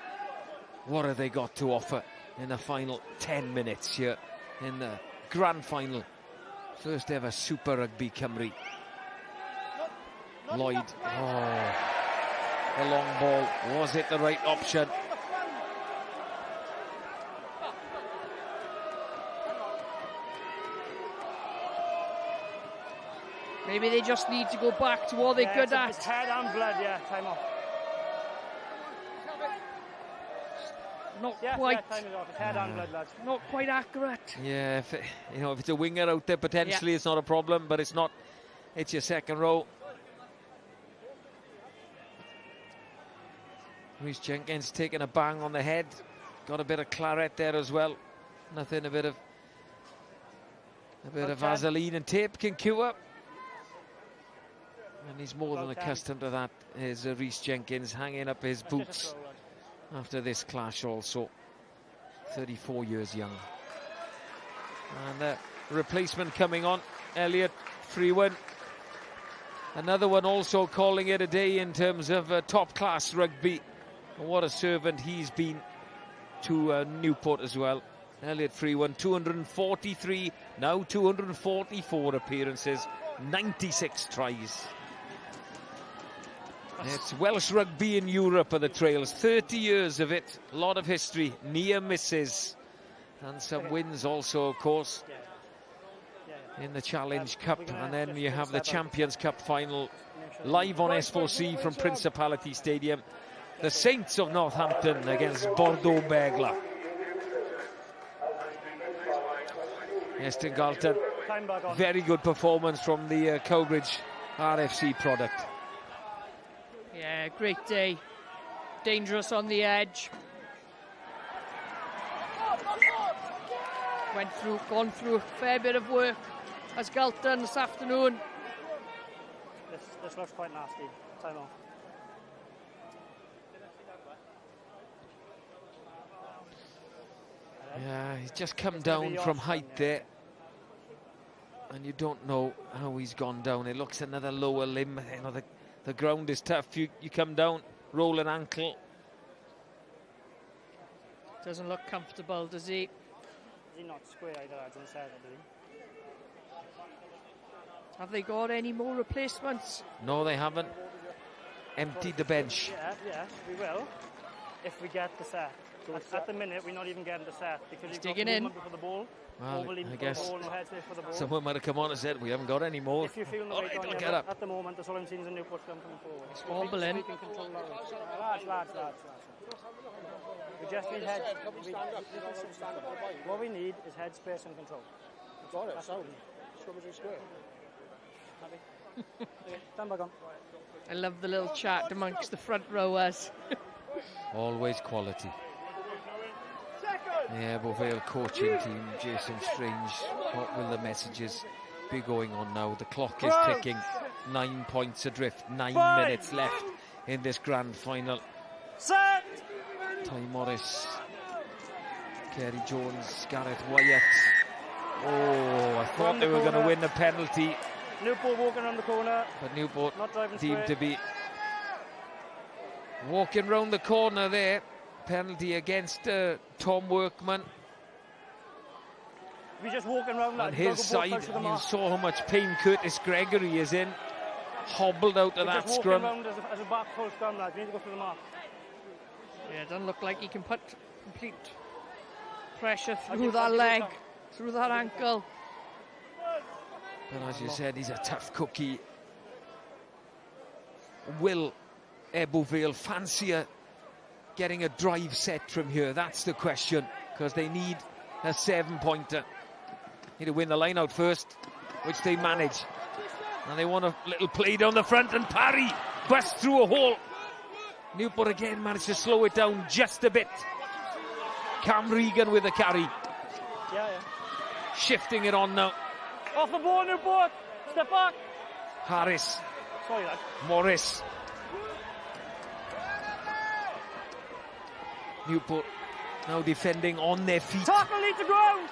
Speaker 15: What have they got to offer in the final 10 minutes here in the grand final? First ever Super Rygbi Cymru. Lloyd, the long ball, was it the right option?
Speaker 9: Maybe they just need to go back to what they're good at.
Speaker 17: It's head and blood, yeah, time off.
Speaker 9: Not quite.
Speaker 17: Time is off. It's head and blood, lads.
Speaker 9: Not quite accurate.
Speaker 15: Yeah, if it's a winger out there, potentially it's not a problem, but it's not. It's your second row. Rhys Jenkins taking a bang on the head. Got a bit of claret there as well. Nothing, a bit of Vaseline and tape can cure. And he's more than accustomed to that, is Rhys Jenkins, hanging up his boots after this clash also. 34 years young. And the replacement coming on, Elliot Freeman. Another one also calling it a day in terms of top-class rugby. And what a servant he's been to Newport as well. Elliot Freeman, 243, now 244 appearances, 96 tries. It's Welsh rugby in Europe are the trails, 30 years of it, a lot of history, near misses, and some wins also, of course, in the Challenge Cup, and then you have the Champions Cup final live on S4C from Principality Stadium. The Saints of Northampton against Bordeaux Begla. Estyn Galton, very good performance from the Cowbridge RFC product.
Speaker 9: Yeah, great day. Dangerous on the edge. Gone through a fair bit of work as Galton this afternoon.
Speaker 17: This looks quite nasty. Time off.
Speaker 15: Yeah, he's just come down from height there. And you don't know how he's gone down. It looks another lower limb. You know, the ground is tough. You come down, roll an ankle.
Speaker 9: Doesn't look comfortable, does he?
Speaker 17: Is he not square either, as I said, I believe?
Speaker 9: Have they got any more replacements?
Speaker 15: No, they haven't. Emptied the bench.
Speaker 17: Yeah, we will. If we get the set. At the minute, we're not even getting the set because
Speaker 9: he's digging in
Speaker 17: for the ball.
Speaker 15: Well, I guess
Speaker 17: no headspace for the ball.
Speaker 15: Someone might have come on and said we haven't got any more.
Speaker 17: If you're feeling the weight on you, at the moment, that's all I'm seeing is a Newport scrum coming forward.
Speaker 9: It's wobbling.
Speaker 17: Lads. We just need head. What we need is headspace and control.
Speaker 7: Got it. Sound. Scrummage square.
Speaker 17: Happy? Stand back on.
Speaker 9: I love the little chat amongst the front rowers.
Speaker 15: Always quality. The Ebbw Vale coaching team, Jason Strange. What will the messages be going on now? The clock is ticking. 9 points adrift. 9 minutes left in this grand final.
Speaker 17: Set.
Speaker 15: Ty Morris, Kerry Jones, Gareth Wyatt. Oh, I thought they were going to win the penalty.
Speaker 17: Newport walking around the corner.
Speaker 15: But Newport
Speaker 17: not driving
Speaker 15: deemed
Speaker 17: straight.
Speaker 15: to be walking round the corner there. Penalty against Tom Workman.
Speaker 17: We're just walking around
Speaker 15: on his side. You saw how much pain Curtis Gregory is in. Hobbled out of that scrum.
Speaker 17: Around as a back full scrum, lad. We need to go through the mark.
Speaker 9: Yeah, it doesn't look like he can put complete pressure through that leg, through that ankle.
Speaker 15: But as you said, he's a tough cookie. Will Ebbw Vale fancier getting a drive set from here? That's the question, because they need a 7-pointer. Need to win the line out first, which they manage. And they want a little play down the front, and Parry busts through a hole. Newport again managed to slow it down just a bit. Cam Regan with the carry.
Speaker 17: Yeah.
Speaker 15: Shifting it on now.
Speaker 17: Off the ball, Newport. Step back.
Speaker 15: Harris.
Speaker 17: Sorry, lad.
Speaker 15: Morris. Newport now defending on their feet.
Speaker 17: Tackle lead to ground.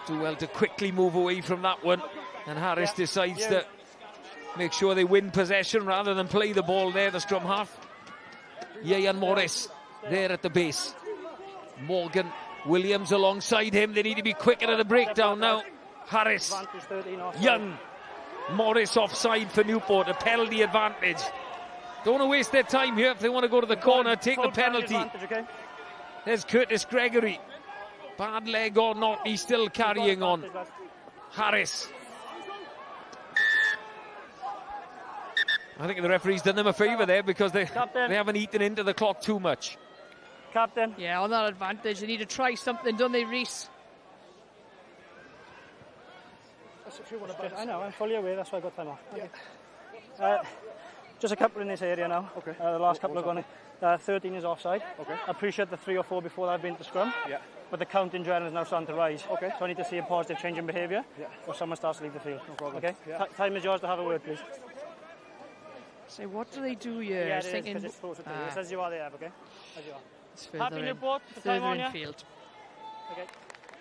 Speaker 15: Do well to quickly move away from that one. And Harris decides to make sure they win possession rather than play the ball there, the scrum half. Ian Morris there at the base. Morgan Williams alongside him. They need to be quicker at the breakdown now. Harris, Young, Morris offside for Newport, a penalty advantage. Don't want to waste their time here if they want to go to the corner, take the penalty. There's Curtis Gregory. Bad leg or not, he's still carrying on. Harris. I think the referee's done them a favour there because they haven't eaten into the clock too much.
Speaker 17: Captain.
Speaker 9: Yeah, on that advantage, they need to try something, don't they, Reece?
Speaker 17: I know, I'm fully aware, that's why I got time off. Yeah. Just a couple in this area now. Okay. The last couple have gone in. 13 is offside. Okay. I appreciate the 3 or 4 before that have been to scrum. Yeah. But the count in general is now starting to rise. Okay. So I need to see a positive change in behaviour. Yeah. Or someone starts to leave the field. No problem. Okay. Yeah. Time is yours to have a word, please.
Speaker 9: So what do they do here?
Speaker 17: Yeah, it is, because it's closer to you. It's as you are there, okay? As you are.
Speaker 9: It's further
Speaker 17: Happy
Speaker 9: in.
Speaker 17: Newport?
Speaker 9: Further
Speaker 17: on
Speaker 9: in field.
Speaker 17: Okay.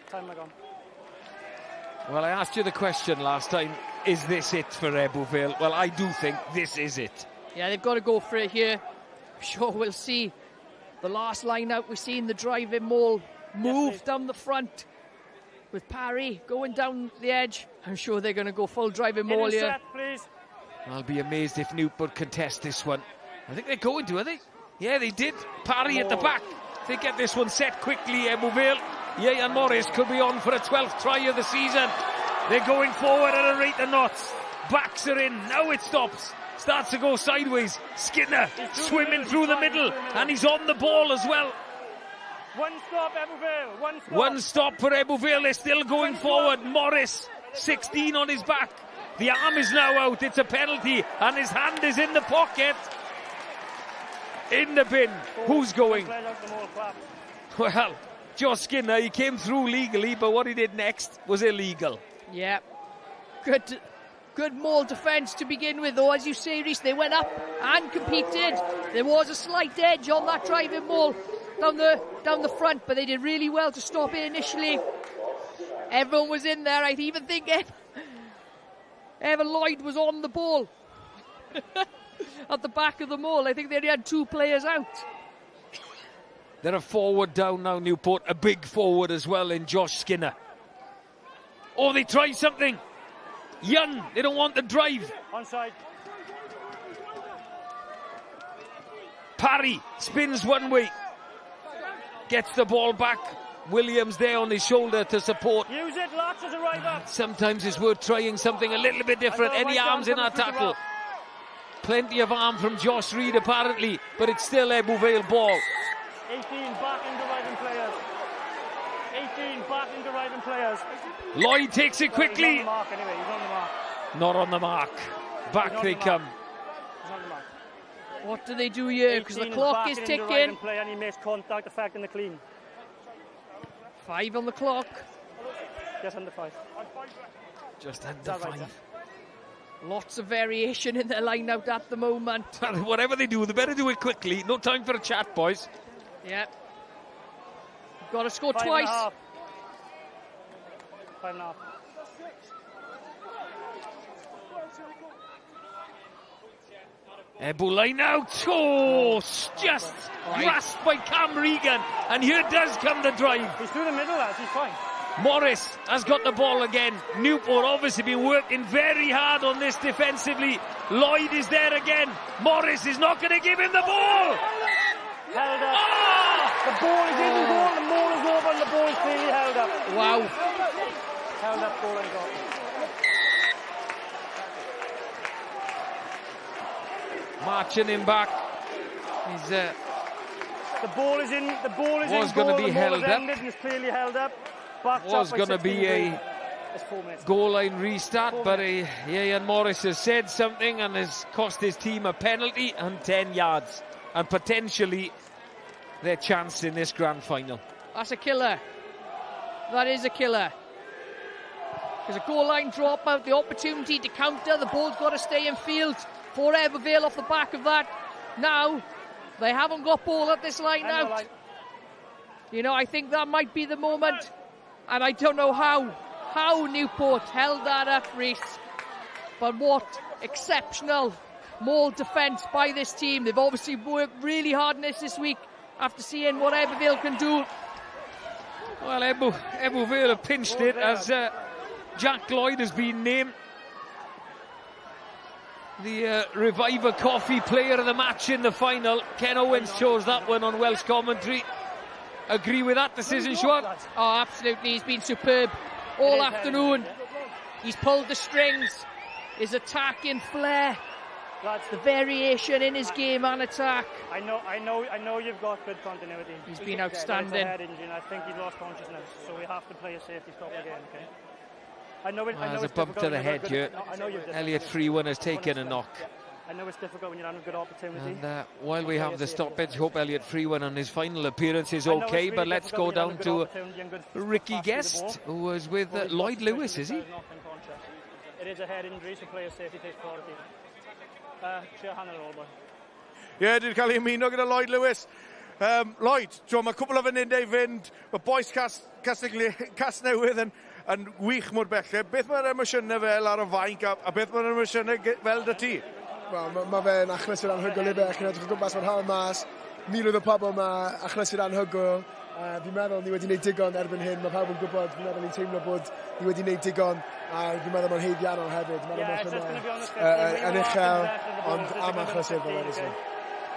Speaker 17: Time gone.
Speaker 15: Well, I asked you the question last time, is this it for Ebbw Vale? Well, I do think this is it.
Speaker 9: Yeah, they've got to go for it here. I'm sure we'll see the last line out. We've seen the driving maul move down the front with Parry going down the edge. I'm sure they're going to go full driving maul here.
Speaker 17: Set, please.
Speaker 15: I'll be amazed if Newport contest this one. I think they're going to, are they? Yeah, they did. Parry at the back. They get this one set quickly, Ebbw Vale. Ieuan Morris could be on for a 12th try of the season. They're going forward at a rate of knots. Backs are in. Now it stops. Starts to go sideways. Skinner swimming through the middle. And he's on the ball as well.
Speaker 17: One stop, Ebbw Vale. One stop.
Speaker 15: One stop for Ebbw Vale. They're still going forward. Morris, 16 on his back. The arm is now out. It's a penalty. And his hand is in the pocket. In the bin. Who's going? Well, Josh Skinner, he came through legally, but what he did next was illegal.
Speaker 9: Yeah. Good maul defence to begin with, though. As you say, Reece, they went up and competed. There was a slight edge on that driving maul down the front, but they did really well to stop it initially. Everyone was in there. I even think Evan Lloyd was on the ball at the back of the maul. I think they only had 2 players out.
Speaker 15: They're a forward down now, Newport. A big forward as well in Josh Skinner. Oh, they tried something. Young, they don't want the drive.
Speaker 17: Onside.
Speaker 15: Parry spins one way. Gets the ball back. Williams there on his shoulder to support.
Speaker 17: Use it, Lats, as a right back.
Speaker 15: Sometimes it's worth trying something a little bit different. Any arms in our tackle. Plenty of arm from Josh Reid apparently, but it's still Ebbw Vale ball.
Speaker 17: 18 back into driving players. 18 back into driving players.
Speaker 15: Lloyd takes it quickly.
Speaker 17: He's on the mark anyway. He's on the mark.
Speaker 15: Not on the mark. Back they come.
Speaker 17: He's on the mark.
Speaker 9: What do they do here? Because the clock is ticking.
Speaker 17: Play and he makes contact, affecting the clean.
Speaker 9: 5 on the clock.
Speaker 17: Just under 5.
Speaker 15: Just under 5.
Speaker 9: Lots of variation in their line out at the moment.
Speaker 15: Whatever they do, they better do it quickly. No time for a chat, boys.
Speaker 9: Yeah. Got to score
Speaker 17: 5
Speaker 9: twice.
Speaker 17: 5.5.
Speaker 15: Ebbw line out. Oh, just grasped by Cam Regan. And here does come the drive.
Speaker 17: He's through the middle, lads. He's fine.
Speaker 15: Morris has got the ball again. Newport obviously been working very hard on this defensively. Lloyd is there again. Morris is not going to give him the ball.
Speaker 17: Held up. Oh! The ball is in the ball. The ball is over and the ball is clearly held up.
Speaker 9: Wow.
Speaker 17: Held up, ball and goal.
Speaker 15: Marching him back. He's
Speaker 17: the ball is in. The ball is
Speaker 15: was
Speaker 17: in.
Speaker 15: Going to be held up.
Speaker 17: And it's clearly held up.
Speaker 15: Was going to be a goal line restart, but Ieuan Morris has said something and has cost his team a penalty and 10 yards, and potentially their chance in this grand final.
Speaker 9: That's a killer. That is a killer. There's a goal line dropout, the opportunity to counter. The ball's got to stay in field for Ebbw Vale off the back of that. Now they haven't got ball at this line out. You know, I think that might be the moment. And I don't know how Newport held that up, Reece. But what exceptional maul defence by this team. They've obviously worked really hard in this week after seeing what Ebbw Vale can do.
Speaker 15: Well, Ebbw Vale have pinched it as Jack Lloyd has been named the Reviver Coffee Player of the Match in the final. Ken Owens chose that one on Welsh commentary. Agree with that decision, Sean?
Speaker 9: Oh, absolutely. He's been superb all afternoon. He's pulled the strings. His attacking flair The variation in his game and attack.
Speaker 17: I know you've got good continuity.
Speaker 9: He's been outstanding.
Speaker 17: Head injury, and I think he's lost consciousness, so we have to play a safety stop again, okay? I know
Speaker 5: There's a bump to the head here. Elliot Freeman has taken a knock.
Speaker 17: I know it's difficult when you have a good opportunity.
Speaker 5: And while we have the stoppage, hope Elliot Freeman on his final appearance is okay. But let's go down to Ricky Guest, who was with Lloyd Lewis, is he?
Speaker 17: It is a head injury, so player safety takes priority.
Speaker 10: Ie, dwi'n cael ei ymuno gyda Lloyd Lewis. Lloyd, mae cwbl o fynyddau fynd, mae boes Casnewydd yn wych mor bellach. Beth mae'r emosiynau fel ar y fainc a beth mae'r emosiynau fel dy ti?
Speaker 20: Mae fe'n achlys i'r anhygoel i fe, chi'n edrych o gwmpas mae'r hawl mas. Miloedd o pobl yma achlys i'r anhygoel. Fi'n meddwl ni wedi gwneud digon erbyn hyn, mae pawb yn gwybod, fi'n meddwl ni'n teimlo bod ni wedi gwneud digon, a fi'n meddwl mae'n heiddiannol hefyd. Yn uchel, ond am achlysur fel wedys.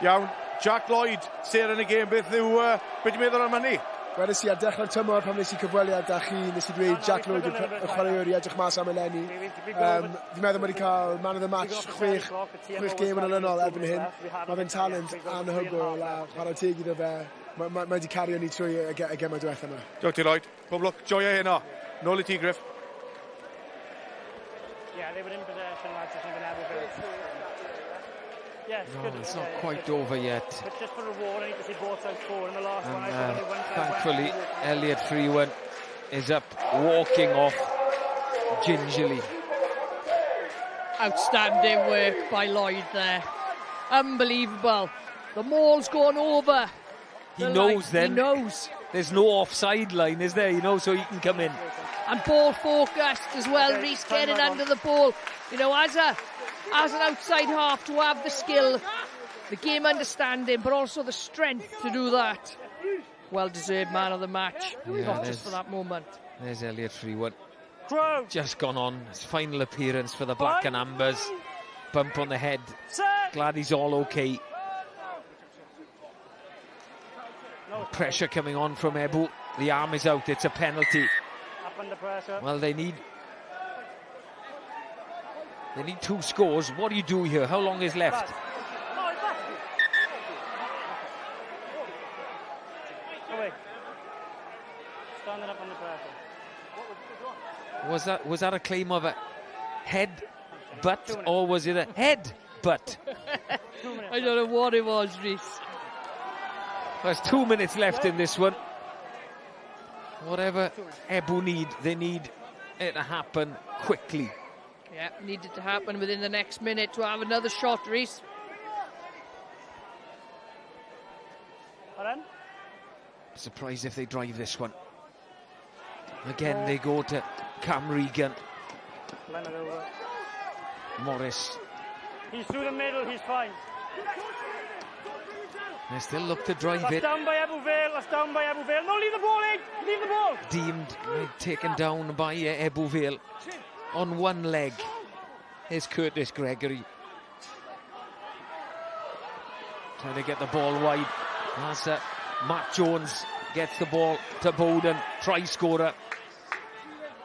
Speaker 10: Iawn, Jack Lloyd, ser yn y gêm, beth dwi'n meddwl am hynny?
Speaker 20: Wedys i ar dechrau'r tymor pan nes i cyfweliad â chi, nes i dweud Jack Lloyd y chwaraewr i edrych mas am eleni. Fi'n meddwl wedi cael man of the match 6 gêm yn olynol erbyn hyn. Mae fe'n talent anhygoel a chwarae teg iddo fe. Mae wedi cario ni trwy y gemau diwethaf yma.
Speaker 10: Diolch ti, Lloyd. Pob lwc, joio heno. Nôl i ti, Griff.
Speaker 17: Yeah, they were in possession, lads, just been able to. Yeah,
Speaker 5: it's not quite over yet.
Speaker 17: But just for a war, I need to see both sides forward in the last one.
Speaker 5: Thankfully, Elliot Freeman is up, walking off gingerly.
Speaker 9: Outstanding work by Lloyd there. Unbelievable. The maul's gone over.
Speaker 5: He knows then.
Speaker 9: He knows.
Speaker 5: There's no offside line, is there? You know, so he can come in.
Speaker 9: And ball focused as well. Reece getting under the ball. You know, as an outside half, to have the skill, the game understanding, but also the strength to do that. Well-deserved man of the match.
Speaker 5: Yeah,
Speaker 9: not just for that moment.
Speaker 5: There's Elliot Freeman. Just gone on. His final appearance for the Black and Ambers. Bump on the head. Glad he's all okay. Pressure coming on from Ebbw. The arm is out. It's a penalty.
Speaker 17: Up under pressure.
Speaker 5: Well, they need 2 scores. What do you do here? How long is left?
Speaker 17: Away. Standing up under pressure.
Speaker 5: Was that a claim of a head butt, or was it a head butt?
Speaker 9: I don't know what it was, Reece.
Speaker 5: There's 2 minutes left in this one. Whatever Ebbw need, they need it to happen quickly.
Speaker 9: Yeah, needed to happen within the next minute to have another shot, Reece.
Speaker 5: Surprised if they drive this one. Again, they go to Cam Regan. Morris.
Speaker 17: He's through the middle, he's fine.
Speaker 5: They still look to drive
Speaker 17: That's
Speaker 5: it.
Speaker 17: down by Ebbw Vale, that's down by Ebbw Vale. No, leave the ball, eh? Leave the ball.
Speaker 5: Deemed taken down by Ebbw Vale. On one leg is Curtis Gregory. Trying to get the ball wide. That's Matt Jones gets the ball to Bowden, try scorer.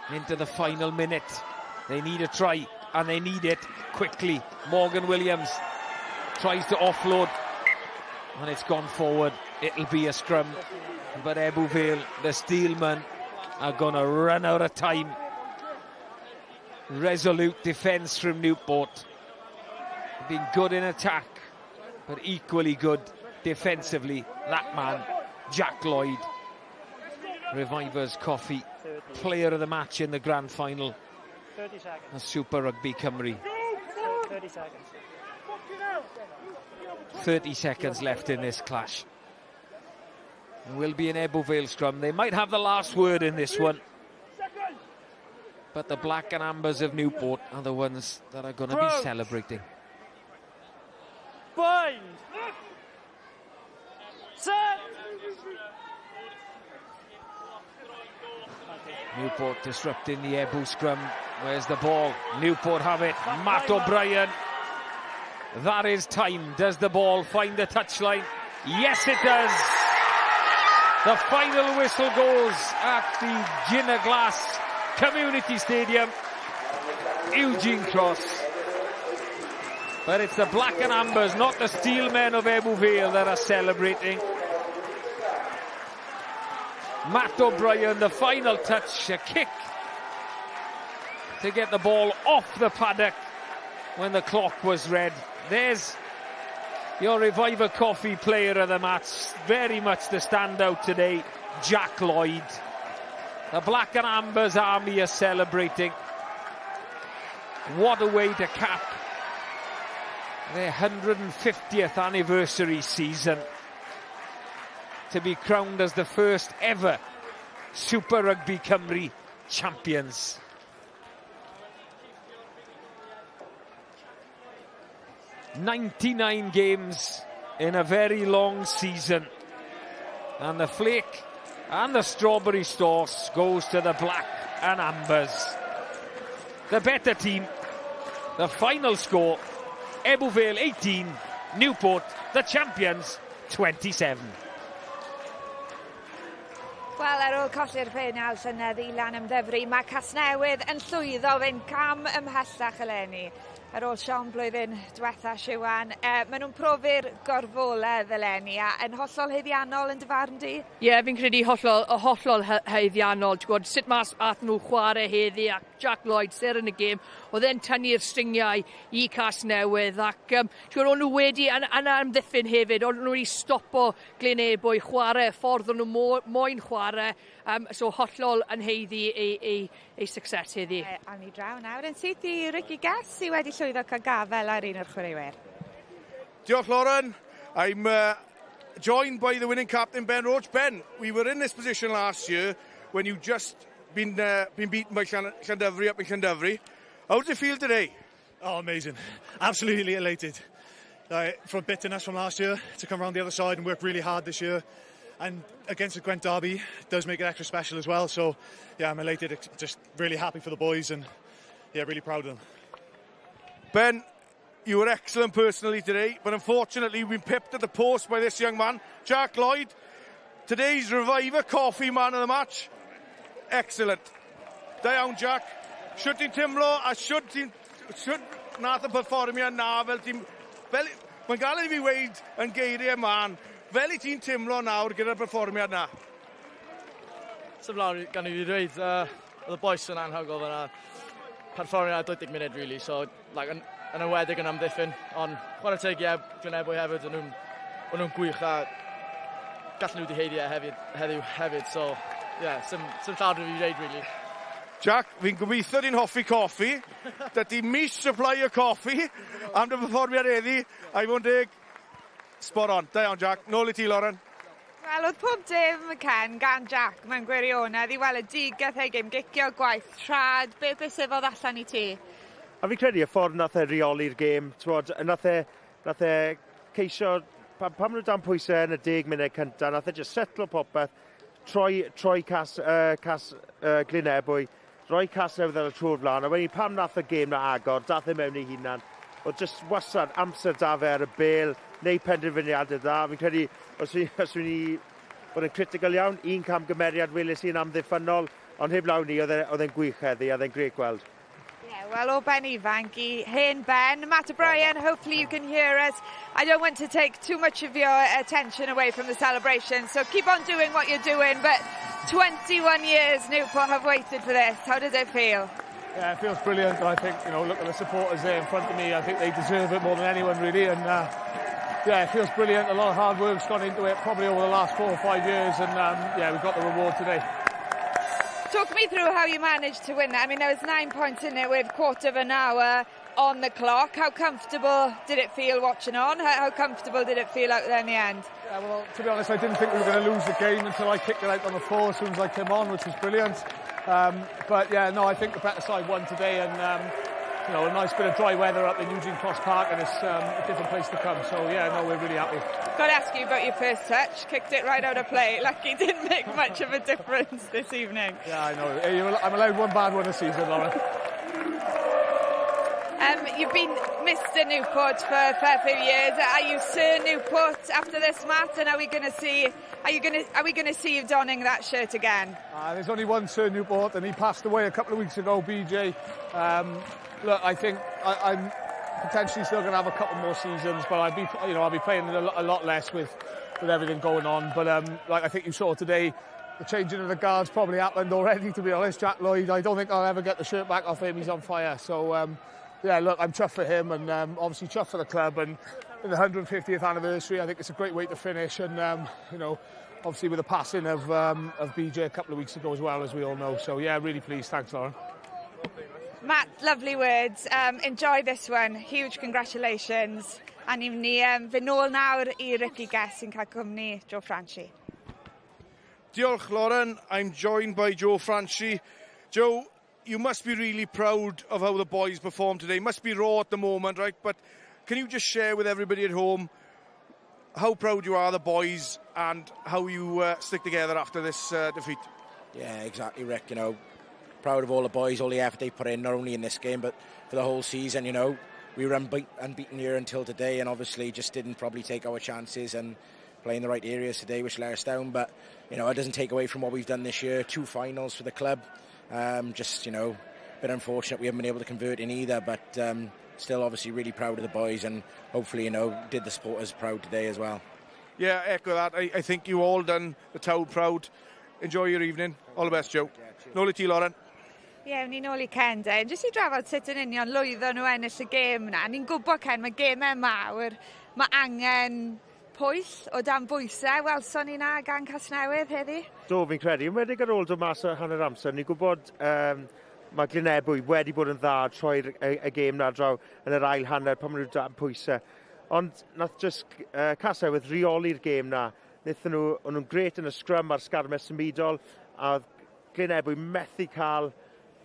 Speaker 5: Into the final minute. They need a try, and they need it quickly. Morgan Williams tries to offload, and it's gone forward. It'll be a scrum, but Ebbw Vale, the Steelmen, are going to run out of time. Resolute defence from Newport. Been good in attack, but equally good defensively. That man, Jack Lloyd, Revivers Coffee, player of the match in the grand final.
Speaker 17: 30 seconds.
Speaker 5: A Super Rygbi Cymru.
Speaker 17: 30 seconds.
Speaker 5: 30 seconds left in this clash. It will be an Ebbw Vale scrum. They might have the last word in this one, but the Black and Ambers of Newport are the ones that are going to be celebrating.
Speaker 17: Bind! Set!
Speaker 5: Newport disrupting the Ebbw scrum. Where's the ball? Newport have it. Matt O'Brien. That is time. Does the ball find the touchline? Yes, it does. The final whistle goes at the Ciner Glass Community Stadium. Eugene Cross.
Speaker 15: But it's the black and ambers, not the steel men of Ebbw Vale, that are celebrating. Matt O'Brien, the final touch, a kick to get the ball off the paddock when the clock was red. There's your Reviver Coffee player of the match, very much the standout today, Jack Lloyd. The Black and Ambers army are celebrating. What a way to cap their 150th anniversary season, to be crowned as the first ever Super Rygbi Cymru champions. "99 games in a very long season, and the flake and the strawberry sauce goes to the Black and Ambers. The better team. The final score, Ebbw Vale 18, Newport, the champions, 27.
Speaker 2: Wel, ar ôl colli'r penal llynedd i lan ymddyfru, mae Casnewydd yn llwyddo fynd cam ymhellach eleni. Ar ôl Sian blwyddyn diwetha Siwan, maen nhw'n profi'r gorfoledd eleni, a yn hollol heiddiannol yn dyfarn di?
Speaker 9: Ie, fi'n credu hollol heiddiannol. Sut mas ath nhw chwarae heddi, ac Jack Lloyd, ser yn y gêm, oedd e'n tynnu'r stringiau i Casnewydd, ac o'n nhw wedi, yn amddiffyn hefyd, o'n nhw wedi stopo Glynebwy chwarae, ffordd o'n nhw moyn chwarae, so hollol yn heiddi ei success heddi.
Speaker 2: Awn ni draw nawr yn syth i Ricky Guess, sydd wedi llwyddo cael gafel ar un o'r chwaraewyr.
Speaker 10: Diolch, Lauren. I'm joined by the winning captain, Ben Roach. Ben, we were in this position last year when you just been beaten by Llanddyfri up in Llanddyfri. How does it feel today?
Speaker 12: Oh, amazing. Absolutely elated. From bitterness from last year to come around the other side and work really hard this year. And against the Gwent derby, does make it extra special as well. So, yeah, I'm elated, just really happy for the boys and, yeah, really proud of them.
Speaker 10: Ben, you were excellent personally today, but unfortunately you've been pipped at the post by this young man, Jack Lloyd. Today's Reviver Coffee man of the match. Excellent. Da iawn, Jack. Siwt ti'n timlo a siwt nath y perfformiad na fel ti'n... Mae'n gael ei fi weid yn geiriau man. Fel i ti'n timlo nawr gyda'r perfformiad na?
Speaker 17: Sef lawr gan i fi dweud, oedd y boes yn anhygol fyna. Perfformiad 20 munud, really, so like, yn ywedig yn amddiffyn, ond chwarae teg Glynebwy hefyd, o'n nhw'n gwych a gallen nhw wedi heiddi heddiw hefyd, so yeah, sy'n llawer i fi dweud, really.
Speaker 10: Jack, fi'n gobeithio di'n hoffi coffi, dydy mis supply o coffi, am dy perfformiad heddi, a'i fod yn deg, spot on. Da iawn, Jack. Nôl i ti, Lauren.
Speaker 2: Wel, oedd pob dim y Ken gan Jack mewn gwirionedd i weld y digaeth ei gym, gicio gwaith, trad, beth syfodd allan i ti?
Speaker 8: A fi'n credu y ffordd nath e reoli'r gêm, nath e ceisio, pam nhw dan pwysau yn y 10 munud cyntaf, nath e just setlo popeth, troi Glynebwy, roi Casnewydd ar y trw'r flan, a wedyn pam nath y gêm na agor, dath e mewn i hunan, oedd just wastad amser da fe ar y bel, neu penderfyniadau dda. Fi'n credu, os fi'n ni bod yn critical iawn, un cam gymeriad weles i'n amddiffynol, ond heb lawn ni, oedd e'n gwych heddi, oedd e'n grêt gweld.
Speaker 2: Yeah, well, o Ben ifanc i hen Ben. Matt O'Brien, hopefully you can hear us. I don't want to take too much of your attention away from the celebration, so keep on doing what you're doing, but 21 years Newport have waited for this. How does it feel?
Speaker 17: Yeah, it feels brilliant, and I think, look at the supporters there in front of me. I think they deserve it more than anyone, really, and yeah, it feels brilliant. A lot of hard work's gone into it, probably over the last 4 or 5 years, and yeah, we've got the reward today.
Speaker 2: Talk me through how you managed to win that. I mean, there was 9 points in it with quarter of an hour on the clock. How comfortable did it feel watching on? How comfortable did it feel out there in the end?
Speaker 17: Yeah, well, to be honest, I didn't think we were going to lose the game until I kicked it out on the floor as soon as I came on, which was brilliant. But yeah, no, I think the better side won today, and a nice bit of dry weather up in Eugene Cross Park, and it's a different place to come. So yeah, no, we're really happy.
Speaker 2: Got to ask you about your first touch. Kicked it right out of play. Lucky didn't make much of a difference this evening.
Speaker 17: Yeah, I know. I'm allowed one bad one a season, Lauren.
Speaker 2: You've been Mr. Newport for a fair few years. Are you Sir Newport after this, Matt? And are we going to see you donning that shirt again?
Speaker 17: There's only one Sir Newport, and he passed away a couple of weeks ago, BJ. Look, I think I'm
Speaker 18: potentially still going to have a couple more seasons, but I'll be playing a lot less with everything going on. But like I think you saw today, the changing of the guards probably happened already, to be honest. Jack Lloyd, I don't think I'll ever get the shirt back off him. He's on fire. So, yeah, look, I'm chuffed for him and obviously chuffed for the club. And in the 150th anniversary, I think it's a great way to finish. And, obviously with the passing of BJ a couple of weeks ago as well, as we all know. So, yeah, really pleased. Thanks, Lauren.
Speaker 2: Matt, lovely words. Enjoy this one. Huge congratulations. A ni'n ni fy nôl nawr I Ricky Guest sy'n cael cwmni Joe Franchi.
Speaker 10: Diolch, Lauren. I'm joined by Joe Franchi. Joe, you must be really proud of how the boys performed today. Must be raw at the moment, right? But can you just share with everybody at home how proud you are of the boys and how you stick together after this defeat?
Speaker 13: Yeah, exactly, Rick. Proud of all the boys, all the effort they put in, not only in this game, but for the whole season. We were unbeaten here until today, and obviously just didn't probably take our chances and play in the right areas today, which let us down. But, it doesn't take away from what we've done this year. 2 finals for the club. A bit unfortunate we haven't been able to convert in either, but still obviously really proud of the boys and hopefully, did the supporters proud today as well.
Speaker 10: Yeah, echo that. I think you all done the town proud. Enjoy your evening. All the best, Joe. Nôl I ti, Lauren.
Speaker 2: Ie, ni nôl I Ken de. Jyst I drafod sut yn union lwyddo nhw ennill y gêm na. Ni'n gwybod, Ken, mae gemau mawr. Mae angen pwyll o dan bwysau. Welson ni na gan Casnewydd heddi?
Speaker 8: Do, fi'n credu. Yn wedi ar ôl dod mas o hanner amser. Ni'n gwybod mae Ebbw wedi bod yn dda troi'r y gêm na draw yn yr ail hanner pan maen nhw dan pwysau. Ond nath just Casnewydd reoli'r gêm na. Wnaethon nhw'n gret yn y scrum ar sgarmau symudol a Ebbw methu cael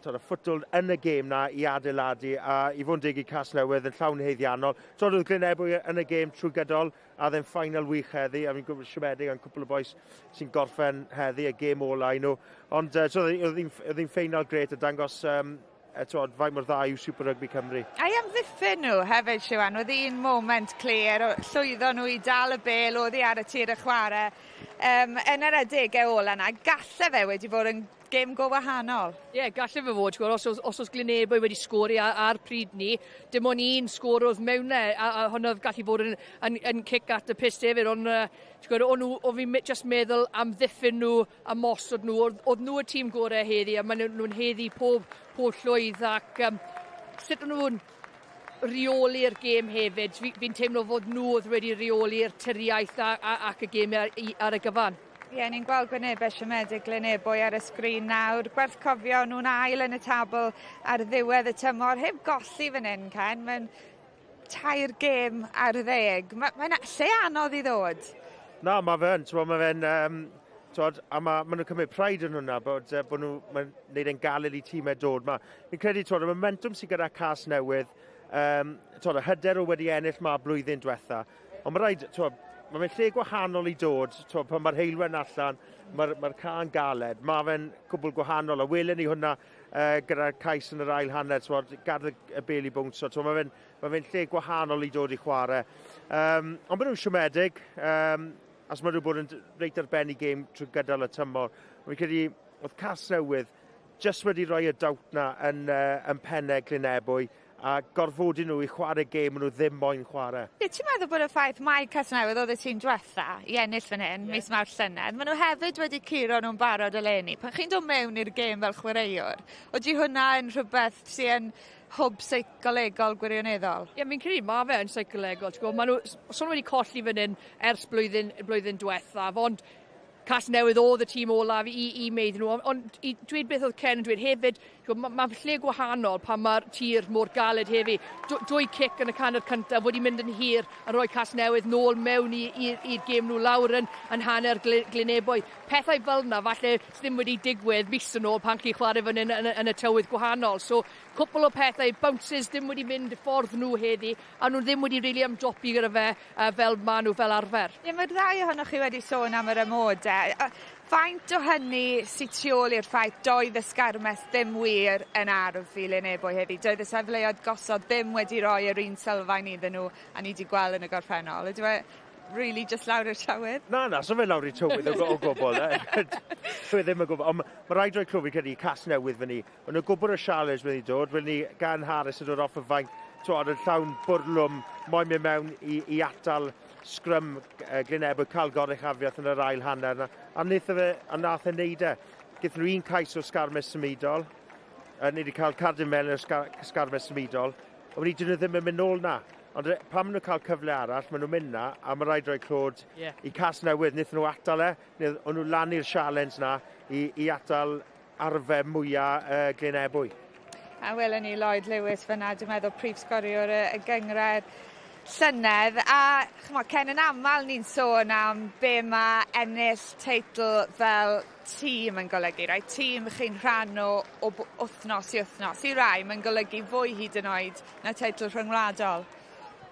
Speaker 8: y ffwtwld yn y gêm na I adeiladu a I fod yn dig I Casnewydd yn llawn heiddiannol. Oedd Ebbw yn y gêm trwy gydol a ddim final wych heddi a fi'n gwybod siomedig am cwpl o boes sy'n gorffen heddi y gêm ola I nhw. Ond oedd hi'n ffeinal gret a dangos faint mor dda yw Super Rygbi Cymru.
Speaker 2: A I amddiffyn nhw hefyd, Siwan, oedd un moment clir, llwyddo nhw I dal y bel, oedd hi ar y tir y chwarae. Yn yr adegau ola na, galle fe wedi bod yn gêm go wahanol.
Speaker 9: Ie, galle fe fod, os oes Ebbw wedi sgori ar pryd ni, dim ond un sgor oedd mewn a hwnna oedd gallu bod yn cic at y pist hefyd, ond o fi'n just meddwl am ddiffyn nhw, am mosod nhw, oedd nhw y tîm gorau heddi, a maen nhw'n heddi pob llwydd ac sut nhw'n reoli'r gêm hefyd. Fi'n teimlo fod nhw oedd wedi reoli'r tyriaeth ac y gêm ar y gyfan.
Speaker 2: Ie, ni'n gweld gwynebau siomedig Ebbw ar y sgrin nawr. Gwerthcofio nhw'n ail yn y tabl ar ddiwedd y tymor. Heb golli fan hyn, Ken. Mae'n 2 gêm ar 10. Mae'n lle anodd I ddod.
Speaker 8: Na, mae fe'n. A maen nhw'n cymryd praid yn hwnna bod nhw'n gwneud yn galed I tîmau dod. Fi'n credu y momentum sydd gyda Casnewydd, y hyder o wedi ennill ma blwyddyn diwetha. Ond mae rhaid, mae'n lle gwahanol I dod, pan mae'r heilwen allan, mae'r ca'n galed. Mae fe'n cwbl gwahanol, a welyn ni hwnna gyda'r cais yn yr ail hanner, gad y bel I bwnsio. Mae fe'n lle gwahanol I dod I chwarae. Ond maen nhw'n siomedig, as maen nhw bod yn reit arbennig gêm trwy gydol y tymor. Fi'n credu, oedd Casnewydd just wedi rhoi y dawt na yn pennau Ebbw, a gorfodi nhw I chwarae gêm nhw ddim moyn chwarae.
Speaker 2: Ti'n meddwl bod y ffaith mae Casnewydd oedd y tîm diwetha I ennill fan hyn, mis Mawrth llynedd, maen nhw hefyd wedi curo nhw'n barod eleni. Pan chi'n dod mewn i'r gêm fel chwaraewr, oeddi hwnna yn rhywbeth sy'n hwb seicolegol gwirioneddol?
Speaker 9: Ie, fi'n credu mae fe yn seicolegol. Maen nhw wedi colli fan hyn ers blwyddyn diwetha, ond Casnewydd oedd y tîm olaf I meid nhw, ond dweud beth oedd Ken yn dweud hefyd, mae lle gwahanol pan mae'r tir mor galed hefyd. 2 cic yn y canner cyntaf wedi mynd yn hir a rhoi Casnewydd nôl mewn i'r gêm nhw lawr yn hanner Ebbw. Pethau fel yna, falle ddim wedi digwydd mis yn ôl pan chi chwarae fan yn y tywydd gwahanol. So, cwpl o pethau, bounces ddim wedi mynd ffordd nhw heddi, a nhw ddim wedi really amdropi gyda fe fel ma nhw fel arfer.
Speaker 2: Ie, mae'r ddau ohonoch chi wedi sôn am yr ymodau. Faint o hynny sy'n tu ôl i'r ffaith doedd y sgarmes ddim wir yn arf I Ebbw heddi? Doedd y sefleoedd gosod ddim wedi rhoi yr un sylfaen iddyn nhw a ni wedi gweld yn y gorffennol. Ydy fe really just lawr i'r tywydd?
Speaker 8: Na, so fe lawr i'r tywydd o gwbl. So ddim yn gwybod. Ond mae rhaid roi clwb I credu Casnewydd fan ni. Ond y gwybod y sialens fan ni dod, fan ni gan Harris yn dod off y fainc twod, yn llawn bwrlwm, moyn mynd mewn i atal sgrym Glyn Ebbw, cael goruchafiaeth yn yr ail hanner. A nath e neud e. Gyda nhw un cais o sgarmes symudol. Ni wedi cael cardyn mewn o'r sgarmes symudol. Ond ni dyn nhw ddim yn mynd nôl na. Ond pan maen nhw'n cael cyfle arall, maen nhw'n mynd na, a mae rhaid rhoi clod i cas newydd. Nath nhw atal e, o'n nhw lan i'r sialens na i atal arfe mwyaf Glyn Ebbw.
Speaker 2: A welwn ni Lloyd Lewis fyna, dwi'n meddwl prif sgoriwr y gyngred llynedd. A Ken, yn aml ni'n sôn am be mae ennill teitl fel tîm yn golygu. Tîm chi'n rhan o wythnos i wythnos. I rai, mae'n golygu fwy hyd yn oed na teitl rhyngwladol.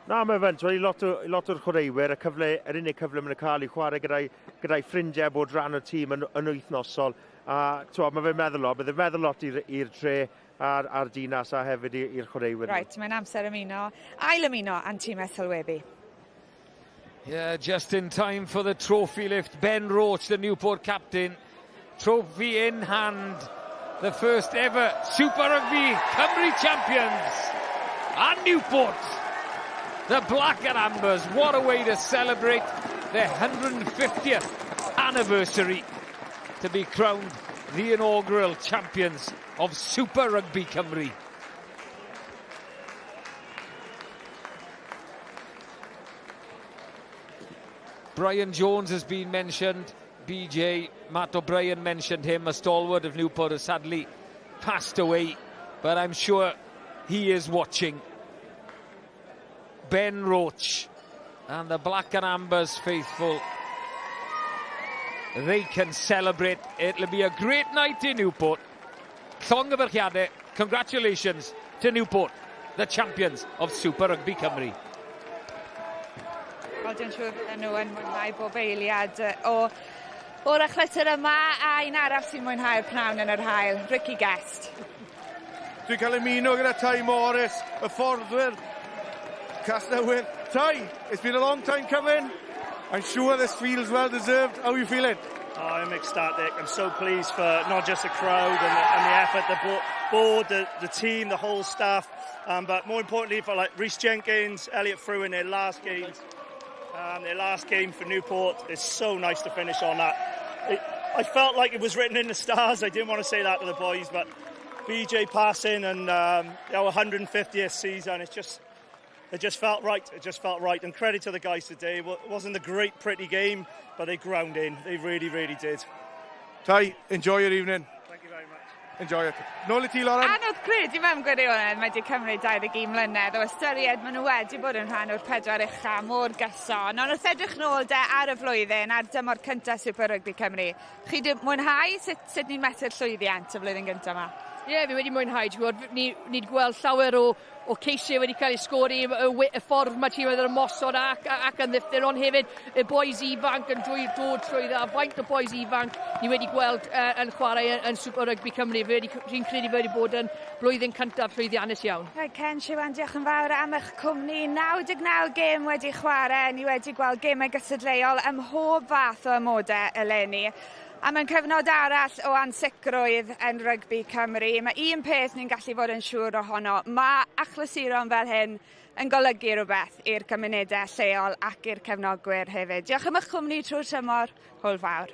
Speaker 8: Na, mae fe'n, lot o'r chwaraewyr, yr unig cyfle maen nhw'n cael i chwarae gyda'i ffrindiau bod rhan o tîm yn wythnosol. A mae fe'n meddwl lot i'r tre a'r dinas a hefyd i'r chwaraewyr.
Speaker 2: Right, mae'n amser ail ymuno a'n tîm Ethelwebu.
Speaker 15: Yeah, just in time for the trophy lift. Ben Roach, the Newport captain. Trophy in hand. The first ever Super Rygbi Cymru champions. And Newport. The Black and Ambers, what a way to celebrate their 150th anniversary to be crowned the inaugural champions of Super Rygbi Cymru. Brian Jones has been mentioned. BJ, Matt O'Brien mentioned him, a stalwart of Newport, has sadly passed away, but I'm sure he is watching. Ben Roach and the Black and Ambers faithful, they can celebrate. It'll be a great night in Newport. Llongyfarchiadau, congratulations to Newport, the champions of Super Rygbi Cymru.
Speaker 2: Wel, dwi'n siŵr nhw yn mwynhau bob eiliad o'r achlysur yma, a un arall sy'n mwynhau'r pnawn yn yr haul, Ricky Guest.
Speaker 10: Dwi'n cael ymuno gyda Tai Morris, y fforddwyr Casnewydd. Tai, it's been a long time coming. I'm sure this feels well deserved. How are you feeling?
Speaker 11: Oh, I'm ecstatic. I'm so pleased for not just the crowd and the effort, the board, the team, the whole staff, but more importantly for Rhys Jenkins, Elliot Frew in their last games. Their last game for Newport. It's so nice to finish on that. I felt like it was written in the stars. I didn't want to say that to the boys, but BJ passing and our 150th season, it just felt right. It just felt right. And credit to the guys today. It wasn't a great, pretty game, but they ground in. They really, really did.
Speaker 10: Tai, enjoy your evening.
Speaker 11: Thank you very much.
Speaker 10: Enjoy it. Nôl I ti, Lauren.
Speaker 2: Anodd cred i mewn gwirionedd, mae wedi cymryd 21 mlynedd o ystyried maen nhw wedi bod yn rhan o'r 4 ucha mor gyson. Ond wrth edrych nôl ar y flwyddyn, ar dymor cyntaf Super Rygbi Cymru, chi wedi mwynhau sut ni'n methu'r llwyddiant y flwyddyn gyntaf yma?
Speaker 9: Ie, fi wedi mwynhau. Ni wedi gweld llawer o ceisiau wedi cael ei sgori, y ffordd mae tîm yn ymosod ac yn ddiffyn, ond hefyd y boys ifanc yn dod trwy dda. Faint o boys ifanc ni wedi gweld yn chwarae yn Super Rygbi Cymru. Fi'n credu fe wedi bod yn blwyddyn cyntaf llwyddiannus iawn. Ken
Speaker 2: Siwan, diolch yn fawr am eich cwmni. 99 gêm wedi chwarae. Ni wedi gweld gemau gysadleuol ym mhob fath o amodau eleni. A mae'n cyfnod arall o ansicrwydd yn Rygbi Cymru. Mae un peth ni'n gallu fod yn siŵr ohono. Mae achlysuron fel hyn yn golygu rhywbeth i'r cymunedau lleol ac i'r cefnogwyr hefyd. Diolch am eich cwmni trwy'r tymor. Hwyl fawr.